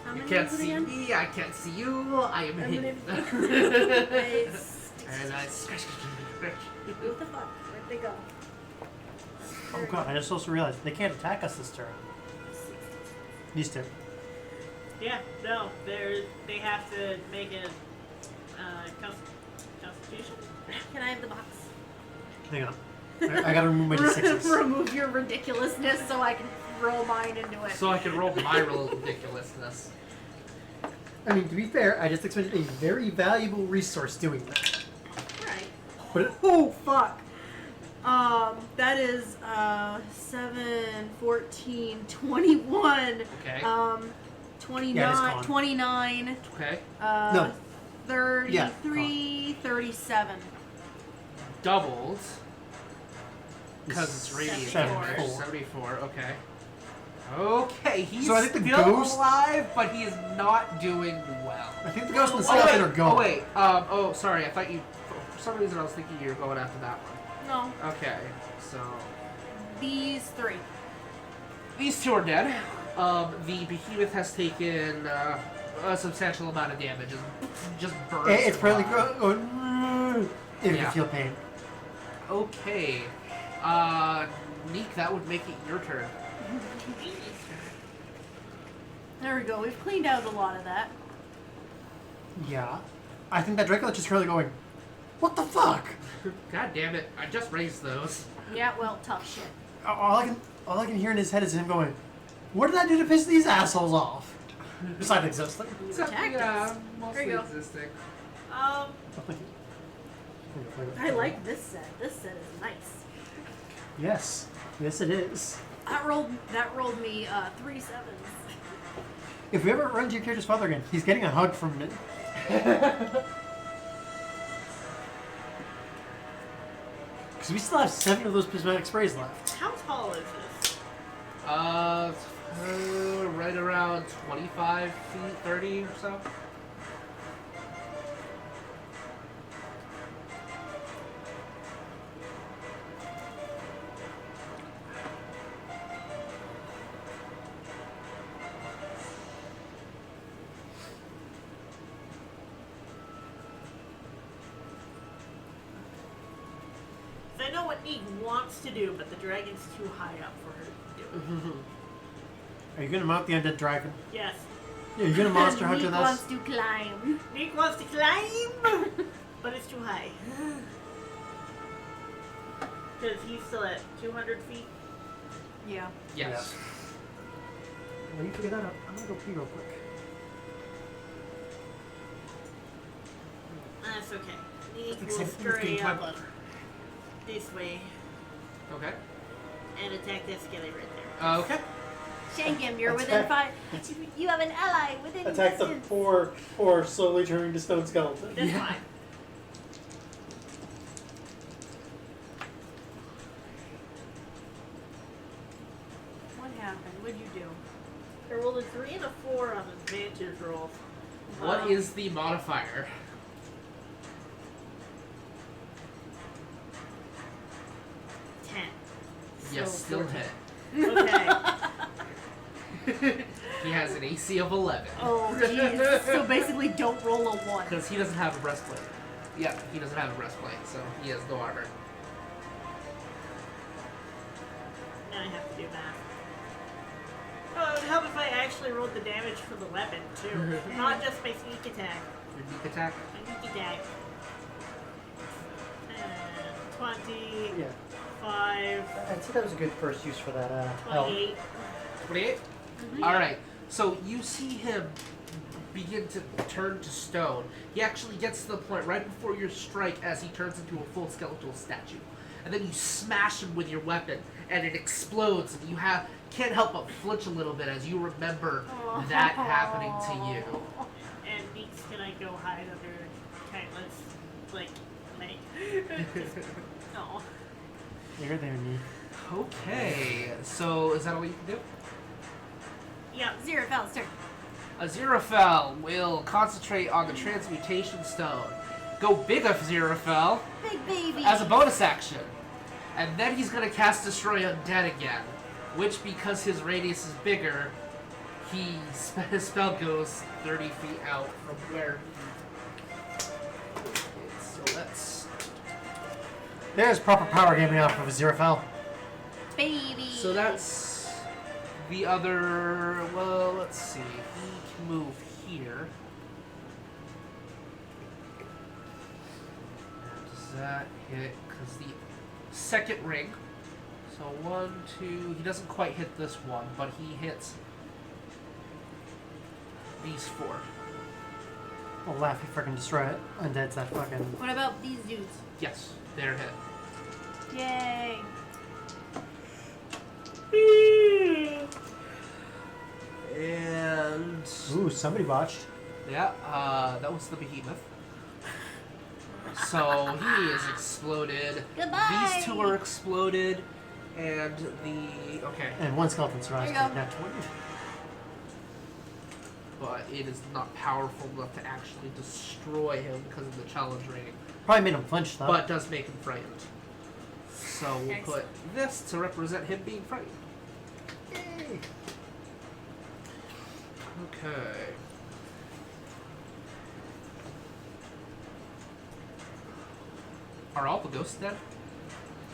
How You many can't is it see again? me. I can't see you. I am I'm hidden. Nice. And I scratch. What the fuck? Where'd they go? Oh god, I just also realized they can't attack us this turn. These two. Yeah, no, they have to make a constitution. Can I have the box? Hang on. I gotta remove my d6s. Remove your ridiculousness so I can roll mine into it. So I can roll my roll of ridiculousness. I mean, to be fair, I just expended a very valuable resource doing that. Right. But it, Oh, fuck. That is, 7, 14, 21. Okay. 29, Yeah, it's gone. 29, Okay. No. 33, 37. Doubled. Because it's radiant 74. damage. 74. Okay. Okay, he's So I think the still ghost- alive, but he is not doing well. I think the ghost and the Oh wait, skeleton are gone. oh wait, oh sorry, I thought you, for some reason I was thinking you were going after that one. No, Okay, so, these 3. these 2 are dead. The behemoth has taken a substantial amount of damage and just burns. It's probably alive. going. If Yeah. you feel pain. Okay, Neeq, that would make it your turn. There we go. We've cleaned out a lot of that. Yeah. I think that Dracolich is currently going, what the fuck? God damn it, I just raised those. Yeah, well, tough shit. All I can hear in his head is him going, what did I do to piss these assholes off? Besides existing. Something, Tactics. mostly There you go. existing. I like this set. This set is nice. Yes. Yes, it is. That rolled me 3 7s. If we ever run into your character's father again, he's getting a hug from me. Because we still have 7 of those prismatic sprays left. How tall is this? Right around 25 feet, 30 or so. So I know what Neeq wants to do, but the dragon's too high up for her to do. Are you going to mount the undead dragon? Yes. Yeah, you're going to monster hunter Neeq wants this? to climb. Neeq wants to climb, but it's too high. Because he's still at 200 feet. Yeah. Yes. When you figure that out, I'm going to go pee real quick. That's okay. Neeq will Except for scurry my up bladder. this way Okay. and attack that skelly right there. Okay. Shank him. You're within 5. You have an ally within Attack the distance. poor slowly turning to stone skeleton. That's Yeah. fine. get a 4 on advantage rolls. What is the modifier? 10. Yes, So still 14. hit. Okay. He has an AC of 11. Oh, jeez. So basically, don't roll a 1. Because he doesn't have a breastplate. Yeah, he doesn't have a breastplate, so he has no armor. Now I have to do math. Oh, it would help if I actually rolled the damage for the weapon, too. Not just my sneak attack. Your Neeq attack? My sneak attack. 20, Yeah. 5, I'd say that was a good first use for that help. 28. 28? Alright, so you see him begin to turn to stone. He actually gets to the point right before your strike as he turns into a full skeletal statue. And then you smash him with your weapon, and it explodes, and you can't help but flinch a little bit as you remember that happening to you. And Neek's gonna go hide under Kaitla's, leg. Oh. You're there, Neeq. Okay, so is that all you can do? Yeah. Xerofel's turn. Aziraphale will concentrate on the transmutation stone. Go big of Aziraphale Big baby. as a bonus action. And then he's going to cast Destroy Undead again. Which, because his radius is bigger, his spell goes 30 feet out from where he... So that's... There's proper power gaming off of Aziraphale. Baby. So that's the other... Well, let's see. He can move here. Does that hit? Because the second ring. So 1, 2... He doesn't quite hit this one, but he hits these 4. Well, laugh, you freaking destroy it. Undead's that fucking... What about these dudes? Yes, they're hit. Yay. And... Ooh, somebody botched. Yeah, that was the behemoth. So he is exploded. Goodbye. These 2 are exploded, and the okay, And one skeleton survives There you to go. nat 20. but it is not powerful enough to actually destroy him because of the challenge rating. Probably made him flinch, though. But does make him frightened. So we'll Nice. put this to represent him being frightened. Yay. Okay. Are all the ghosts dead?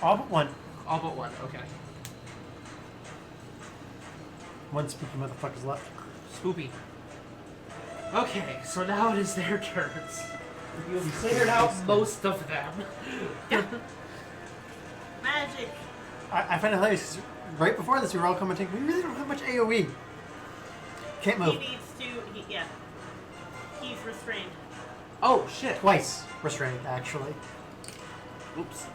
All but one. All but one. Okay. One spooky motherfucker's left. Spoopy. Okay, so now it is their turns. You've cleared out most of them. Magic. I find it hilarious 'cause right before this we were all commenting, we really don't have much AoE. Can't He move. needs to. Yeah. He's restrained. Oh shit. Twice restrained, actually. Oops.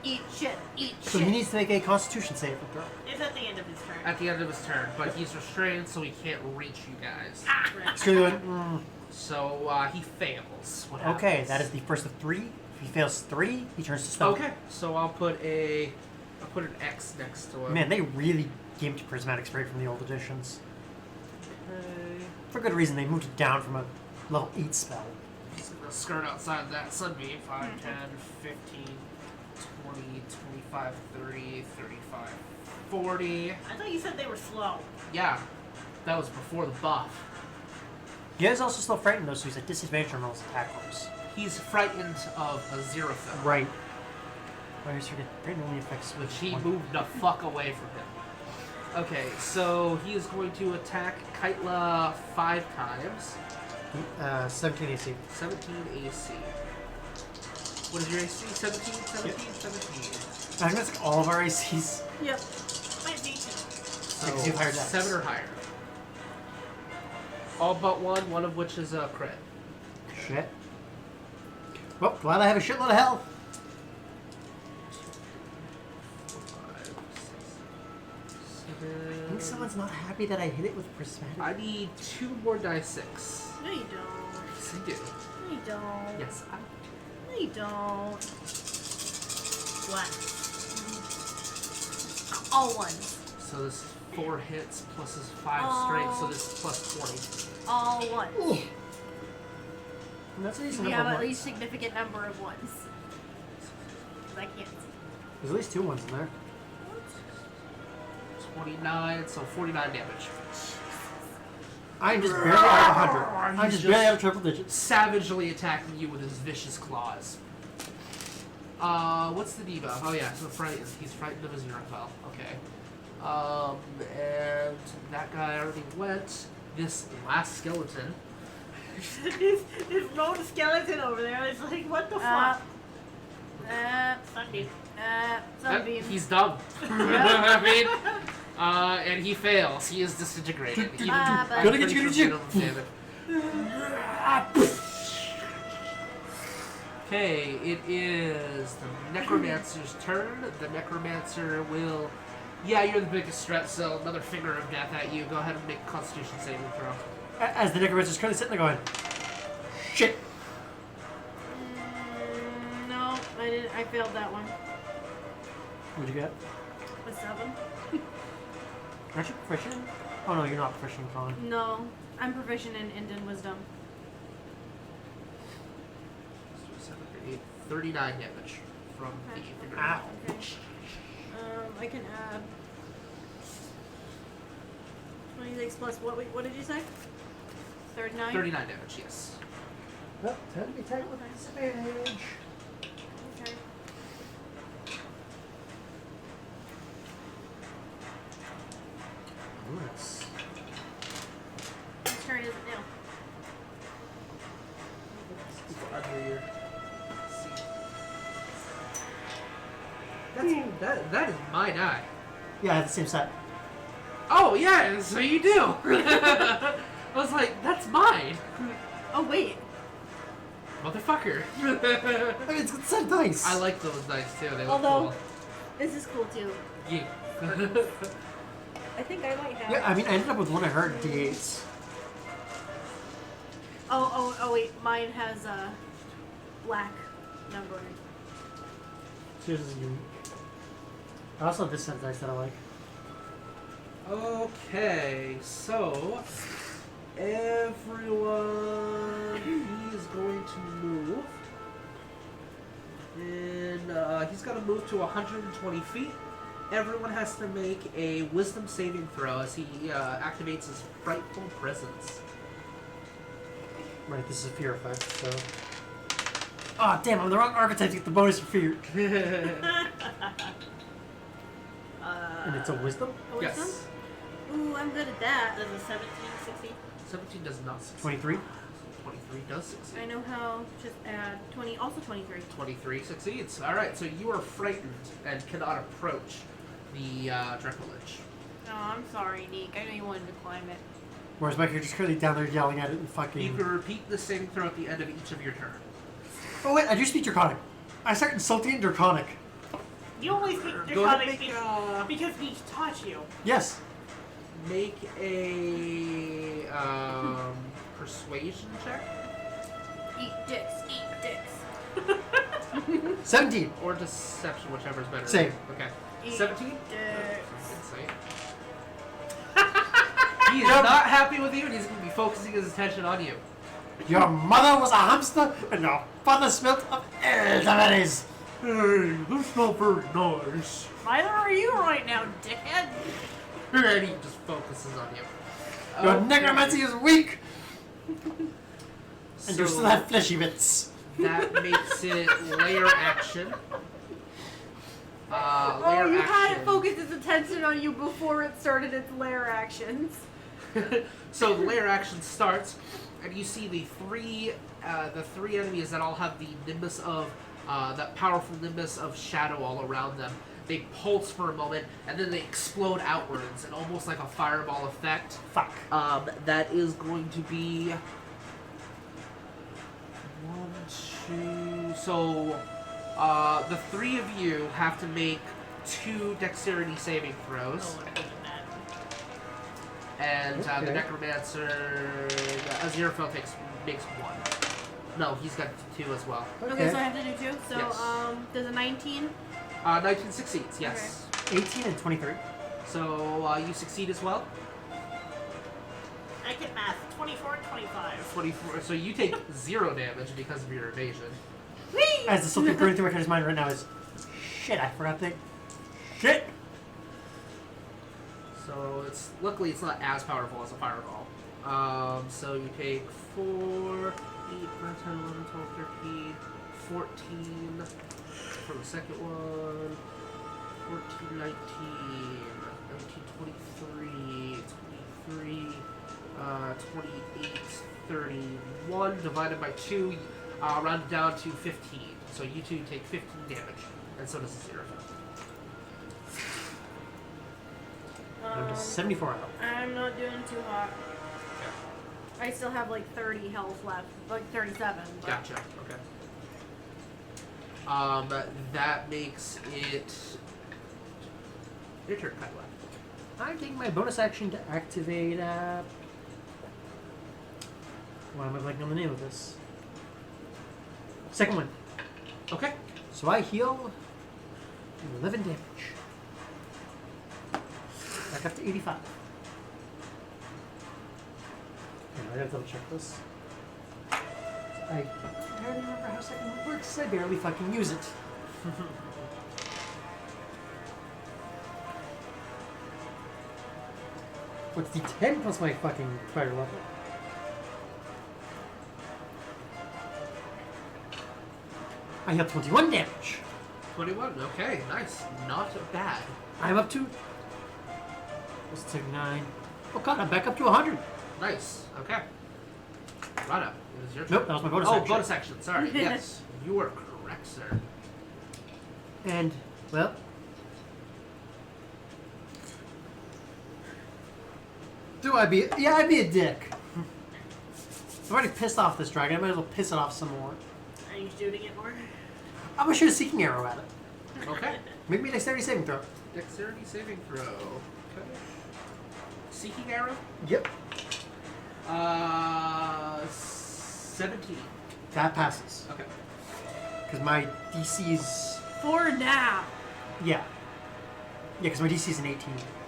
Eat shit. Eat So shit. he needs to make a constitution save throw. It's at the end of his turn. At the end of his turn, but he's restrained, so he can't reach you guys. Right. So he went, So he fails. What okay, happens? that is the first of 3. If he fails 3, he turns to stone. Okay, so I'll put an X next to him. Man, they really gimped Prismatic Spray from the old editions. Okay. For good reason, they moved it down from a level 8 spell. Just gonna skirt outside that sunbeam. 5, 10, 15, 20, 25, 30, 35, 40. I thought you said they were slow. Yeah, that was before the buff. He is also still frightened though, so he's at disadvantage on those attack rolls. He's frightened of Aziraphale, Right. Oh, here's forget. Frightened only affects which which he one. moved the fuck away from him. Okay, so he is going to attack Kaitla 5 times. 17 AC. 17 AC. What is your AC? 17? 17? 17. I'm gonna take all of our ACs. Yep. Might be two. So Because you've higher dex. 7 or higher. All but one of which is a crit. Shit. Well, glad I have a shitload of health. 5, 6, I 7. think someone's not happy that I hit it with prismatic. I need 2 more die 6. No, you don't. Yes, I do. No, you don't. Yes, I No, you don't. What? All ones. So this is 4 hits plus his 5 strength, so this is plus 20. All ones. Ooh. And that's a decent We number have of at least ones. significant number of ones. 'Cause I can't see. There's at least 2 ones in there. 29, so 49 damage. I'm just barely out of 100. I'm He's just just- barely out of triple digits. Savagely attacking you with his vicious claws. What's the debuff? Oh yeah, so frightened. He's frightened of his unravel. Okay. And that guy already went. This last skeleton. this lone skeleton over there is like, what the fuck? Sunbeam. Sunbeam. He's dumb. I mean, and he fails. He is disintegrated. He- But- I'm Gotta get pretty you, sure get we don't damage. Okay, it is the Necromancer's turn. The Necromancer will... Yeah, you're the biggest threat, so another finger of death at you. Go ahead and make a Constitution saving throw. As the Necromancer's currently sitting there going, shit. No, I didn't. I failed that one. What'd you get? A 7. Aren't you proficient? Oh no, you're not proficient in con. No, I'm proficient in Indian wisdom. 7, 8, 39 damage from the Okay. finger. Ow. Okay. I can add 26 plus what did you say? 39? 39 damage, yes. Well, time to be tight with disadvantage. Okay. Nice. Whose turn is it now? Under your seat. That is my die. Yeah, I have the same set. Oh yeah, so you do. I was like, that's mine, Oh wait. motherfucker. I mean, it's the same dice. I like those dice too. They look Although this is cool too. cool. Yeah. I think I might have. Yeah, I mean, I ended up with one of her D8s. Oh wait, mine has black numbering. So yours is unique. I also have this set of dice that I like. Okay, so everyone, he's going to move, and he's going to move to 120 feet. Everyone has to make a Wisdom saving throw as he activates his Frightful Presence. Right, this is a fear effect, so. Oh, damn, I'm the wrong archetype to get the bonus for fear. And it's a wisdom? A wisdom? Yes. Ooh, I'm good at that. Does a 17 succeed? 17 does not succeed. 23? 23 does succeed. I know how. Just add 20. Also 23. 23 succeeds. Alright, so you are frightened and cannot approach the Dracolich. Oh, I'm sorry, Neeq. I know you wanted to climb it. Whereas my character's currently down there yelling at it and You fucking. can repeat the saving throw at the end of each of your turn. Oh, wait, I do speak Draconic. I start insulting in Draconic. You only speak Go ahead Draconic and because he taught you. Yes. make a persuasion check. Eat dicks. Eat dicks. 17. Or deception, whichever's better. Same. Okay. Eat 17? dicks. Insane. He is not happy with you, and he's going to be focusing his attention on you. Your mother was a hamster, and your father smelt of elderberries. Hey, that's not very nice. Neither are you right now, dickhead. And he just focuses on you. Your Okay. necromancy is weak, and So you still have fleshy bits. that makes it layer action. Layer Oh, you action. had it focus its attention on you before it started its lair actions. So the layer action starts, and you see the three enemies that all have the nimbus of that powerful nimbus of shadow all around them. They pulse for a moment, and then they explode outwards, and almost like a fireball effect. Fuck. That is going to be 1, 2. So the three of you have to make 2 dexterity saving throws. Oh, I'm doing that. And the Okay. Necromancer, Aziraphale makes 1. No, he's got 2 as well. Okay, so I have to do 2. So, Yes. there's a 19. 19 succeeds, yes. 18 and 23. So you succeed as well. I can math. 24 and 25. 24. So you take 0 damage because of your evasion. Whee! As the something going through my character's mind right now is, shit, I forgot that. Shit! So it's luckily it's not as powerful as a fireball. So you take 4, 8, 9, 10, 11, 12, 13, 14 for the second one. 14, 19, 19, 23, 28, 31 divided by 2, rounded down to 15. So you two take 15 damage, and so does the Zero. I'm just 74 out. I'm not doing too hot. I still have like 30 health left, like 37. But Gotcha. Okay. That makes it your turn, Kaitla. I'm taking my bonus action to activate, why am I blanking on the name of this? Second one. Okay. So I heal 11 damage. Back up to 85. I gotta double check this. I barely remember how second one works, I barely fucking use it. What's the 10 plus my fucking fighter level? I have 21 damage. 21. Okay. Nice. Not bad. I'm up to. Let's take 9. Oh god, I'm back up to 100. Nice. Okay. Rada, it was your turn. Nope, that was my bonus Oh, action. bonus action. Sorry. Yes, you are correct, sir. And, well. Do I be. Yeah, I'd be a dick. I've already pissed off this dragon. I might as well piss it off some more. Are you shooting it more? I'm gonna shoot a seeking arrow at it. Okay. Make me a dexterity saving throw. Dexterity saving throw. Okay. Seeking arrow. Yep. 17. That passes. Okay. Because my DC's. for now. Yeah. Yeah, because my DC's an 18.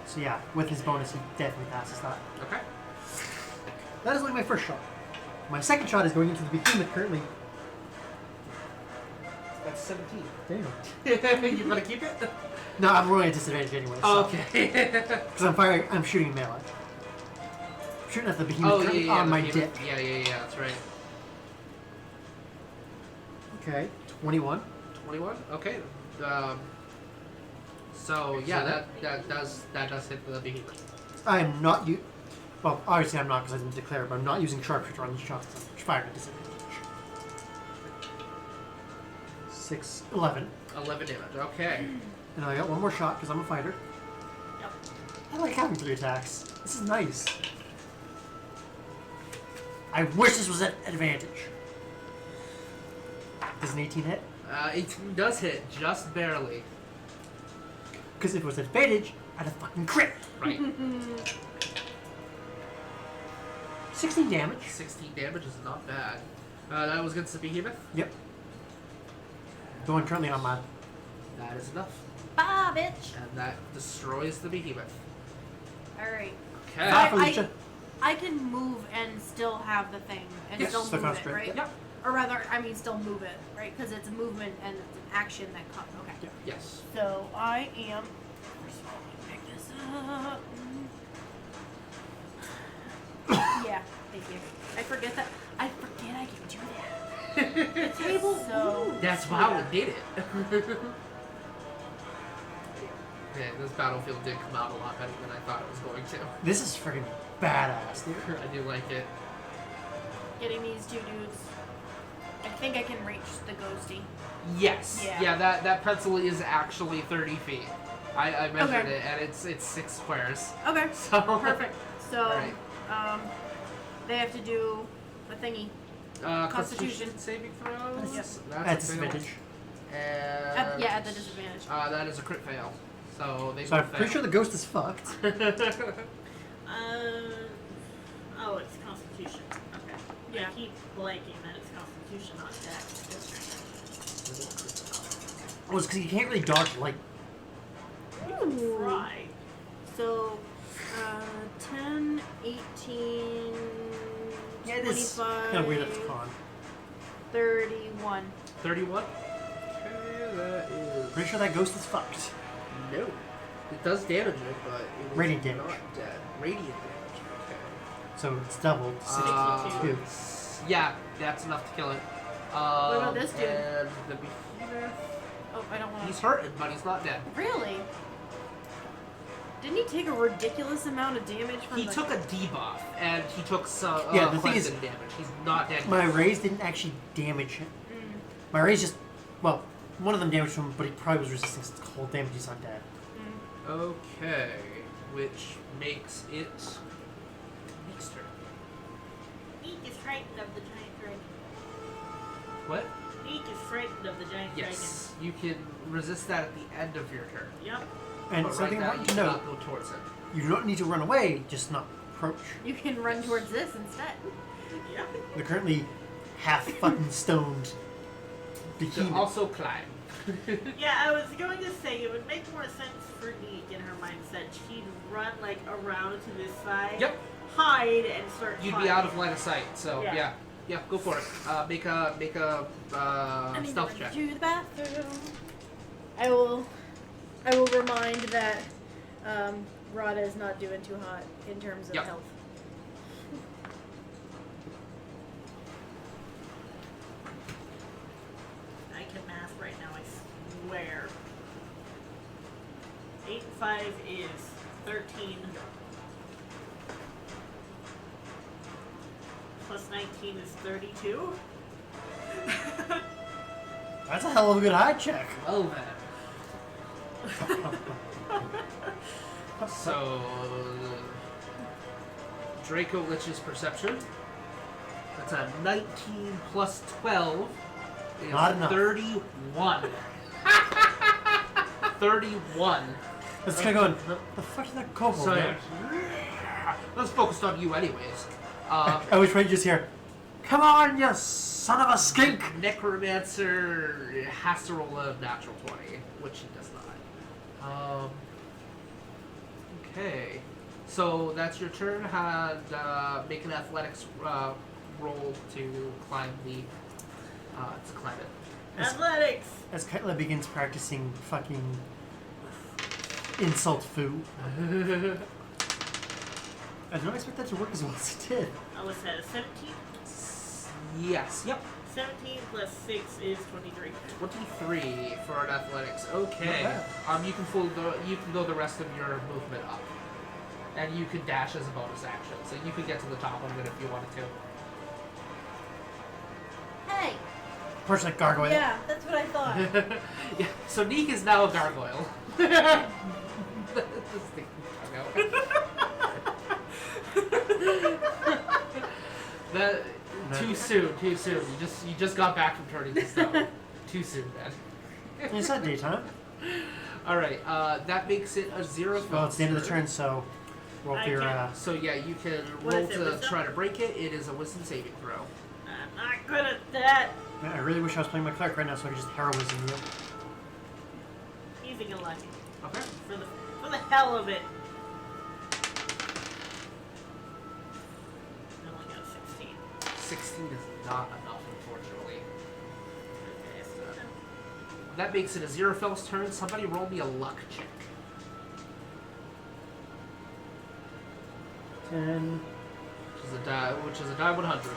So yeah, with his bonus, he definitely passes that. Okay. That is only my first shot. My second shot is going into the behemoth currently. That's 17. Damn. You want to keep it? No, I'm rolling at disadvantage anyway. So. Okay. Because I'm shooting melee. I'm shooting at the behemoth Oh, currently yeah, on the my behemoth. dick. Yeah, that's right. Okay, 21. 21. Okay. So yeah, that does hit the behemoth. I am not well, obviously I'm not because I didn't declare it, but I'm not using sharpshooter on these shots. I'm firing at disadvantage. 6, 11. 11 damage. Okay. And I got one more shot because I'm a fighter. Yep. I like having 3 attacks. This is nice. I wish this was at advantage. Does an 18 hit? 18 does hit, just barely. Because if it was advantage, I'd have fucking crit. Right. 16 damage. 16 damage is not bad. That was against the behemoth. Yep. The one currently on my. That is enough. Bah, bitch. And that destroys the behemoth. Alright. Okay. Bye, Felicia. I can move and still have the thing and Yes, still still move it, concentrate, right? Yep. Or rather, I mean, still move it, right? Because it's a movement and it's an action that comes. Okay. Yeah. Yes. So I am. Pick this up. Yeah, thank you. I forget that. I forget I can do that. Table. So. That's how it did it. Yeah, this battlefield did come out a lot better than I thought it was going to. This is freaking badass, dude. I do like it. Getting these 2 dudes. I think I can reach the ghosty. Yes. Yeah. That pretzel is actually 30 feet. I measured Okay. it, and it's 6 squares. Okay. So Perfect. So, Alright. they have to do the thingy. Constitution saving throws. Yep. At disadvantage. And Yeah, at the disadvantage. that is a crit fail. So they So I'm both pretty fail. sure the ghost is fucked. Oh, it's Constitution. Okay. Yeah. I keep blanking that it's Constitution, not Dex. Well, it's because you can't really dodge light. You can try. So, 10, 18, Yeah, it is 25, kind of weird that it's con. 31. 31. Okay, that is. Pretty sure that ghost is fucked. No. It does damage it, but it is Radiant damage. not dead. Radiant damage. Okay. So it's doubled. 62. Yeah, that's enough to kill it. What about this dude? And the behemoth. Oh, I don't want He's to. hurting, but he's not dead. Really? Didn't he take a ridiculous amount of damage from He the... took a debuff, and he took some Yeah, the thing is, poison damage. He's not dead. My yet. raise didn't actually damage him. My raise just, well, one of them damaged him, but he probably was resisting cold damage. He's not dead. Okay, which makes it Neek's turn. Neeq is frightened of the giant dragon. What? Neeq is frightened of the giant Yes, you can resist that at the end of your turn. dragon. Yep. And But something right now, important you to cannot note, go towards it. you don't need to run away, just not approach. You can run towards this instead. Yep. They're currently half fucking stoned. You can Behemoth. also climb. Yeah, I was going to say it would make more sense for Neeq in her mindset. She'd run like around to this side, Yep. hide, and start. You'd be climbing. out of line of sight, so Yeah. yeah, go for it. Make a I need to stealth run check. to the bathroom. I will remind that Rada is not doing too hot in terms of Yep. health. I can math right now, I swear. 8 and 5 is 13. Plus 19 is 32. That's a hell of a good high check. Well then. So Draco Lich's perception. That's a 19 plus 12 is Not enough. 31. 31. It's kind of going, the fuck is that kobold? So man? let's focus on you anyways. I wish we just hear, come on, you son of a skink! Necromancer has to roll a natural 20, which he does not. Okay. So that's your turn. Make an athletics roll to climb it. Athletics! As Kaitla begins practicing fucking insult foo. I don't expect that to work as well as it did. I was at a 17. Yes. Yep. 17 plus 6 is 23. 23 for an athletics. Okay. Not You can go the rest of your movement up, and you can dash as a bonus action. So you can get to the top of it if you wanted to. Hey! Push like gargoyle. Yeah, that's what I thought. Yeah. So Neeq is now a gargoyle. This thing can come out. That too soon. You just got back from turning to stone. Too soon, man. It's not daytime. All right. That makes it a 0. Well, it's the end of the turn, so roll for your. So yeah, you can What roll is it, to wisdom? try to break it. It is a wisdom saving throw. I'm not good at that. Man, I really wish I was playing my cleric right now so I could just heroism you. Using a lucky. Okay. For the hell of it. I only got 16. 16 is not enough, unfortunately. Okay, so That makes it a Xerofel's turn. Somebody roll me a luck check. 10. Which is a die 100.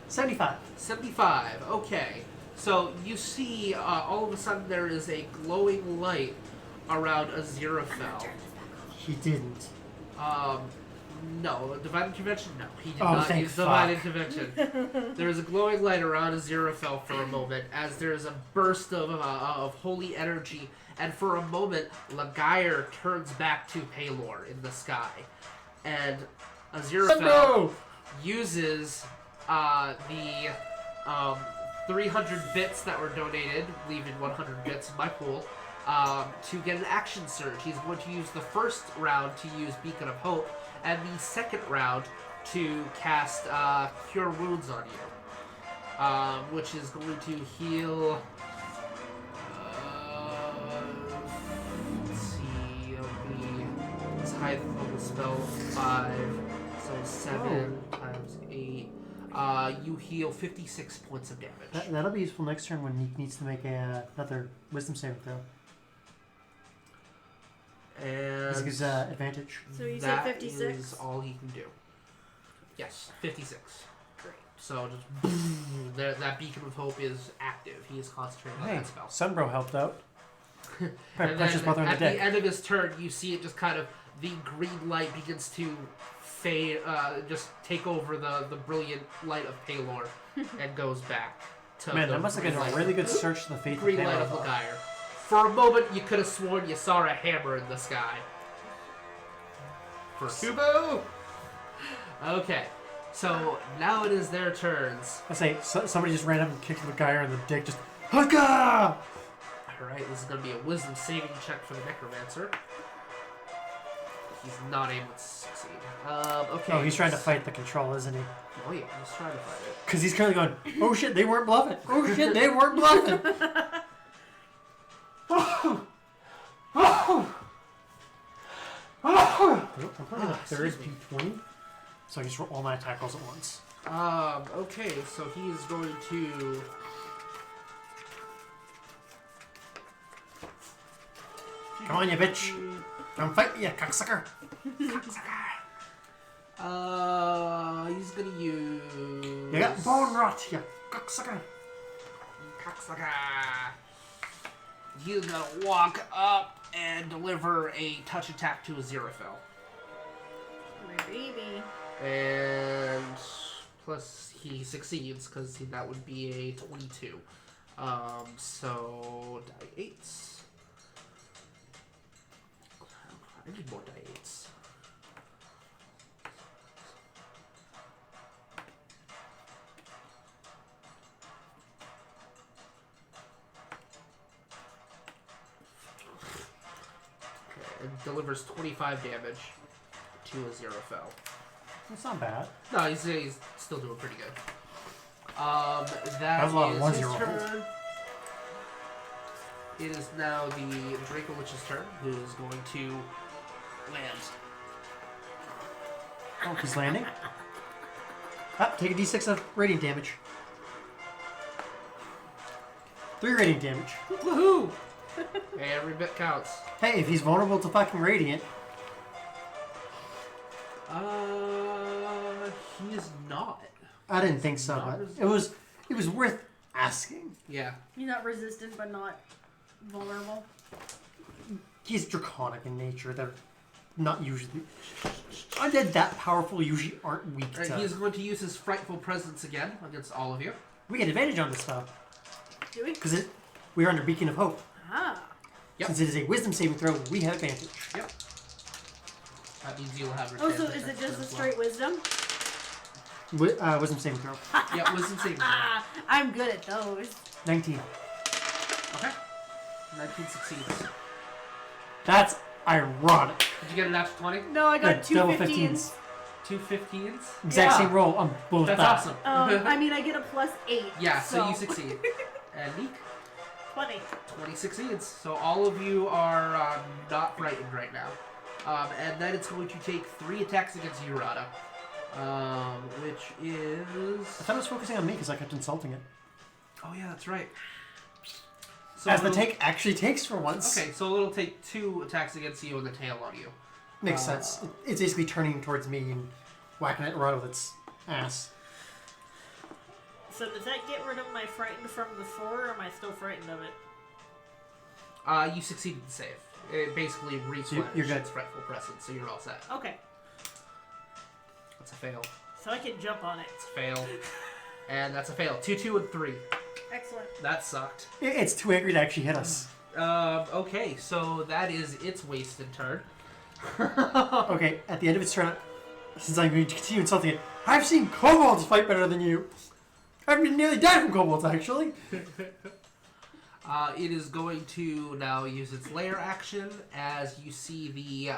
75. 75. Okay. So you see, all of a sudden there is a glowing light around a Xerofel. He didn't. No, divine intervention. No, he did Oh, not thank use divine fuck. intervention. There is a glowing light around a Xerofel for a moment, as there is a burst of holy energy, and for a moment, Lagaire turns back to Palor in the sky, and a Xerofel uses the 300 bits that were donated, leaving 100 bits in my pool, to get an action surge. He's going to use the first round to use Beacon of Hope, and the second round to cast Cure Wounds on you, which is going to heal. Let's see. So 5. So 7 times 8. You heal 56 points of damage. That'll be useful next turn when Neeq needs to make another wisdom saving throw. And This gives advantage. So you said that 56? is all he can do. Yes, 56. Great. So just that beacon of hope is active. He is concentrating on Hey, that spell. Sunbro helped out. And Precious then brother in the at the deck. end of his turn, you see it just kind of the green light begins to fade, just take over the brilliant light of Palor, and goes back to Man, the that must have been green a light- really good search to the faith green light of Ligire. For a moment, you could have sworn you saw a hammer in the sky. For Kubo. Okay, so now it is their turns. I say, somebody just ran up and kicked the guy in the dick, just, Haka! Alright, this is going to be a wisdom saving check for the Necromancer. He's not able to succeed. Okay. Oh, he's trying to fight the control, isn't he? Oh yeah, he's trying to fight it. Because he's currently going, oh shit, they weren't bluffing. Oh shit, they weren't bluffing. I'm putting a third excuse me. D20, so I can just roll all my attack rolls at once. Okay, so he is going to... Come on, you bitch. Come fight me, you cocksucker. He's gonna use... You got bone rot, you cocksucker. Cocksucker. He's gonna walk up and deliver a touch attack to Aziraphale. My baby. And plus he succeeds because that would be a 22. So die 8s. I need more die 8s. Okay, it delivers 25 damage to Aziraphale. That's not bad. No, he's still doing pretty good. That was a lot of is ones his you rolled. turn. It is now the Draco Witch's turn, who is going to land. Oh, he's landing. Ah, take a d6 of radiant damage. 3 radiant damage. Woohoo! Hey, every bit counts. Hey, if he's vulnerable to fucking radiant, He is not. I didn't think so, Not but it was worth asking. Yeah. You're not resistant, but not vulnerable. He's draconic in nature. They're not usually undead that powerful. Usually aren't weak Alright, to. he is going to use his frightful presence again against all of you. We get advantage on this stuff Do we? because we're under Beacon of Hope. Ah. Yep. Since it is a Wisdom saving throw, we have advantage. Yep. That means you'll have Oh, return so is it protection just a as well. straight wisdom? Wisdom saving throw. Yeah, wisdom saving throw. Ah, I'm good at those. 19. Okay. 19 succeeds. That's ironic. Did you get a natural 20? No, I got Yeah, two double 15s. 2 15s? Exact Yeah. same roll on both. That's that. awesome. I mean, I get a +8. Yeah, so you succeed. And Neeq, 20. 20 succeeds. So all of you are not frightened right now. And then it's going to take 3 attacks against you, Rada. Which is... I thought it was focusing on me because I kept insulting it. Oh yeah, that's right. So As the it'll- take actually takes for once. Okay, so it'll take 2 attacks against you and the tail on you. Makes sense. It's basically turning towards me and whacking at Rada with its ass. So does that get rid of my frightened from before, or am I still frightened of it? You succeeded the save. It basically replenished you're good. its frightful presence, so you're all set. Okay. That's a fail. So I can jump on it. It's a fail. And that's a fail. 2, 2, and 3. Excellent. That sucked. It's too angry to actually hit us. Okay, so that is its wasted turn. Okay, at the end of its turn, since I'm going to continue insulting it, I've seen kobolds fight better than you. I've nearly died from kobolds, actually. It is going to now use its lair action as you see the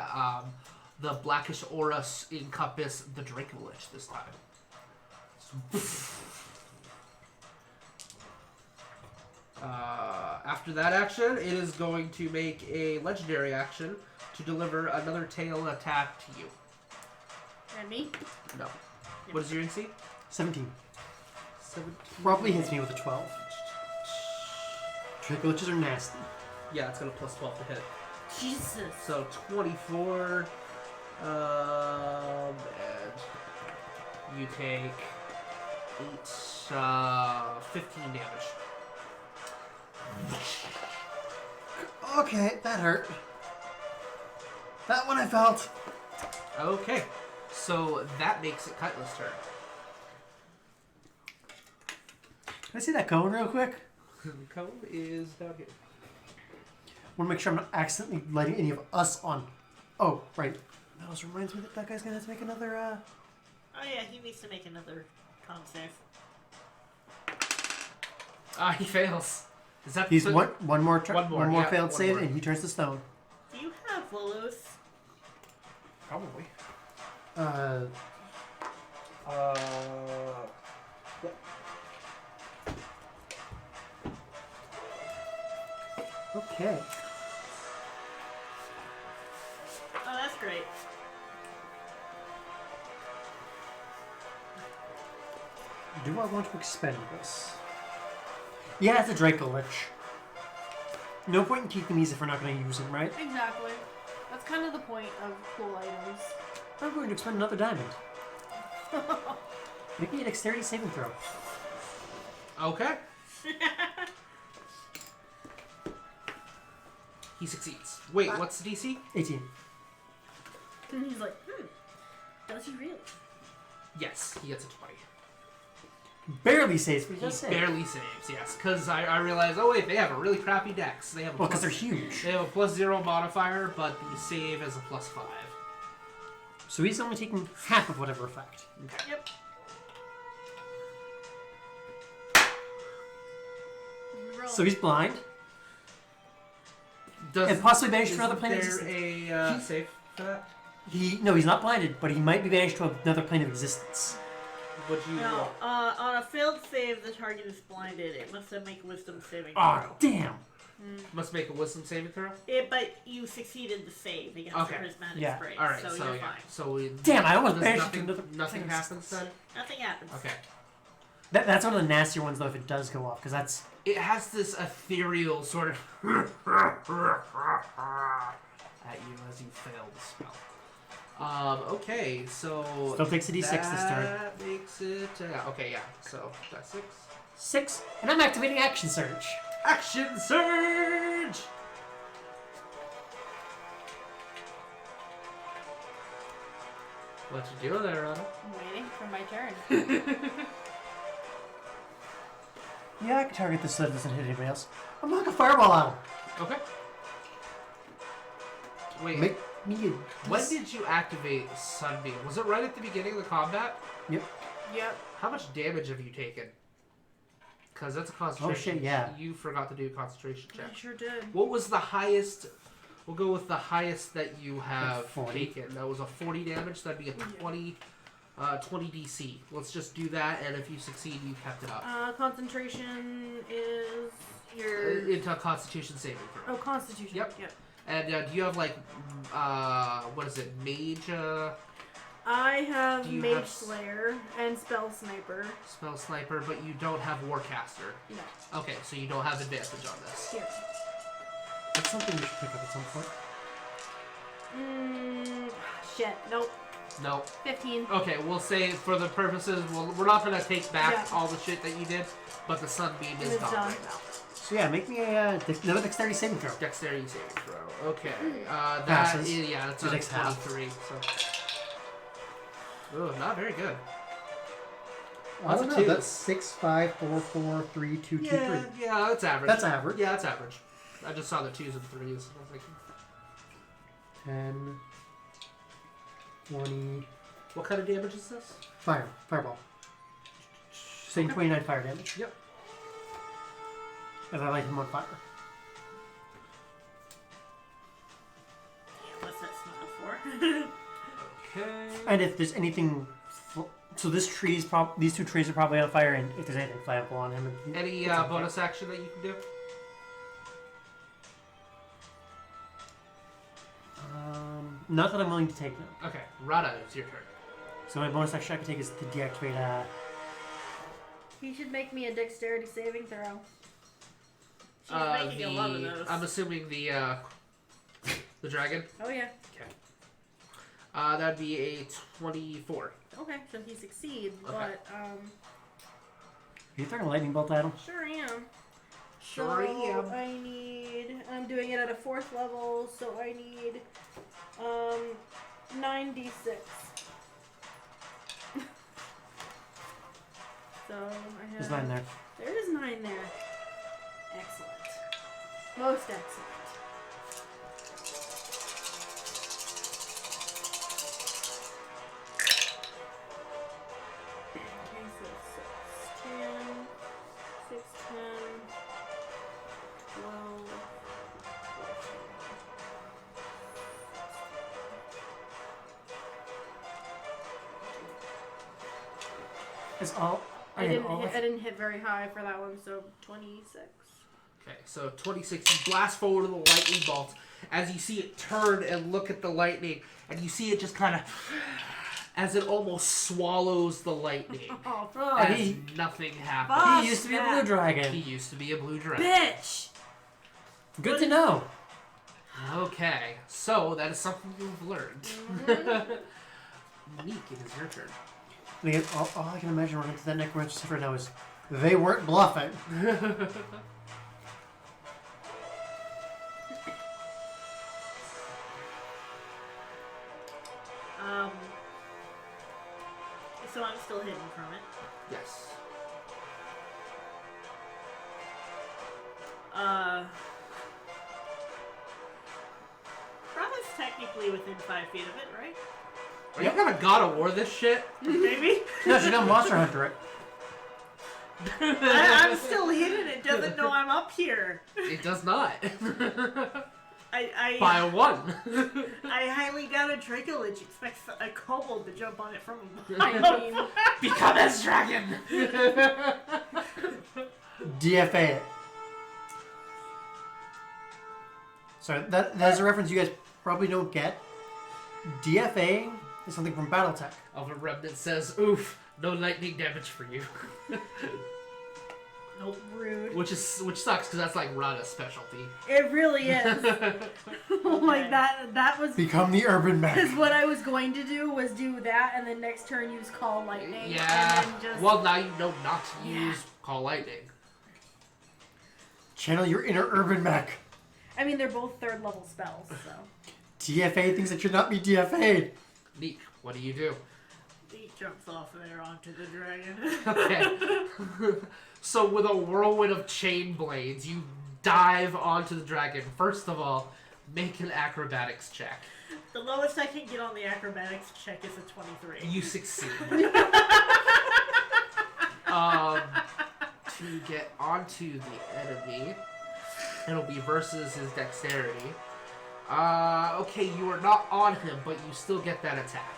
blackish aura encompass the Draco Lich this time. After that action, it is going to make a legendary action to deliver another tail attack to you. And me? No. What is your AC? 17. 17. Probably hits me with a 12. Trick glitches are nasty. Yeah, it's gonna plus 12 to hit. Jesus. So 24. And you take 15 damage. Okay, that hurt. That one I felt. Okay, so that makes it Kaitla's turn. Can I see that cone real quick? The cone is down here. Want to make sure I'm not accidentally letting any of us on. Oh, right. That also reminds me that guy's gonna have to make another. Oh yeah, he needs to make another con save. He fails. Is that He's so- one more yeah, failed one save, more. and he turns to stone. Do you have Lilith? Probably. Okay. Oh, that's great. Do I want to expend this? Yeah, it's a Draco Lich. No point in keeping these if we're not going to use them, right? Exactly. That's kind of the point of cool items. I'm going to expend another diamond. Make me a dexterity saving throw. Okay. He succeeds. Wait, what's the DC? 18. And he's like, does he really? Yes, he gets a 20. Barely saves, but he He does save. barely saves, yes. Because I realized, oh wait, they have a really crappy dex. They have a Well, because plus- they're huge. They have a +0 modifier, but the save is a +5. So he's only taking half of whatever effect. Okay. Yep. Roll. So he's blind. Does, And possibly banished to another isn't plane of there existence. a save for that? No, he's not blinded, but he might be banished to another plane of existence. Would you? No, on a failed save, the target is blinded. It must then make a wisdom saving Oh, throw. damn. Must make a wisdom saving throw. But you succeeded the save against Okay. the charismatic Yeah. spray, All right, so, so you're yeah, fine. so we. Damn, I almost does banished nothing, him to another nothing plane of happens existence. then. Nothing happens. Okay. That's one of the nastier ones, though, if it does go off, because that's... It has this ethereal sort of at you as you fail the spell. Okay, so Still takes a d6 this turn. That makes it. Okay, yeah. So that's 6. 6, and I'm activating Action Surge. Action surge. What you doing there, Rada? I'm waiting for my turn. Yeah, I can target this so it doesn't hit anybody else. I'm knock a fireball out. Okay. Wait. Make me a... When did you activate Sunbeam? Was it right at the beginning of the combat? Yep. Yep. How much damage have you taken? Because that's a concentration. Oh, shit, yeah. You forgot to do a concentration check. I sure did. What was the highest? We'll go with the highest that you have 40. taken. That was a 40 damage. That'd be a 20, 20 DC. Let's just do that, and if you succeed, you kept it up. Concentration is your... Into a Constitution saving throw. Oh, Constitution. Yep. And do you have like, what is it, Mage? I have Do you Mage have Slayer and Spell Sniper. Spell Sniper, but you don't have Warcaster. No. Okay, so you don't have advantage on this. Here. That's something we should pick up at some point. Shit. Nope. No. 15. Okay, we'll say for the purposes, we're not going to take back Yeah. all the shit that you did, but the Sunbeam is It's gone done. right now. So yeah, make me a another dexterity saving throw. Dexterity saving throw. Okay. That Passes. is, yeah, that's So a takes half. 23. So. Ooh, not very good. I That's don't a know. 2. That's 6, 5, 4, 4, 3, 2, 2, 3. Yeah, that's average. That's average. Yeah, that's average. I just saw the 2s and 3s. And I was like, 10, 20, what kind of damage is this? fireball. Same 29 fire damage. Yep. As I light him on fire. What's that smell for? Okay. And if there's anything, so this tree is these two trees are probably on fire, and if there's anything flammable on him, Any it's on fire. bonus action that you can do? Not that I'm willing to take now. Okay, Rada, it's your turn. So my bonus action I can take is to deactivate. He should make me a dexterity saving throw. She's making a lot of those. I'm assuming the dragon. Oh yeah. Okay. That'd be a 24. Okay, so he succeeds, Okay. but Are you throwing a lightning bolt at him? sure am. Sure So am. I need. I'm doing it at a 4th level, so I need 9d6. So I have. There's 9 there. There is 9 there. Excellent. Most excellent. Okay, so 6, 10, 6, 10, 12. It's all. I didn't hit very high for that one, so 26. Okay, so 26. You blast forward to the lightning bolt as you see it turn and look at the lightning, and you see it just kind of as it almost swallows the lightning. Oh, As nothing happens. Fuck. He used to be a blue dragon. He used to be a blue dragon. bitch! Good to know. Okay, so that is something you've learned. Neeq, it is your turn. Again, all I can imagine running to that necromancer stuff right now is they weren't bluffing. So I'm still hidden from it. Yes. Rada's technically within 5 feet of it, right? Are you gonna God of War this shit? Maybe. No, she got Monster Hunter it. I'm still hidden. It doesn't know I'm up here. It does not. I By 1. I highly doubt a Dracolich expects a kobold to jump on it from I above. mean, Become as dragon. DFA it. So that's a reference you guys probably don't get. DFAing is something from BattleTech. Elven Remnant says, "Oof, no lightning damage for you," Nope. rude. which sucks because that's like Rada's specialty. It really is. Like that was. Become the urban Because mech. what I was going to do was do that, and then next turn use Call Lightning. Yeah. And then just... Well, now you know not to use Call Lightning. Channel your inner urban mech. I mean, they're both 3rd level spells, so. DFA things that should not be DFA'd. Neek, what do you do? He jumps off there onto the dragon. Okay. So with a whirlwind of chain blades, you dive onto the dragon. First of all, make an acrobatics check. The lowest I can get on the acrobatics check is a 23. You succeed. To get onto the enemy, it'll be versus his dexterity. Okay, you are not on him, but you still get that attack.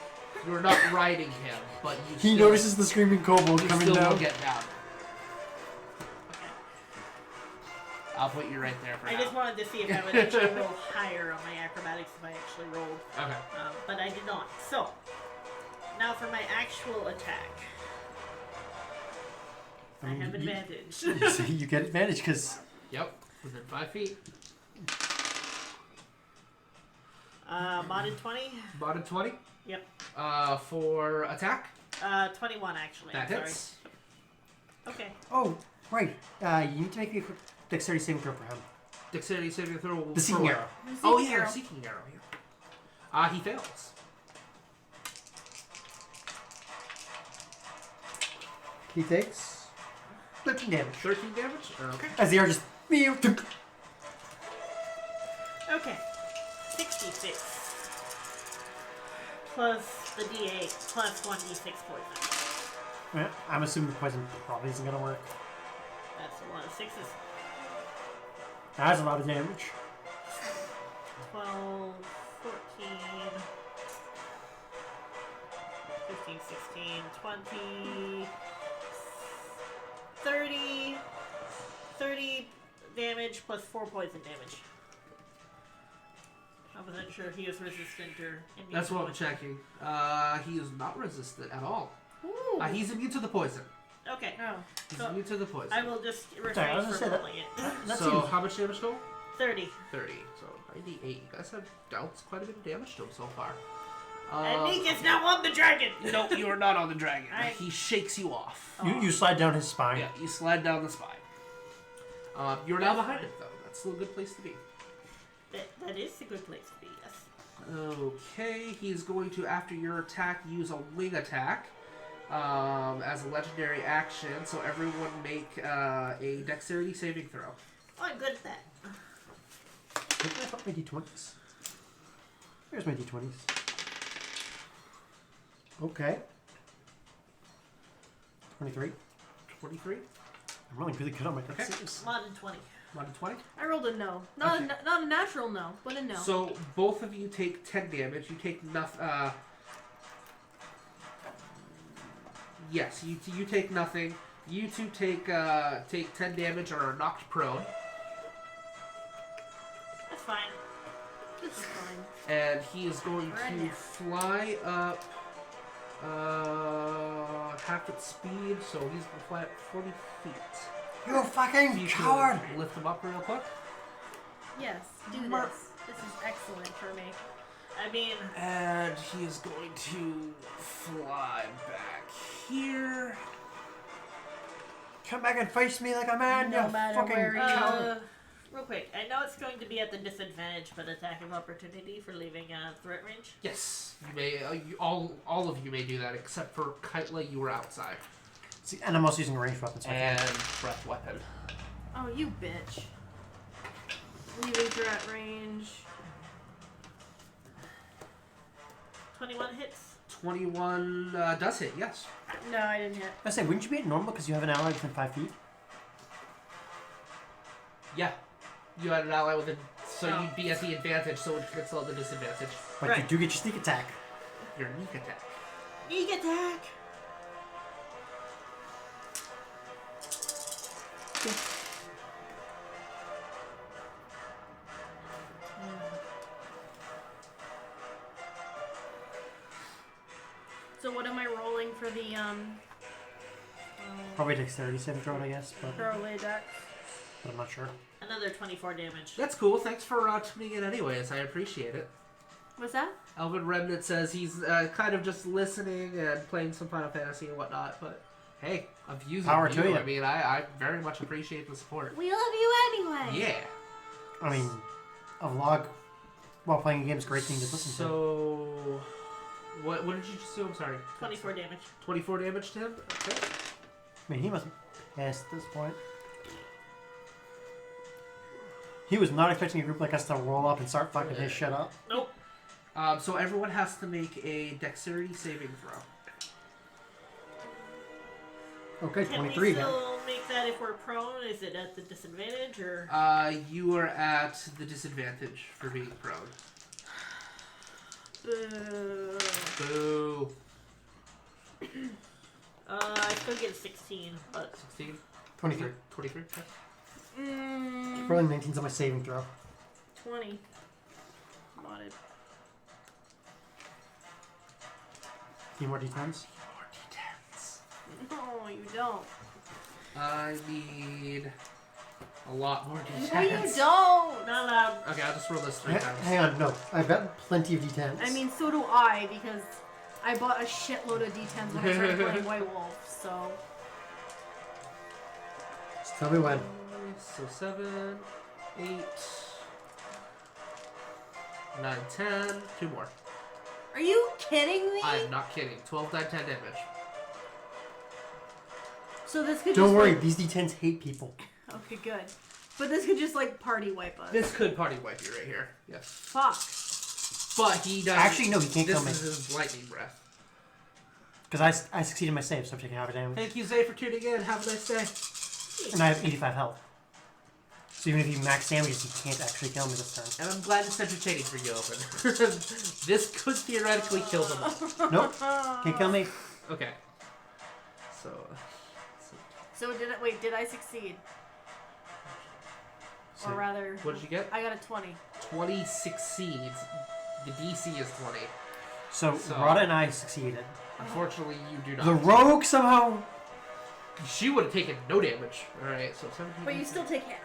You are not riding him, but you He still, notices the screaming kobold you coming still down. will get down. I'll put you right there for I now. just wanted to see if I would actually roll higher on my acrobatics if I actually rolled. Okay. But I did not. So, now for my actual attack. I have advantage. You get advantage because Yep. Within 5 feet. Modded 20? Bottom 20. Yep. For attack. 21 actually. That I'm hits. sorry. Okay. oh right, you need to make a quick dexterity saving throw for him. Dexterity saving throw. The seeking arrow. Oh yeah, seeking arrow. Yeah. He fails. He takes 13 damage. 13 damage. Okay. As the arrow just Okay. 66. Plus the D8 plus 1d6 poison. I'm assuming the poison probably isn't gonna work. That's a lot of 6s. That's a lot of damage. 12, 14, 15, 16, 20, 30 damage plus 4 poison damage. I wasn't sure if he was resistant or immune. That's to what I'm poison. checking. He is not resistant at all. Ooh. He's immune to the poison. Okay. Oh. He's So, immune to the poison. I will just Sorry, I refrain was gonna say from that- rolling it. That So, seems... how much damage total? 30. 30. So, 98. You guys have dealt quite a bit of damage to him so far. And Neeq is now on the dragon! No, you are not on the dragon. I- He shakes you off. You slide down his spine. Yeah, you slide down the spine. You're now behind him, though. That's still a good place to be. That is a good place to be, yes. Okay, he's going to, after your attack, use a wing attack as a legendary action. So everyone make a dexterity saving throw. Oh, I'm good at that. Where did I put my d20s? Here's my d20s. Okay. 23. 23? I'm rolling really good on my dex Okay. saves. Mod in 20. Mod 20? I rolled a no. Not Okay. not a natural no, but a no. So both of you take 10 damage. You take nothing. Yes, you take nothing. You two take 10 damage and are knocked prone. That's fine. This is fine. And he is going Right to now. fly up half its speed, so he's going to fly up 40 feet. You fucking You coward! can lift him up real quick. Yes, do Mer- this. This is excellent for me. I mean, And he is going to fly back here. Come back and face me like a man, No you matter fucking where he coward! real quick. I know it's going to be at the disadvantage, but attack of opportunity for leaving threat range. Yes, you may. All of you may do that, except for Kaitla. You were outside. See, and I'm also using ranged weapons. So I And can't. breath weapon. Oh, you bitch. Leaving threat range. 21 hits. 21 does hit. Yes. No, I didn't hit. I say, wouldn't you be at normal because you have an ally within 5 feet? Yeah. You had an ally with it, so Oh. you'd be at the advantage, so it would cancel out the disadvantage. But Right. you do get your sneak attack. Your Neeq attack. Neeq attack! So what am I rolling for the Probably dexterity saving throw, I guess, but throwaway dex? I'm not sure. Another 24 damage. That's cool. Thanks for tuning in anyways. I appreciate it. What's that? Elvin Remnant says he's kind of just listening and playing some Final Fantasy and whatnot, but hey, I'm using Power you. to you. I mean, I very much appreciate the support. We love you anyway. Yeah. I mean, a vlog while playing a game is a great thing to listen to. So, what did you just do? I'm sorry. 24 damage. 24 damage to him? Okay. I mean, he must be pissed at this point. He was not expecting a group like us to roll up and start fucking his shit up. Nope. So everyone has to make a dexterity saving throw. Okay, Can 23 we again. still make that if we're prone? Is it at the disadvantage or? You are at the disadvantage for being prone. Boo. Boo. I still get a 16, but 16? 23. 23? Okay. Rolling 19's on my saving throw. 20. Modded. Few more d10s. More d10s. No, you don't. I need a lot more d10s. No, you don't. not allowed. Okay, I'll just roll this 3 times. Hang on, no. I've got plenty of d10s. I mean, so do I, because I bought a shitload of D10s when I started playing White Wolf, so... Just tell me when. So 7, 8, 9, 10. 2 more. Are you kidding me? I'm not kidding. 12, 9, 10 damage. So this could Don't just, worry, like... these d10s hate people. Okay, good. But this could just, like, party wipe us. This could party wipe you right here. Yes. Fuck. But he does. Actually, no, he can't this kill me. This is his lightning breath. Because I succeeded my save, so I'm taking half a damage. Thank you, Zay, for tuning in. Have a nice day. And I have 85 health. So even if he max damages, he can't actually kill me this turn. And I'm glad it's entertaining for you, Open. This could theoretically kill them all. Nope. Can't kill me. Okay. So. So did I succeed? Or rather, What did you get? I got a 20. 20 succeeds. The DC is 20. So So- Rada and I succeeded. Unfortunately, you do not. The rogue somehow. She would have taken no damage. Alright, so 17. But you still take half,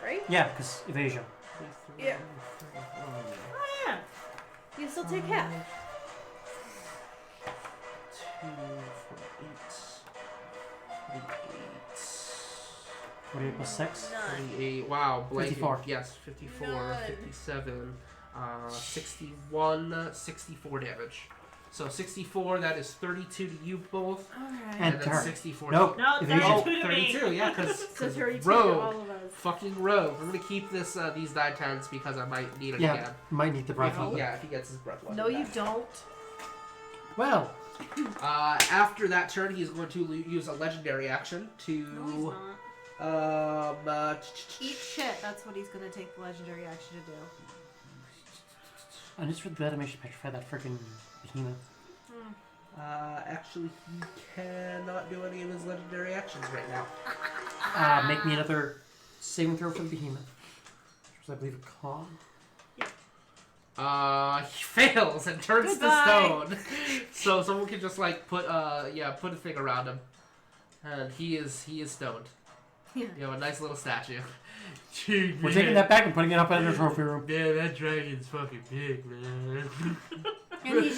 right? Yeah, because evasion. Yeah. Oh yeah. You still take half. 2, 48. 48 plus 6. 48. Wow, blanking. 54. Yes, 54, None. 57, 61, 64 damage. So 64, that is 32 to you both. Alright. And then to her. 64 Nope. No, Evasion. Oh, 32 to me. 32, yeah, because So 32 to rogue. all of us. Fucking rogue. I'm gonna keep this these die tags because I might need it Yeah, again. might need the breath If one. he, yeah, if he gets his breath weapon No, you back. don't. Well, After that turn, he's going to use a legendary action No, he's to not. Eat shit. That's what he's gonna take the legendary action to do. I just read the animation petrify that freaking behemoth. Actually, he cannot do any of his legendary actions right now. Make me another saving throw for the behemoth. Which was, I believe, a con. He fails and turns Goodbye. to stone. So someone can just like put a thing around him, and he is stoned. Yeah. You know, a nice little statue. We're taking that back and putting it up in the trophy room. Man, that dragon's fucking big, man. And he's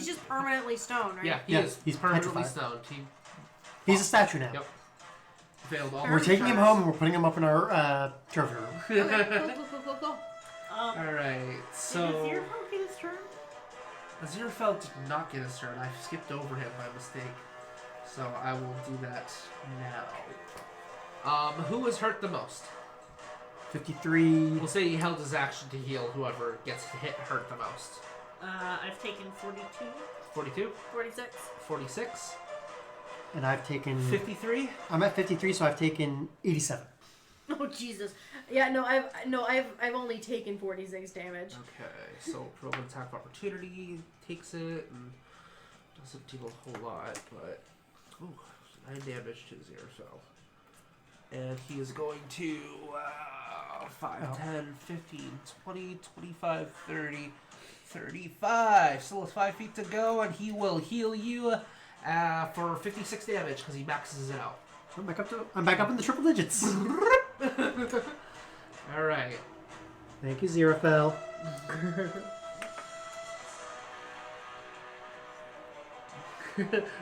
just permanently stoned, right? Yeah, he's permanently petrified. stoned. He's a statue now. Yep. Failed all. We're taking him home and we're putting him up in our trophy room. Okay, cool. Alright, so Did Aziraphale get his turn? Aziraphale did not get his turn. I skipped over him by mistake. So I will do that now. Who was hurt the most? 53. We'll say he held his action to heal whoever gets hurt the most. I've taken 42. 42, 46. 46, And I've taken. 53. I'm at 53, so I've taken 87. Oh Jesus. Yeah, I've only taken 46 damage. Okay, so probe an attack of opportunity takes it and doesn't do a whole lot, but 9 damage to Aziraphale. And he is going to 5, 10, 15, 20, 25, 30, 35. Still has 5 feet to go, and he will heal you for 56 damage because he maxes it out. So I'm back up in the triple digits. All right. Thank you, Aziraphale.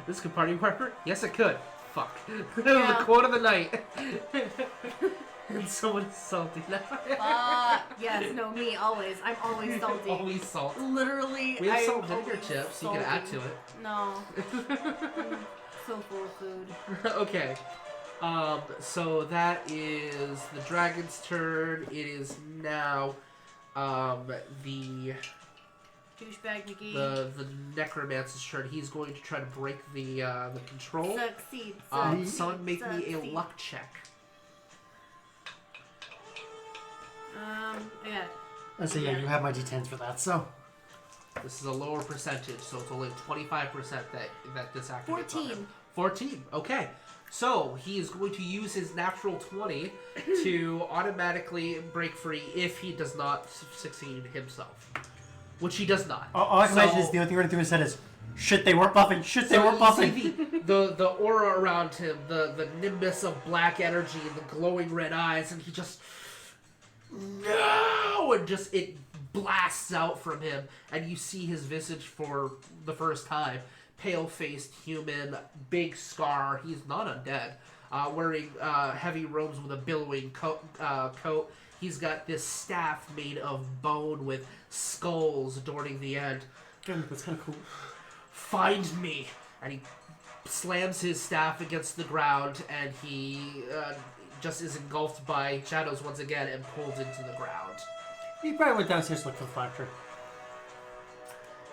This could party warper? Yes, it could. Fuck. Yeah. The quote of the night. And someone's salty now. Yes, no, me, always. I'm always salty. Always salt. Literally, We have I'm salt vinegar always chips. You can add to salty. it. No. I'm so full of food. Okay. So that is the dragon's turn. It is now the Douchebag McGee. the necromancer's turn. He's going to try to break the control. Succeed. Someone make me a succeed. luck check. Yeah. So yeah, you have my d10s for that, so. This is a lower percentage, so it's only 25% that this activates. 14. 14. Okay. So he is going to use his natural 20 to automatically break free if he does not succeed himself, which he does not. All I can imagine is the only thing running through his head is, shit, they weren't buffing, shit, they weren't you buffing. see the aura around him, the nimbus of black energy, the glowing red eyes, and he just no, and just it blasts out from him, and you see his visage for the first time. Pale-faced human, big scar. He's not undead. Wearing heavy robes with a billowing coat. He's got this staff made of bone with skulls adorning the end. Damn, that's kind of cool. Find me! And he slams his staff against the ground, and he just is engulfed by shadows once again and pulled into the ground. He probably went downstairs to look for the flag tree.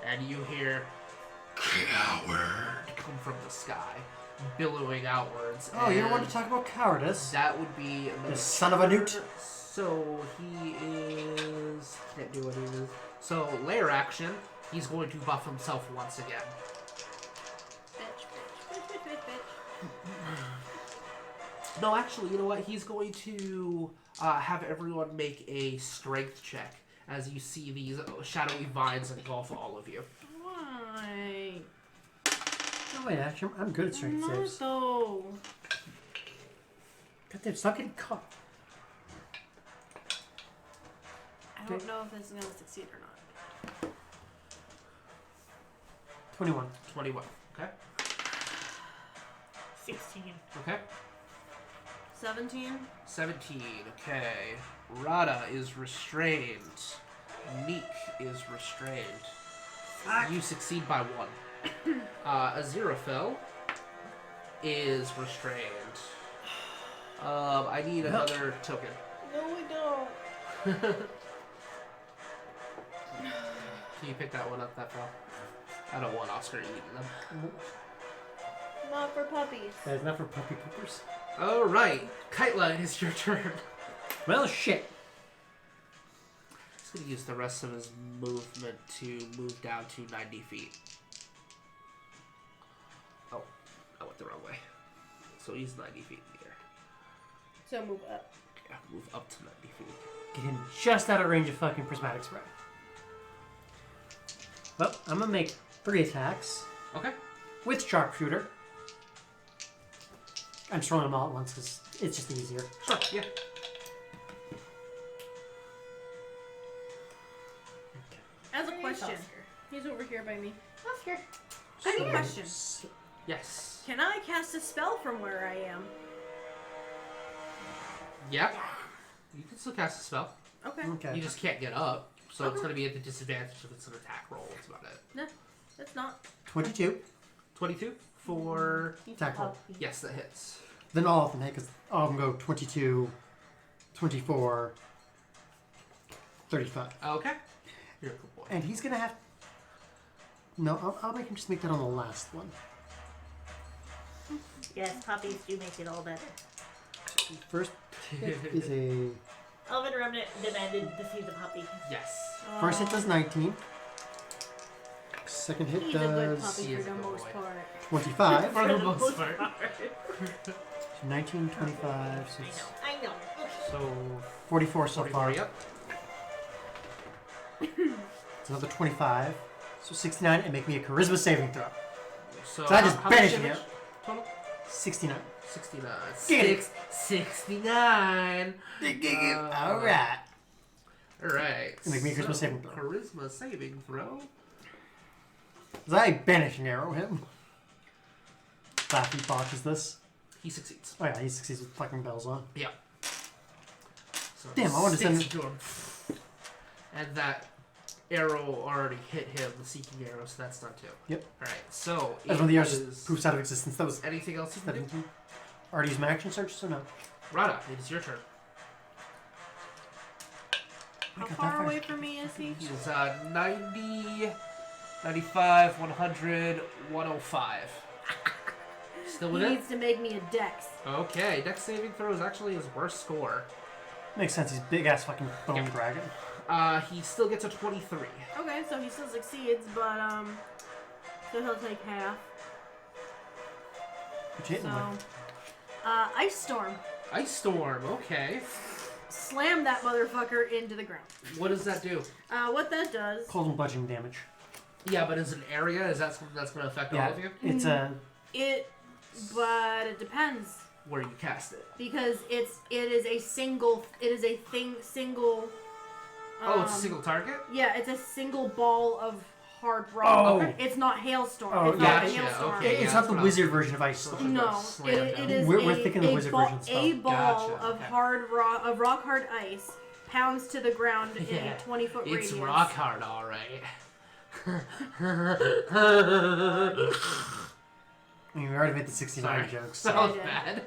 And you hear "Coward" come from the sky, billowing outwards. Oh, you don't and want to talk about cowardice? That would be You son of a newt. So he is can't do what he is. So layer action. He's going to buff himself once again. Bitch. No, actually, you know what? He's going to have everyone make a strength check as you see these shadowy vines engulf all of you. Why? Oh wait, actually, I'm good at strength Not saves. though. Goddamn, stop getting caught. I don't know if this is gonna succeed or not. 21. 21. Okay. 16. Okay. 17. 17. Okay. Rada is restrained. Neeq is restrained. You succeed by 1. Aziraphale is restrained. I need another token. No, we don't. Can you pick that one up, that fell? I don't want Oscar eating them. Not for puppies. That is not for puppy poopers. Alright. Kaitla, it is your turn. Well, shit. He's going to use the rest of his movement to move down to 90 feet. Oh, I went the wrong way. So he's 90 feet in the air. So move up. Yeah, move up to 90 feet. Get him just out of range of fucking prismatic spray. Well, I'm gonna make 3 attacks Okay. with sharpshooter. I'm just rolling them all at once because it's just easier. Sure, yeah. As a question, he's over here by me. Oscar, I have a question. Yes. Can I cast a spell from where I am? Yeah. You can still cast a spell. Okay. Okay. You just can't get up. So it's Okay. going to be at the disadvantage if it's an attack roll. That's about it. No, that's not. 22. 22 for... Attack roll. Yes, that hits. Then all of them hit because all of them go 22, 24, 35. Okay. You're a good boy. And he's gonna have... No, I'll make him just make that on the last one. Yes, puppies do make it all better. First hit is a... Elven Remnant demanded to see the puppy. Yes. First hit does 19. Second hit He's a good does puppy He for is a the good most boy. part. 25. For the most part. So 19, 25, so it's I know. So 44 so 44, far. yep. It's another 25. So 69 and make me a charisma saving throw. So I just how much banished damage him. total? 69. 69. Get it. 69. Alright. Alright. Make me a charisma saving throw. Charisma saving throw. As I banish and arrow him. Laffy botches this. He succeeds. Oh yeah, he succeeds with fucking bells on. Yeah. So Damn, I wanted to sticks send- to him. And that arrow already hit him, the seeking arrow, so that's done too. Yep. Alright, so That's when the arrow is... just poofs out of existence. That was Anything else you can do? 17. Already used my action search, so no. Rada, it is your turn. How God, that far far- away from me is he? He is 90, 95, 100, 105. Still He with it? needs to make me a dex. Okay, dex saving throw is actually his worst score. Makes sense, he's big ass fucking bone Yeah. dragon. He still gets a 23. Okay, so he still succeeds, but so he'll take half. Which hit him So, with. Ice Storm. Ice Storm, okay. Slam that motherfucker into the ground. What does that do? What that does, Cold and bludgeoning damage. Yeah, but as an area, is that something that's going to affect all of you? It's a... but it depends Where you cast it. because it is a single Oh, it's a single target? Yeah, it's a single ball of hard rock. Oh. Okay. It's not hailstorm. Oh, It's not gotcha, hailstorm. okay. it's yeah, not that's the what I wizard was- version of Ice Storm. No, Slam it down. is We're thinking the wizard version stuff. a ball Gotcha, of okay. hard rock, of rock hard ice, pounds to the ground in Yeah, a 20-foot radius. It's rock hard, alright. I mean, we already made the 69 Sorry. jokes. That So. was bad.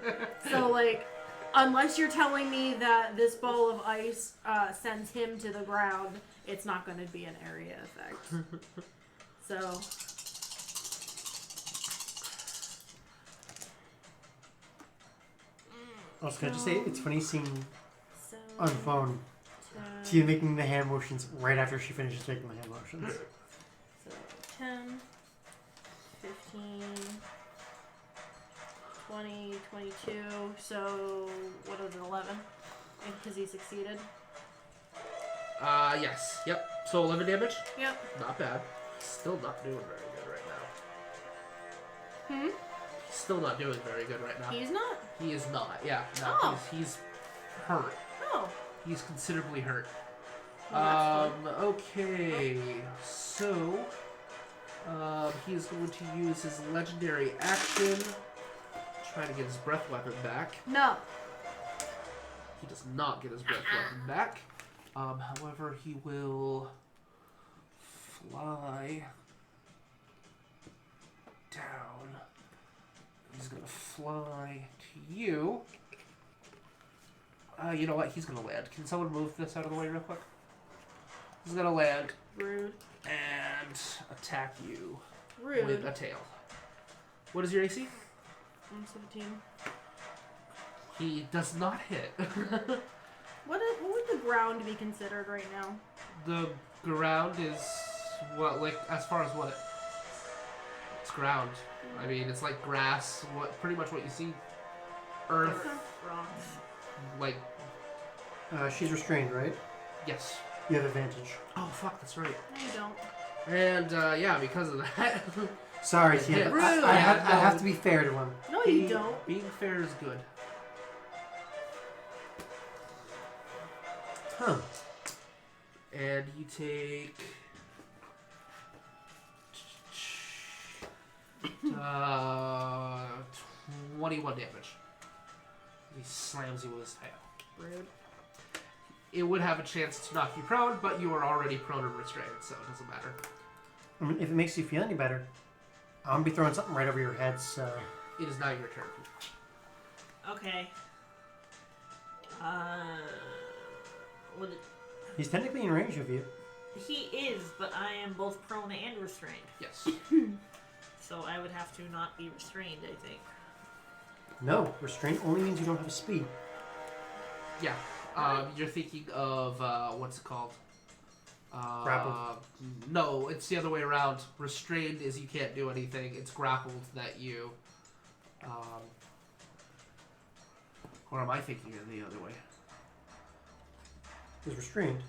So, like, unless you're telling me that this ball of ice sends him to the ground, it's not going to be an area effect. So, Also, can I just say, it's funny seeing so on phone Tia making the hand motions right after she finishes making the hand motions. So 10, 15, 20, 22. So what is it? 11. Because he succeeded. Yes. Yep. So 11 damage. Yep. Not bad. Still not doing very good right now. Still not doing very good right now. He's not? He is not. Yeah. No. Oh. He's hurt. Oh. He's considerably hurt. Well, Okay. So, he's going to use his legendary action. Try to get his breath weapon back. No. He does not get his breath weapon back. However, he will fly down. He's going to fly to you. You know what? He's going to land. Can someone move this out of the way real quick? He's going to land. Rude. And attack you Rude. with a tail. What is your AC? 117. He does not hit. What would the ground be considered right now? The ground is what, like, as far as what? It's ground. I mean, it's like grass. Pretty much what you see. Earth. Okay. Rocks. Like, She's restrained, right? yes. You have advantage. Oh fuck, that's right. No, you don't. And yeah, because of that. Sorry, Tim. Yeah, but I have to be fair to him. No, you don't. Being fair is good. Huh. And you take 21 damage. He slams you with his tail. Rude. It would have a chance to knock you prone, but you are already prone and restrained, so it doesn't matter. I mean, if it makes you feel any better, I'm gonna be throwing something right over your head, so... It is now your turn. Okay. Would it... He's technically in range of you. He is, but I am both prone and restrained. Yes. So I would have to not be restrained, I think. No, restraint only means you don't have a speed. Yeah. You're thinking of, what's it called? Grappled. No, it's the other way around. Restrained is you can't do anything. It's grappled that you... or am I thinking of the other way? Is restrained.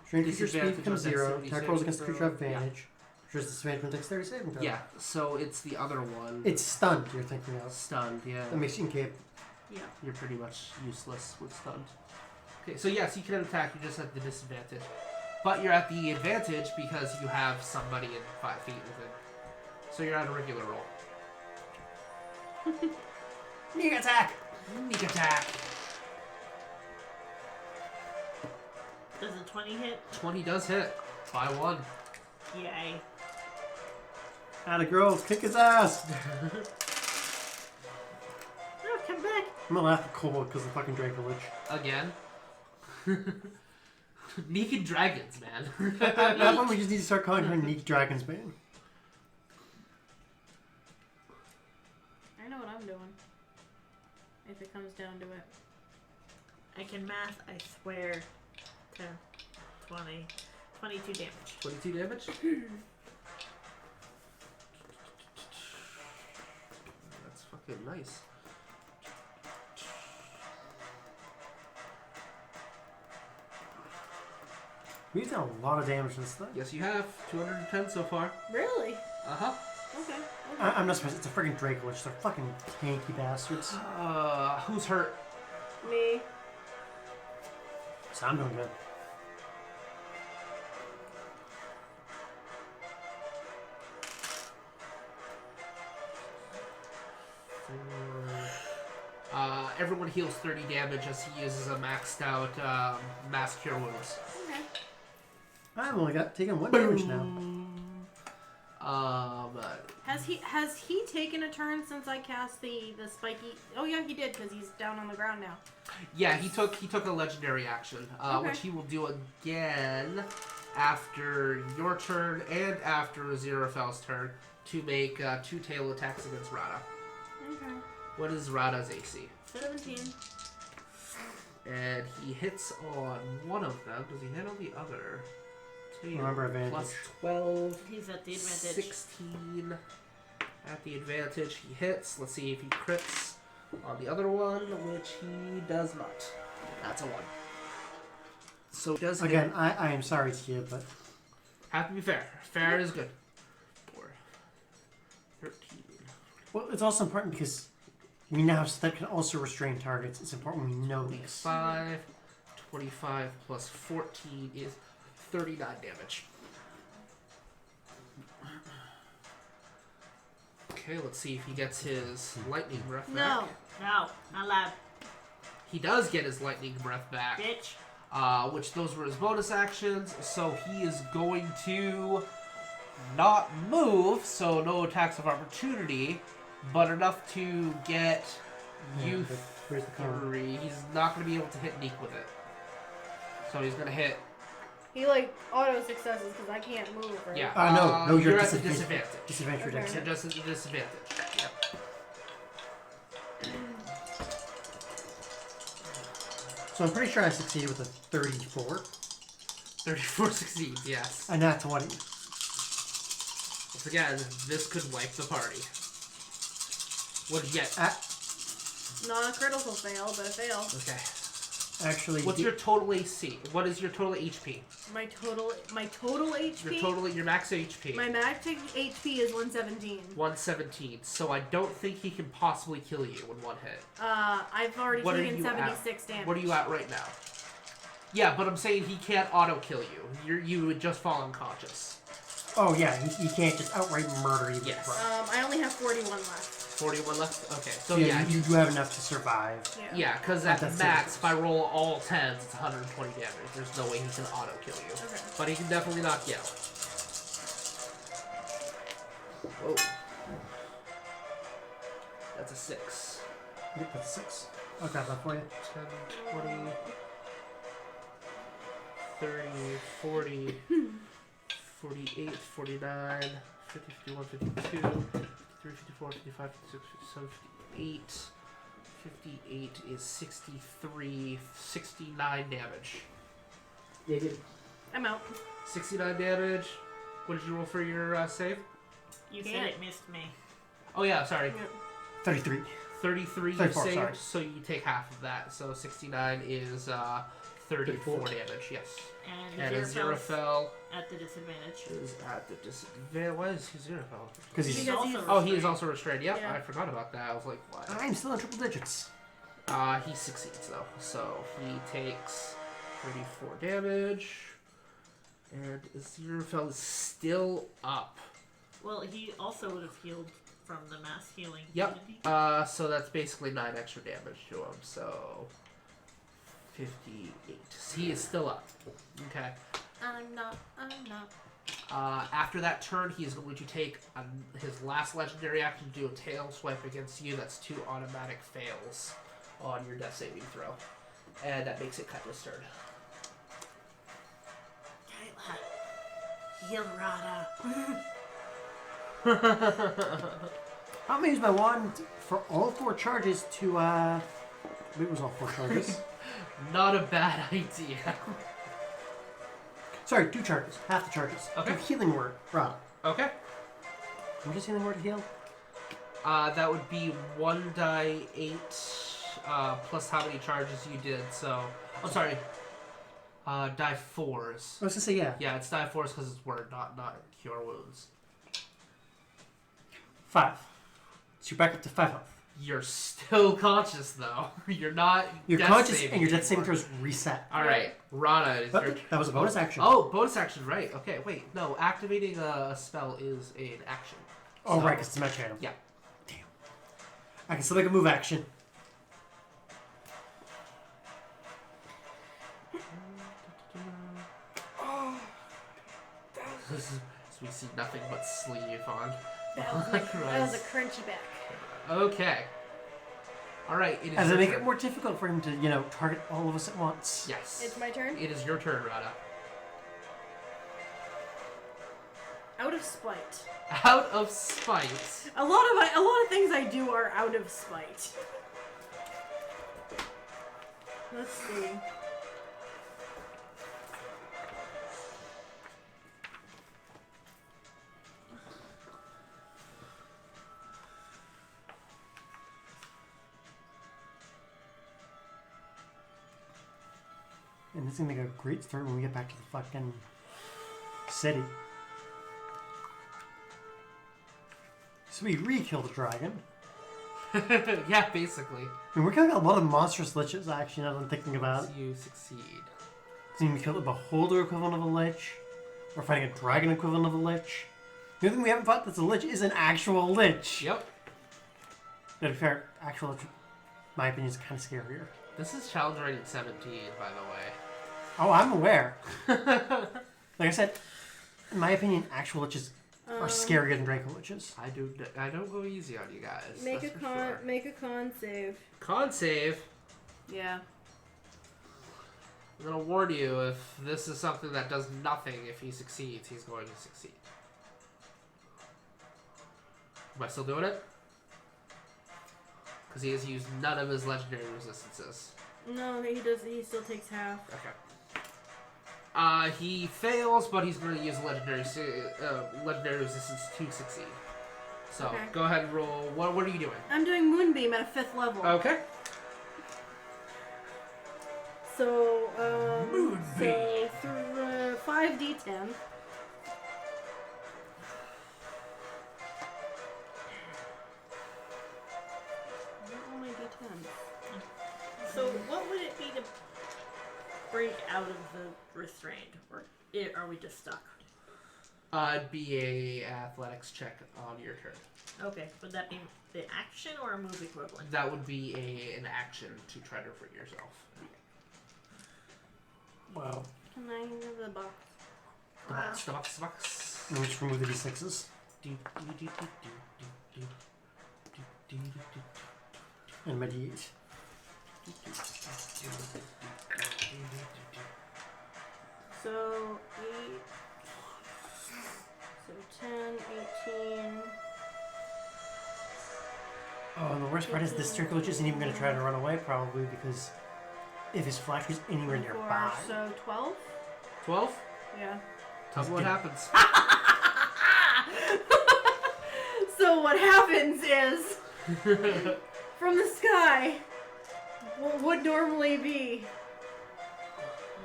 Restrained creature speed Disadvantage becomes on 0. dexterity Attack saving rolls against the creature have throw. Yeah. advantage. Which is disadvantage on dexterity saving throw. Yeah, so it's the other one. It's stunned you're thinking of. Stunned, yeah. That makes you incapable. Yeah. You're pretty much useless with stunned. Okay, so yes, you can attack, you just have the disadvantage. But you're at the advantage because you have somebody in 5 feet within. So you're at a regular roll. Neeq attack! Neeq attack! Does a 20 hit? 20 does hit. By 1. Yay. Atta girls, kick his ass! Oh, come back. I'm gonna laugh at Kobold because of fucking Draco Lich. Again. Neeq and dragons, man. At that point, we just need to start calling her Neeq Dragonsbane. I know what I'm doing. If it comes down to it. I can math, I swear. 10, 20, 22 damage. 22 damage? That's fucking nice. We've done a lot of damage to this thing. Yes, you have. 210 so far. Really? Uh-huh. Okay. I'm not surprised. It's a freaking Draco Lich. They're fucking tanky bastards. Who's hurt? Me. So I'm doing good. Everyone heals 30 damage as he uses a maxed out mass cure wounds. Okay. I've only taken 1 damage now. Has he taken a turn since I cast the spiky? Oh yeah, he did because he's down on the ground now. Yeah, he took a legendary action, Okay. which he will do again after your turn and after Aziraphale's turn to make 2 tail attacks against Rada. Okay. What is Rada's AC? 17. And he hits on one of them. Does he hit on the other? Tail. Remember advantage. Plus 12. He's at the advantage. 16 at the advantage. He hits. Let's see if he crits on the other one, which he does not. That's a 1. So it does Again, hit. I am sorry to you, but Have to be fair. Fair is good. 4, 13. well, it's also important because we now have that can also restrain targets. It's important we know this. 5, 25 plus 14 is 39 damage. Okay, let's see if he gets his lightning breath back. No. No, not allowed, He does get his lightning breath back. bitch. Which those were his bonus actions, so he is going to not move, so no attacks of opportunity, but enough to get Yeah, but where's the cover? 3. He's not going to be able to hit Neeq with it. So he's going to hit... He like auto successes because I can't move, right? Yeah. No, you're at the disadvantage. disadvantage. Disadvantage Okay. reduction. You're just at the disadvantage. Yep. So I'm pretty sure I succeeded with a 34. 34 succeeds, yes. And not 20. Once again, this could wipe the party. What did you get? Not a critical fail, but a fail. Okay. Actually, What's your total AC? What is your total HP? My total HP. Your max HP. My max HP is 117. 117. So I don't think he can possibly kill you in one hit. I've already What are taken you 76 damage. What are you at right now? Yeah, but I'm saying he can't auto kill you. You would just fall unconscious. Oh yeah, you can't just outright murder you. Yes. I only have 41 left. 41 left. Okay. So So yeah, you do have enough to survive. yeah, because at That's max, it. if I roll all 10s, it's 120 damage. There's no way he can auto kill you. Okay. But he can definitely knock you out. Whoa. That's a 6. Yep, that's 6. I'll grab that for you. 10, 20, 30, 40, 48, 49, 50, 51, 52, 53, 54, 55, 56, 57, 58. 58 is 63, 69 damage. Yeah, good. I'm out. 69 damage. What did you roll for your save? You said Damn. it missed me. Oh yeah, sorry. 33. 33 you 34, saved, sorry. so you take half of that. So 69 is 34 damage, yes. And And Aziraphale Aziraphale at the disadvantage. is at the disadvantage. Why is Aziraphale? Because he's. He's also Oh, he is restrained. also restrained. Yep, Yeah. I forgot about that. I was like, what? I'm still in triple digits. He succeeds though, so he takes 34 damage. And Aziraphale is still up. Well, he also would have healed from the mass healing. Yep. didn't he? So that's basically 9 extra damage to him. So 58. He is still up. Okay. I'm not. After that turn, he is going to take his last legendary action to do a tail swipe against you. That's 2 automatic fails on your death saving throw. And that makes it Kaitla's turn. Kaitla, heal Rada. I'm gonna use my wand for all 4 charges to it was all 4 charges. Not a bad idea. Sorry, 2 charges. Half the charges. Okay. Do healing word. Right. Okay. What is healing word to heal? That would be 1 die 8 plus how many charges you did. So, I'm sorry. Die 4s. I was gonna say yeah. Yeah, it's die 4s because it's word, not cure wounds. 5. So you're back up to 5 health. You're still conscious though. You're not. You're death conscious saving and your death saving anymore. throws reset. All right, Rana, it's But your. that was a bonus action. Oh, bonus action, right? Okay, wait, no. Activating a spell is an action. Oh So- right, because it's a magic item. Yeah. Damn. I can still make a move action. So we see nothing but sleeve on. That was a crunchy back. Okay. All right. It is As I your make turn. it more difficult for him to, target all of us at once. Yes. It's my turn. It is your turn, Rada. Out of spite. Out of spite. A lot of things I do are out of spite. Let's see. And this is gonna make a great start when we get back to the fucking city. So we re-kill the dragon. Yeah, basically. I mean, we're killing a lot of monstrous liches, actually, now that I'm thinking about it. You succeed. So we kill the beholder equivalent of a lich. We're fighting a dragon equivalent of a lich. The only thing we haven't fought that's a lich is an actual lich. Yep. To be fair, actual lich, in my opinion, is kind of scarier. This is challenge rating 17, by the way. Oh, I'm aware. Like I said, in my opinion, actual liches are scarier than Draco liches. I don't go easy on you guys. Make that's a for con. sure. Make a con save. Con save. Yeah. I'm gonna warn you, if this is something that does nothing, if he succeeds, he's going to succeed. Am I still doing it? Because he has used none of his legendary resistances. No, he does. He still takes half. Okay. He fails, but he's going to use legendary resistance to succeed. So, Okay. go ahead and roll. What are you doing? I'm doing Moonbeam at a 5th level. Okay. So, Moonbeam. so through 5d10. Where are all my d10s? So what would it be to break out of the restraint, or are we just stuck? It'd be a athletics check on your turn. Okay, would that be the action or a move equivalent? That would be an action to try to free yourself. Wow. Can I have the box? Box. Let me just remove the d6s. And my d8. So 8. So 10, 18. Oh, and the worst part is this Draco lich isn't even going to try to run away, probably, because if his flash is anywhere 4, nearby. so 12? 12? Yeah. Tell me what happens. So what happens is, from the sky, what would normally be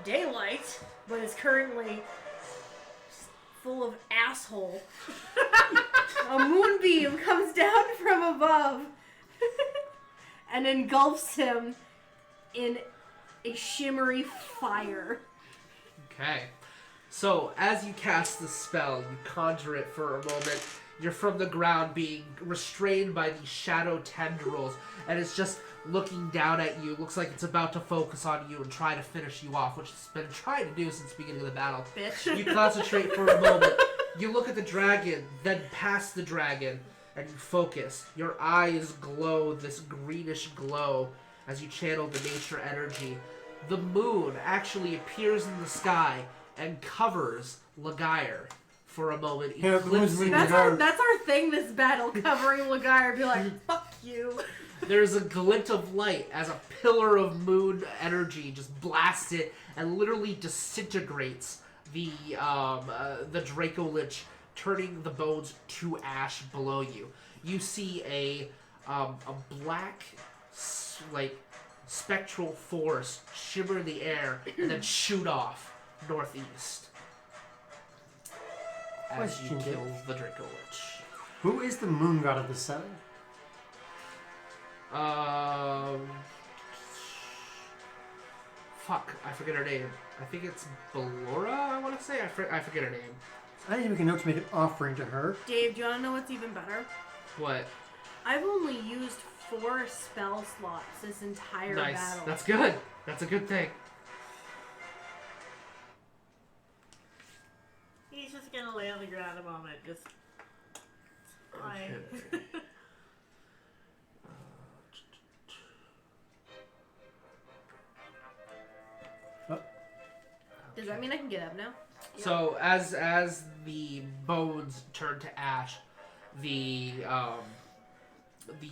daylight, but is currently full of asshole. A moonbeam comes down from above and engulfs him in a shimmery fire. Okay. So, as you cast the spell, you conjure it for a moment. You're from the ground being restrained by these shadow tendrils, and it's just looking down at you. Looks like it's about to focus on you and try to finish you off, which it's been trying to do since the beginning of the battle. Bitch. You concentrate for a moment. You look at the dragon, then past the dragon, and you focus. Your eyes glow this greenish glow as you channel the nature energy. The moon actually appears in the sky and covers Lagaire for a moment. Yeah, the moon's eclipsing- That's our thing this battle, covering Lagaire. Be like, fuck you. There's a glint of light as a pillar of moon energy just blasts it and literally disintegrates the Draco Lich, turning the bones to ash below you. You see a black, like, spectral force shimmer in the air and then shoot off northeast as you Question, kill the Draco Lich. Who is the moon god of this setting? Fuck, I forget her name. I think it's Lur'ra, I want to say. I forget her name. I need to make a note to make an offering to her. Dave, do you want to know what's even better? What? I've only used 4 spell slots this entire Nice. battle. That's good. That's a good thing. He's just gonna lay on the ground a moment, just fine. Okay. Does that mean I can get up now? So as the bones turn to ash, the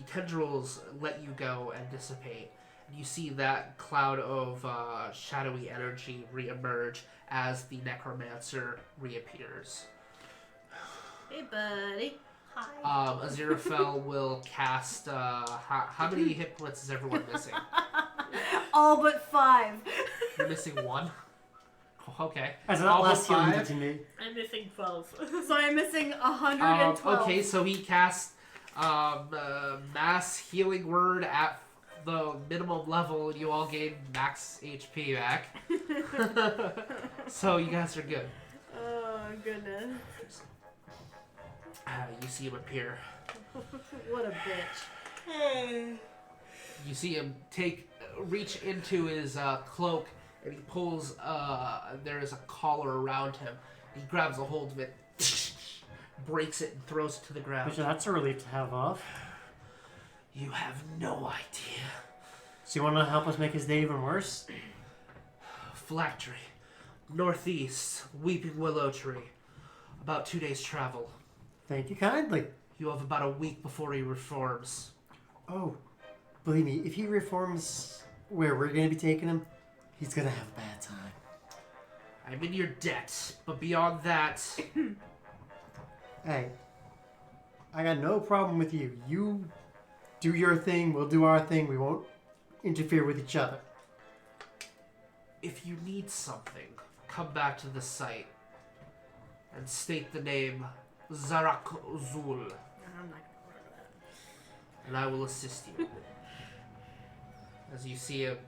tendrils let you go and dissipate. And you see that cloud of shadowy energy reemerge as the necromancer reappears. Hey, buddy. Hi. Aziraphale will cast. How many hit points is everyone missing? All but 5. You're missing 1. Okay. As an All but last healing 5. to me. I'm missing 12. So I'm missing 112. Okay, so he casts mass healing word at the minimum level, and you all gain max HP back. So you guys are good. Oh, goodness. You see him appear. What a bitch. You see him reach into his cloak, and he pulls. There is a collar around him. He grabs a hold of it, breaks it, and throws it to the ground. Which that's a relief to have off. You have no idea. So you want to help us make his day even worse? Phylactery, northeast, Weeping Willow Tree. About 2 days' travel. Thank you kindly. You have about a week before he reforms. Oh, believe me, if he reforms where we're going to be taking him, he's going to have a bad time. I'm in your debt, but beyond that, Hey, I got no problem with you. You do your thing, we'll do our thing. We won't interfere with each other. if you need something, come back to the site and state the name Zarak Zul, I'm not gonna remember that. and I will assist you. As you see him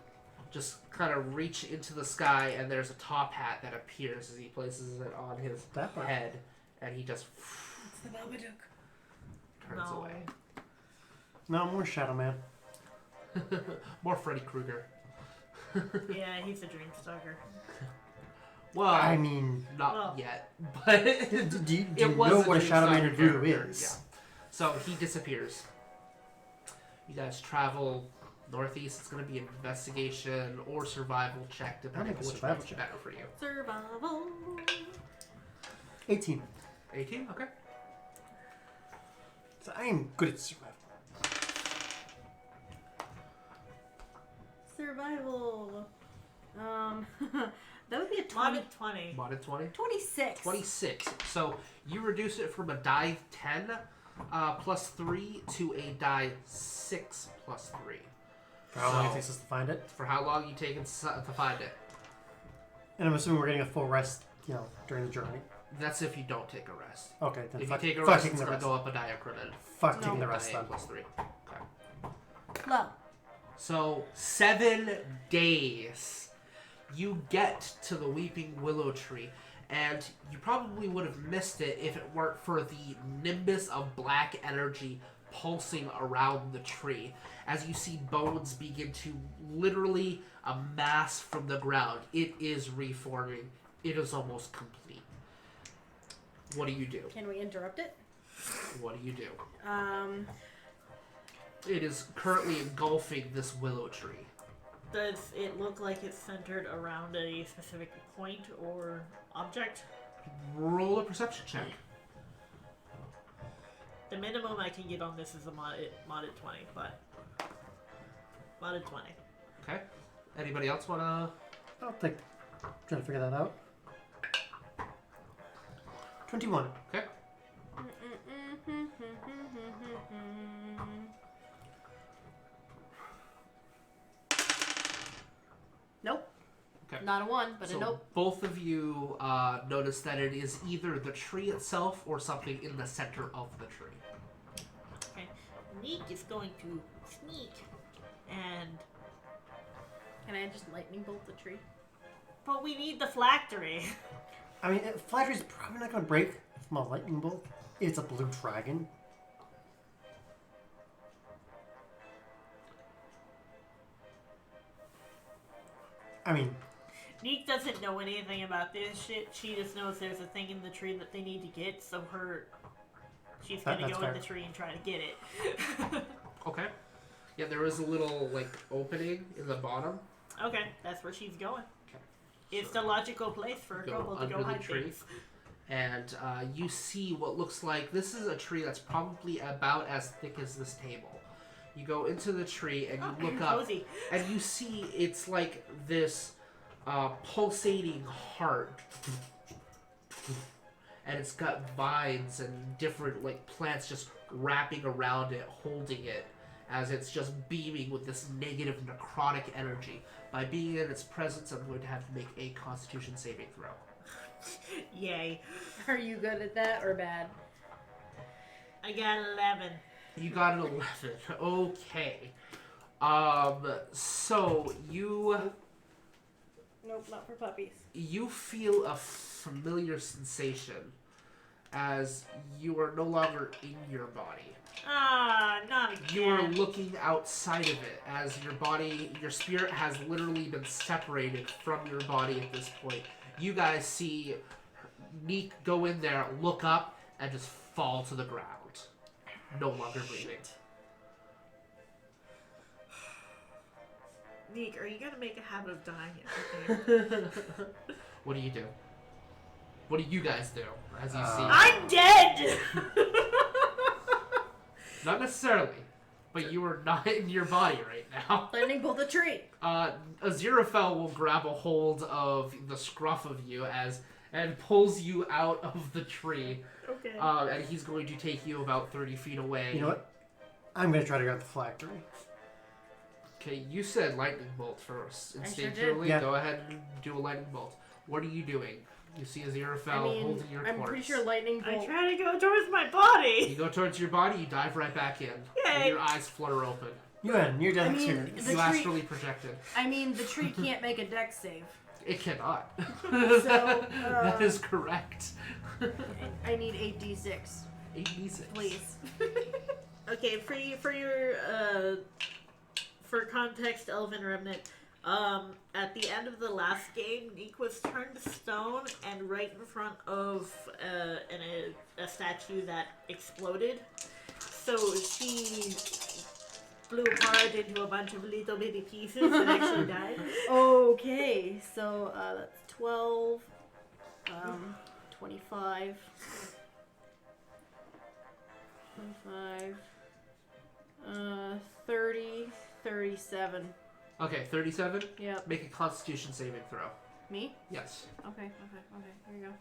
just kind of reach into the sky, and there's a top hat that appears as he places it on his That part. head, and he just It's the Babadook. turns No. away. No, more Shadow Man. More Freddy Krueger. Yeah, he's a dream stalker. Well, I mean, not well. yet, but do you it was know a what a Dream Shadow Man Stalker voodoo character, is? yeah. So he disappears. You guys travel northeast. It's going to be an investigation or survival check, depending I'll on make a which survival one's check. better for you. Survival. 18. 18? Okay. So I am good at survival. Survival. That would be a 20. Modded 20. Modded 20? 26. 26. So you reduce it from a die 10 plus 3 to a die 6 plus 3. For how long it So- takes us to find it. For how long you take to find it. And I'm assuming we're getting a full rest, during the journey. That's if you don't take a rest. Okay, then If fuck, you take a fuck rest, taking it's the going to rest. go up a diachromate. Fuck No. taking the rest Die then. plus 3. Okay. Low. So, 7 days. You get to the Weeping Willow Tree, and you probably would have missed it if it weren't for the nimbus of black energy pulsing around the tree. As you see bones begin to literally amass from the ground. It is reforming. It is almost complete. What do you do? Can we interrupt it? What do you do? It It is currently engulfing this willow tree. Does it look like it's centered around a specific point or object? Roll a perception check. The minimum I can get on this is a modded 20, but modded 20. Okay. Anybody else want to? I'll take. Trying to figure that out. 21. Okay. Nope. Okay. Not a 1, but So a nope. both of you notice that it is either the tree itself or something in the center of the tree. Okay. Neeq is going to sneak and... Can I just lightning bolt the tree? But we need the phylactery. I mean, Flattery's probably not going to break from a lightning bolt. It's a blue dragon. I mean, Neeq doesn't know anything about this shit. She just knows there's a thing in the tree that they need to get, so she's gonna That's go fair. in the tree and try to get it. Okay. Yeah, there is a little opening in the bottom. Okay, that's where she's going. Okay. It's the logical place for a Go kobold to under go the hide tree. things. And you see what looks like this is a tree that's probably about as thick as this table. You go into the tree and you look up, Cozy. and you see it's like this pulsating heart, and it's got vines and different plants just wrapping around it, holding it, as it's just beaming with this negative necrotic energy. By being in its presence, I'm going to have to make a Constitution saving throw. Yay. Are you good at that or bad? I got 11. You got an 11. Okay. So you Nope, not for puppies. feel a familiar sensation as you are no longer in your body. Ah, not again. You are looking outside of it as your spirit has literally been separated from your body at this point. You guys see Neeq go in there, look up, and just fall to the ground. No longer breathing. Neeq, are you gonna make a habit of dying at the game? What do you do? What do you guys do as you see? I'm dead! Not necessarily, but you are not in your body right now. Lightning bolt the tree. Aziraphale will grab a hold of the scruff of you and pulls you out of the tree. Okay. And he's going to take you about 30 feet away. You know what? I'm going to try to grab the phylactery. Okay, you said lightning bolt first. I sure Instinctually, did. Yeah. go ahead and do a lightning bolt. What are you doing? You see Aziraphale holding your I'm torch. pretty sure lightning bolt. I try to go towards my body! You go towards your body, you dive right back in. And Yay. your eyes flutter open. You had a near-death I mean, experience. The You tree- astrally projected. I mean, the tree can't make a dex save. It cannot. So, That is correct. I need 8d6, 86. please. Okay, for context, Elven Remnant, at the end of the last game, Neeq was turned to stone and right in front of a statue that exploded. So she blew apart into a bunch of little bitty pieces and actually died. Okay, so that's 12, 25, 25, 30, 37. Okay, 37. Yep. Make a Constitution saving throw. Me? Yes. Okay, here you go.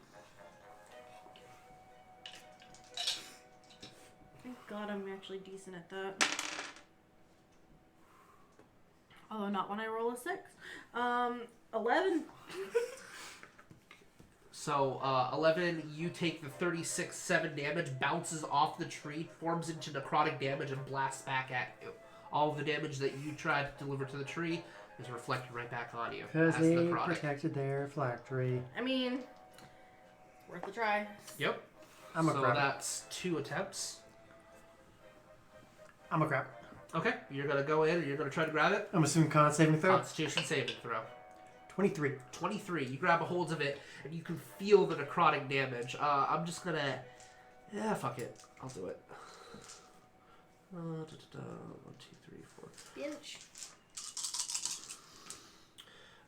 Thank God I'm actually decent at that. Although not when I roll a 6. 11. So, 11, you take the 36-7 damage, bounces off the tree, forms into necrotic damage, and blasts back at you. All of the damage that you tried to deliver to the tree is reflected right back on you. Because as they necrotic. protected their phylactery. I mean, worth a try. Yep. I'm a so crap. that's 2 attempts. I'm a crap. Okay, you're going to go in and you're going to try to grab it. I'm assuming con saving throw. Constitution saving throw. 23. 23. You grab a hold of it, and you can feel the necrotic damage. I'm just gonna... Yeah, fuck it. I'll do it. 1, 2, 3, 4. Pinch.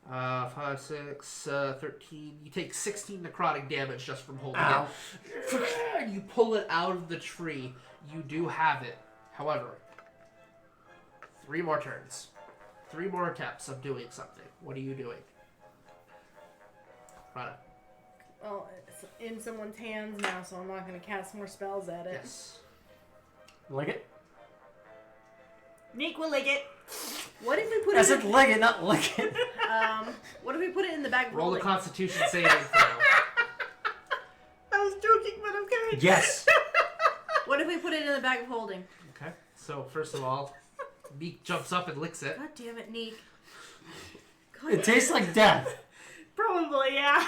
5, 6, 13. You take 16 necrotic damage just from holding Ow. it. And you pull it out of the tree. You do have it. However, 3 more turns. 3 more attempts of doing something. What are you doing? Rada. Well, it's in someone's hands now, so I'm not going to cast more spells at it. Yes. Lick it? Neeq will lick it. What if we put I it? said leg it, not lick it. What if we put it in the bag of Roll a holding? Constitution saving throw. I was joking, but okay. Yes. What if we put it in the bag of holding? Okay. So first of all, Neeq jumps up and licks it. God damn it, Neeq. It tastes like death. Probably, yeah.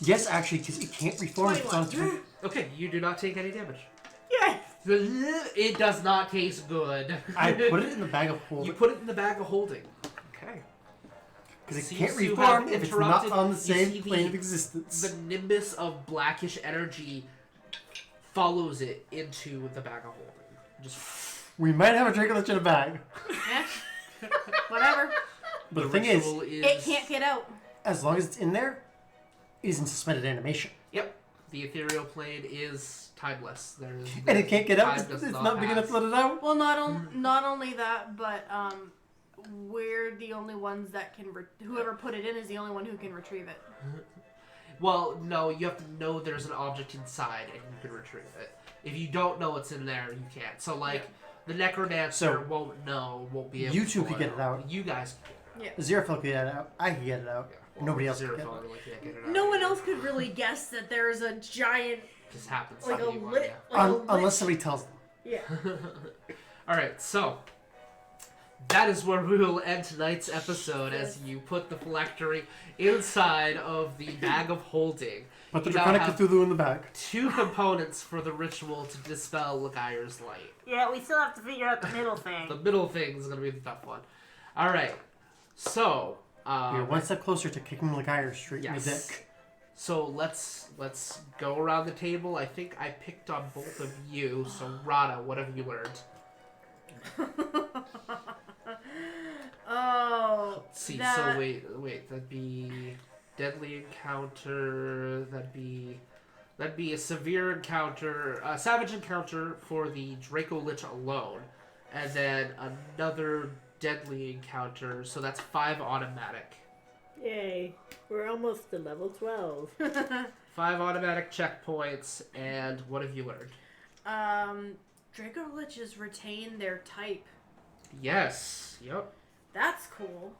Yes, actually, because it can't reform if it's on 3. Okay, you do not take any damage. Yes. It does not taste good. I put it in the bag of holding. You put it in the bag of holding. Okay. Because it Seems can't to reform have if it's not interrupted- on the you same see plane of existence. The nimbus of blackish energy follows it into the bag of holding. Just We might have a drink of in a bag. Yeah. Whatever. But the thing is, ritual is, It can't get out. as long as it's in there, it is in suspended animation. Yep. The ethereal plane is timeless. There's And it can't get out. time It's does not big enough pass. to let it out. Well, not only that, but we're the only ones that can. Whoever put it in is the only one who can retrieve it. Well, no, you have to know there's an object inside and you can retrieve it. If you don't know what's in there, you can't. So, like, The necromancer So, won't be able you to two pull could get it out. You guys can. Yeah. Zerafel could get it out. I could get it out. Well, Nobody else could Zero get it phone out. really can't get it out. No one else could really guess that there's a giant, Just happens like to a be one, lit, yeah. like a lit. Unless somebody tells them. Yeah. Alright, so that is where we will end tonight's episode as you put the phylactery inside of the bag of holding. Put the You now Draconic have Cthulhu in the back. 2 components for the ritual to dispel Lagair's light. Yeah, we still have to figure out the middle thing. The middle thing is going to be the tough one. Alright, so... You're one step closer to kicking Lagair straight in the Yes. dick. So let's go around the table. I think I picked on both of you. So Rada, what have you learned? Oh. Let's see. That... So wait. That'd be deadly encounter. That'd be a severe encounter, a savage encounter for the Draco Lich alone, and then another deadly encounter. So that's 5 automatic. Yay. We're almost to level 12. 5 automatic checkpoints. And what have you learned? Draco Liches retain their type. Yes. Yep. That's cool.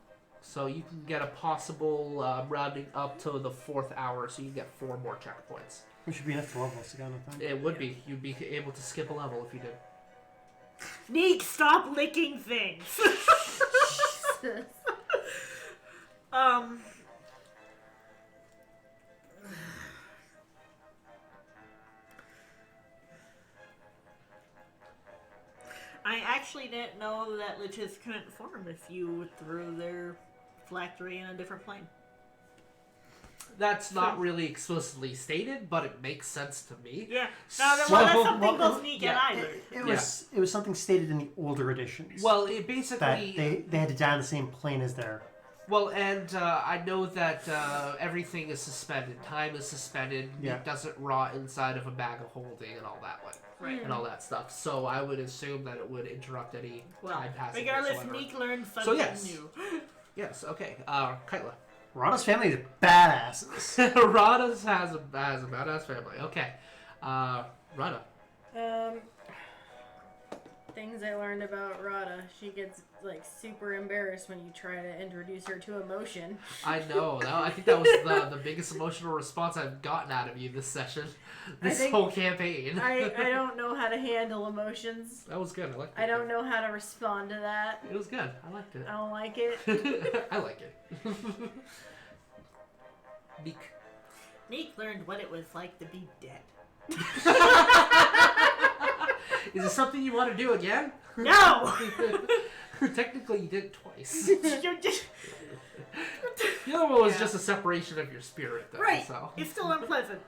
So you can get a possible rounding up to the 4th hour, so you get 4 more checkpoints. We should be enough to level us again, I think. It would be. You'd be able to skip a level if you did. Neeq, stop licking things! Jesus. I actually didn't know that liches couldn't form if you threw their phylactery in a different plane. That's not really explicitly stated, but it makes sense to me. Yeah. No, that's something both Neeq and I learned. It was something stated in the older editions. Well, it that basically... they had to die on the same plane as their... Well, and I know that everything is suspended. Time is suspended. Yeah. It doesn't rot inside of a bag of holding and all that Right. and all that stuff. So I would assume that it would interrupt any time passing. Regardless, whatsoever. Neeq learned something yes. new. Yes, okay. Kaitla. Rada's family is badasses. Rada's has a badass family. Okay. Rada. Things I learned about Rada. She gets like super embarrassed when you try to introduce her to emotion. I know. I think that was the biggest emotional response I've gotten out of you this session. This whole campaign. I don't know how to handle emotions. That was good. I liked it. I don't know how to respond to that. It was good. I liked it. I don't like it. I like it. Neeq. Neeq learned what it was like to be dead. Is it something you want to do again? No! Technically, you did it twice. You're just... The other one was just a separation of your spirit, though. Right. So. It's still unpleasant.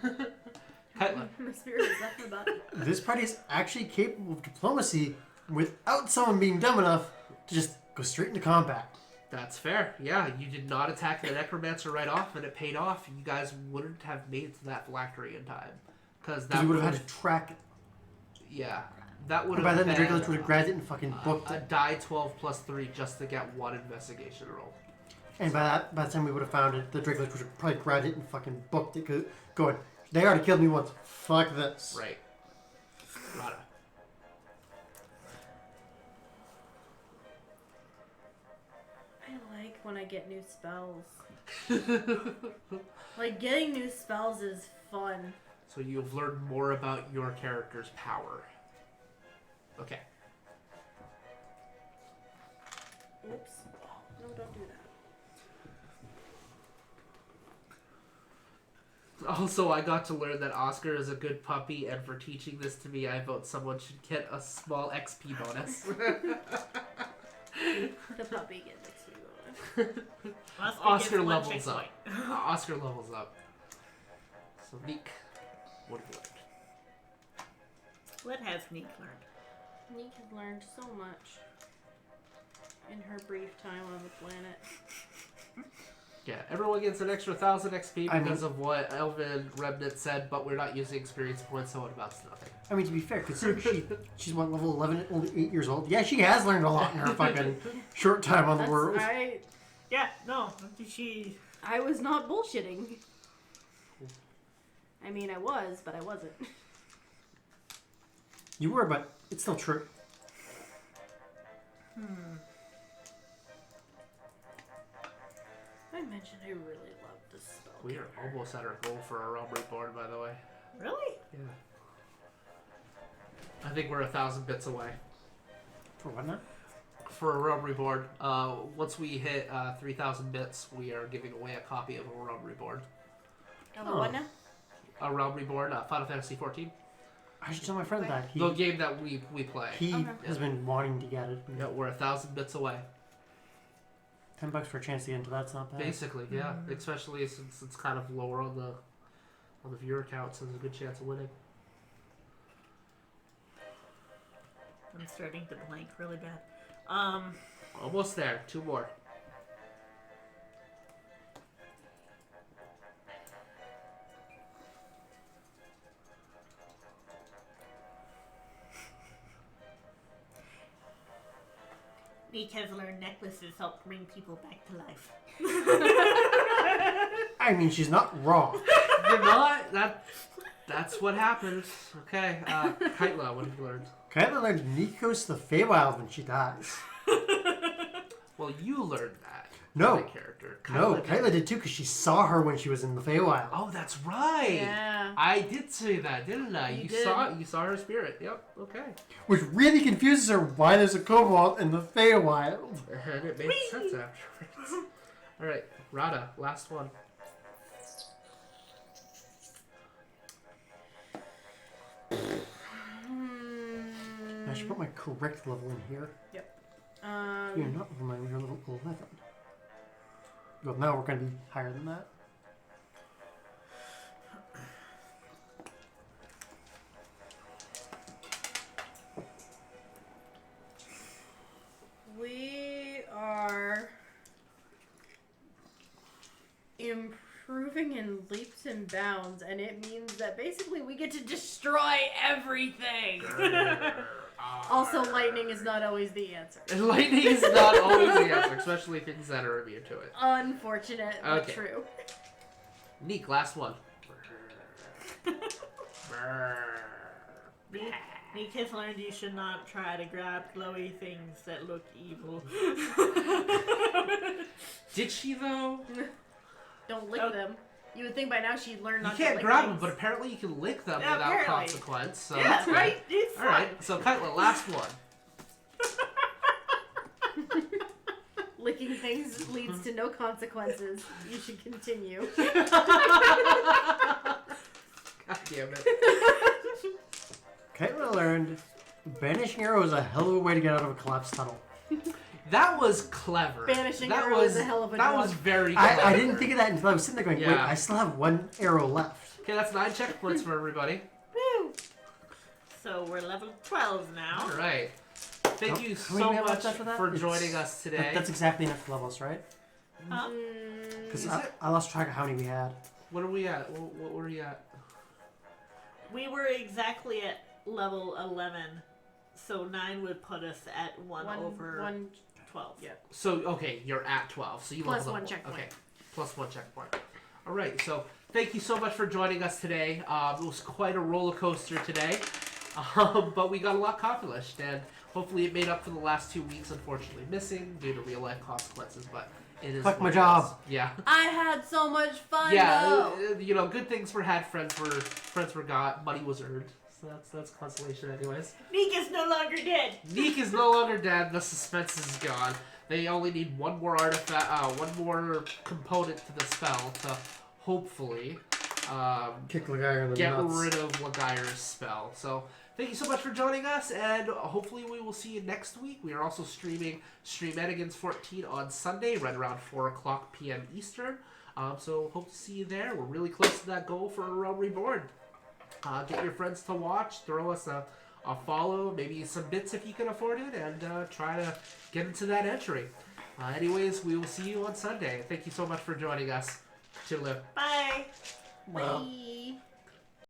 Kaitla. My spirit is left the body. This party is actually capable of diplomacy without someone being dumb enough to just go straight into combat. That's fair. Yeah, you did not attack the necromancer right off, and it paid off. You guys wouldn't have made it to that phylactery in time. Because Because we would have had to track it. Yeah. That would And have by then, the been Draco Lich would have grabbed it and fucking booked a it. die 12 plus 3 just to get 1 investigation roll. And by the time we would have found it, the Draco Lich would have probably grabbed it and fucking booked it. Going, they already killed me once. Fuck this. Right. Rada. I like when I get new spells. Like, getting new spells is fun. So you've learned more about your character's power. Okay. Oops. No, don't do that. Also, I got to learn that Oscar is a good puppy, and for teaching this to me, I vote someone should get a small XP bonus. The puppy gets XP bonus. Oscar gets one levels up. checkpoint. Oscar levels up. So, Neeq, what have you learned? What has Neeq learned? Neeq has learned so much in her brief time on the planet. Yeah, everyone gets an extra 1,000 XP because of what Elven Remnant said, but we're not using experience points, so it amounts to nothing. I mean, to be fair, considering she's what, level 11, only 8 years old? Yeah, she has learned a lot in her fucking short time on the world. Yeah, no, she... I was not bullshitting. I mean, I was, but I wasn't. You were, but it's still true. I mentioned I really love this spell. We are almost at our goal for our robbery board, by the way. Really? Yeah. I think we're 1,000 bits away. For what now? For a robbery board. Once we hit 3,000 bits, we are giving away a copy of a robbery board. Oh, what now? A robbery board, Final Fantasy 14. I should tell my friend that. The game that we play. He has been wanting to get it. Yeah, we're 1,000 bits away. $10 for a chance to get into that's not bad. Basically, yeah. Especially since it's kind of lower on the viewer count, so there's a good chance of winning. I'm starting to blank really bad. Almost there. 2 more. Neeq has learned necklaces help bring people back to life. I mean, she's not wrong. You're not. That's what happens. Okay. Kaitla, what have you learned? Kaitla learned Neeq goes to the Feywild when she dies. Well, you learned that. No. My character. Kaitla did too, because she saw her when she was in the Feywild. Oh, that's right. Yeah. I did say that, didn't I? You You saw her spirit. Yep. Okay. Which really confuses her why there's a kobold in the Feywild. And it made sense afterwards. All right, Rada, last one. I should put my correct level in here. Yep. You're not reminding me, you're level 11. Well, now we're going to be higher than that. We are improving in leaps and bounds, and it means that basically we get to destroy everything. Also, lightning is not always the answer. And lightning is not always the answer, especially things that are immune to it. Unfortunate, but Okay. true. Neek, last one. Neeq has learned you should not try to grab glowy things that look evil. Did she though? Don't lick them. You would think by now she'd learn You not to can't lick grab things. them, but apparently you can lick them Yeah, without apparently. consequence. So Yeah, that's good. right? It's All right, so Kaitla, last one. Licking things leads to no consequences. You should continue. God damn it. Kaitla learned banishing arrow is a hell of a way to get out of a collapsed tunnel. That was clever. Banishing that arrow was, is a hell of a That drug. was very clever. I didn't think of that until I was sitting there going, wait, Yeah. I still have 1 arrow left. Okay, that's 9 checkpoints for everybody. Woo! So we're level 12 now. All right. Thank you How many so we have much left after that? for It's- joining us today. That's exactly enough levels, right? Huh? Because Is I it? lost track of how many we had. What are we at? What were you at? We were exactly at level 11, so 9 would put us at 1 over 12. Yeah. So, okay, you're at 12. So you Plus leveled up 1 checkpoint. Okay, plus 1 checkpoint. All right, so thank you so much for joining us today. It was quite a roller coaster today, but we got a lot accomplished, and hopefully it made up for the last 2 weeks, unfortunately missing due to real life consequences. But it is Fuck what my it job. is. Yeah. I had so much fun, Yeah, though. you know, good things were had, friends were got, money was earned. So that's consolation, anyways. Neeq is no longer dead. Neeq is no longer dead. The suspense is gone. They only need one more artifact, one more component to the spell to hopefully Kick the guy in the get nuts. rid of Lagair's spell. So thank you so much for joining us, and hopefully we will see you next week. We are also streaming Streamanigans 14 on Sunday, right around 4 o'clock p.m. Eastern. So hope to see you there. We're really close to that goal for a Realm Reborn. Get your friends to watch, throw us a follow, maybe some bits if you can afford it, and try to get into that entry. Anyways, we will see you on Sunday. Thank you so much for joining us. Toodaloo. Bye. Well, Bye.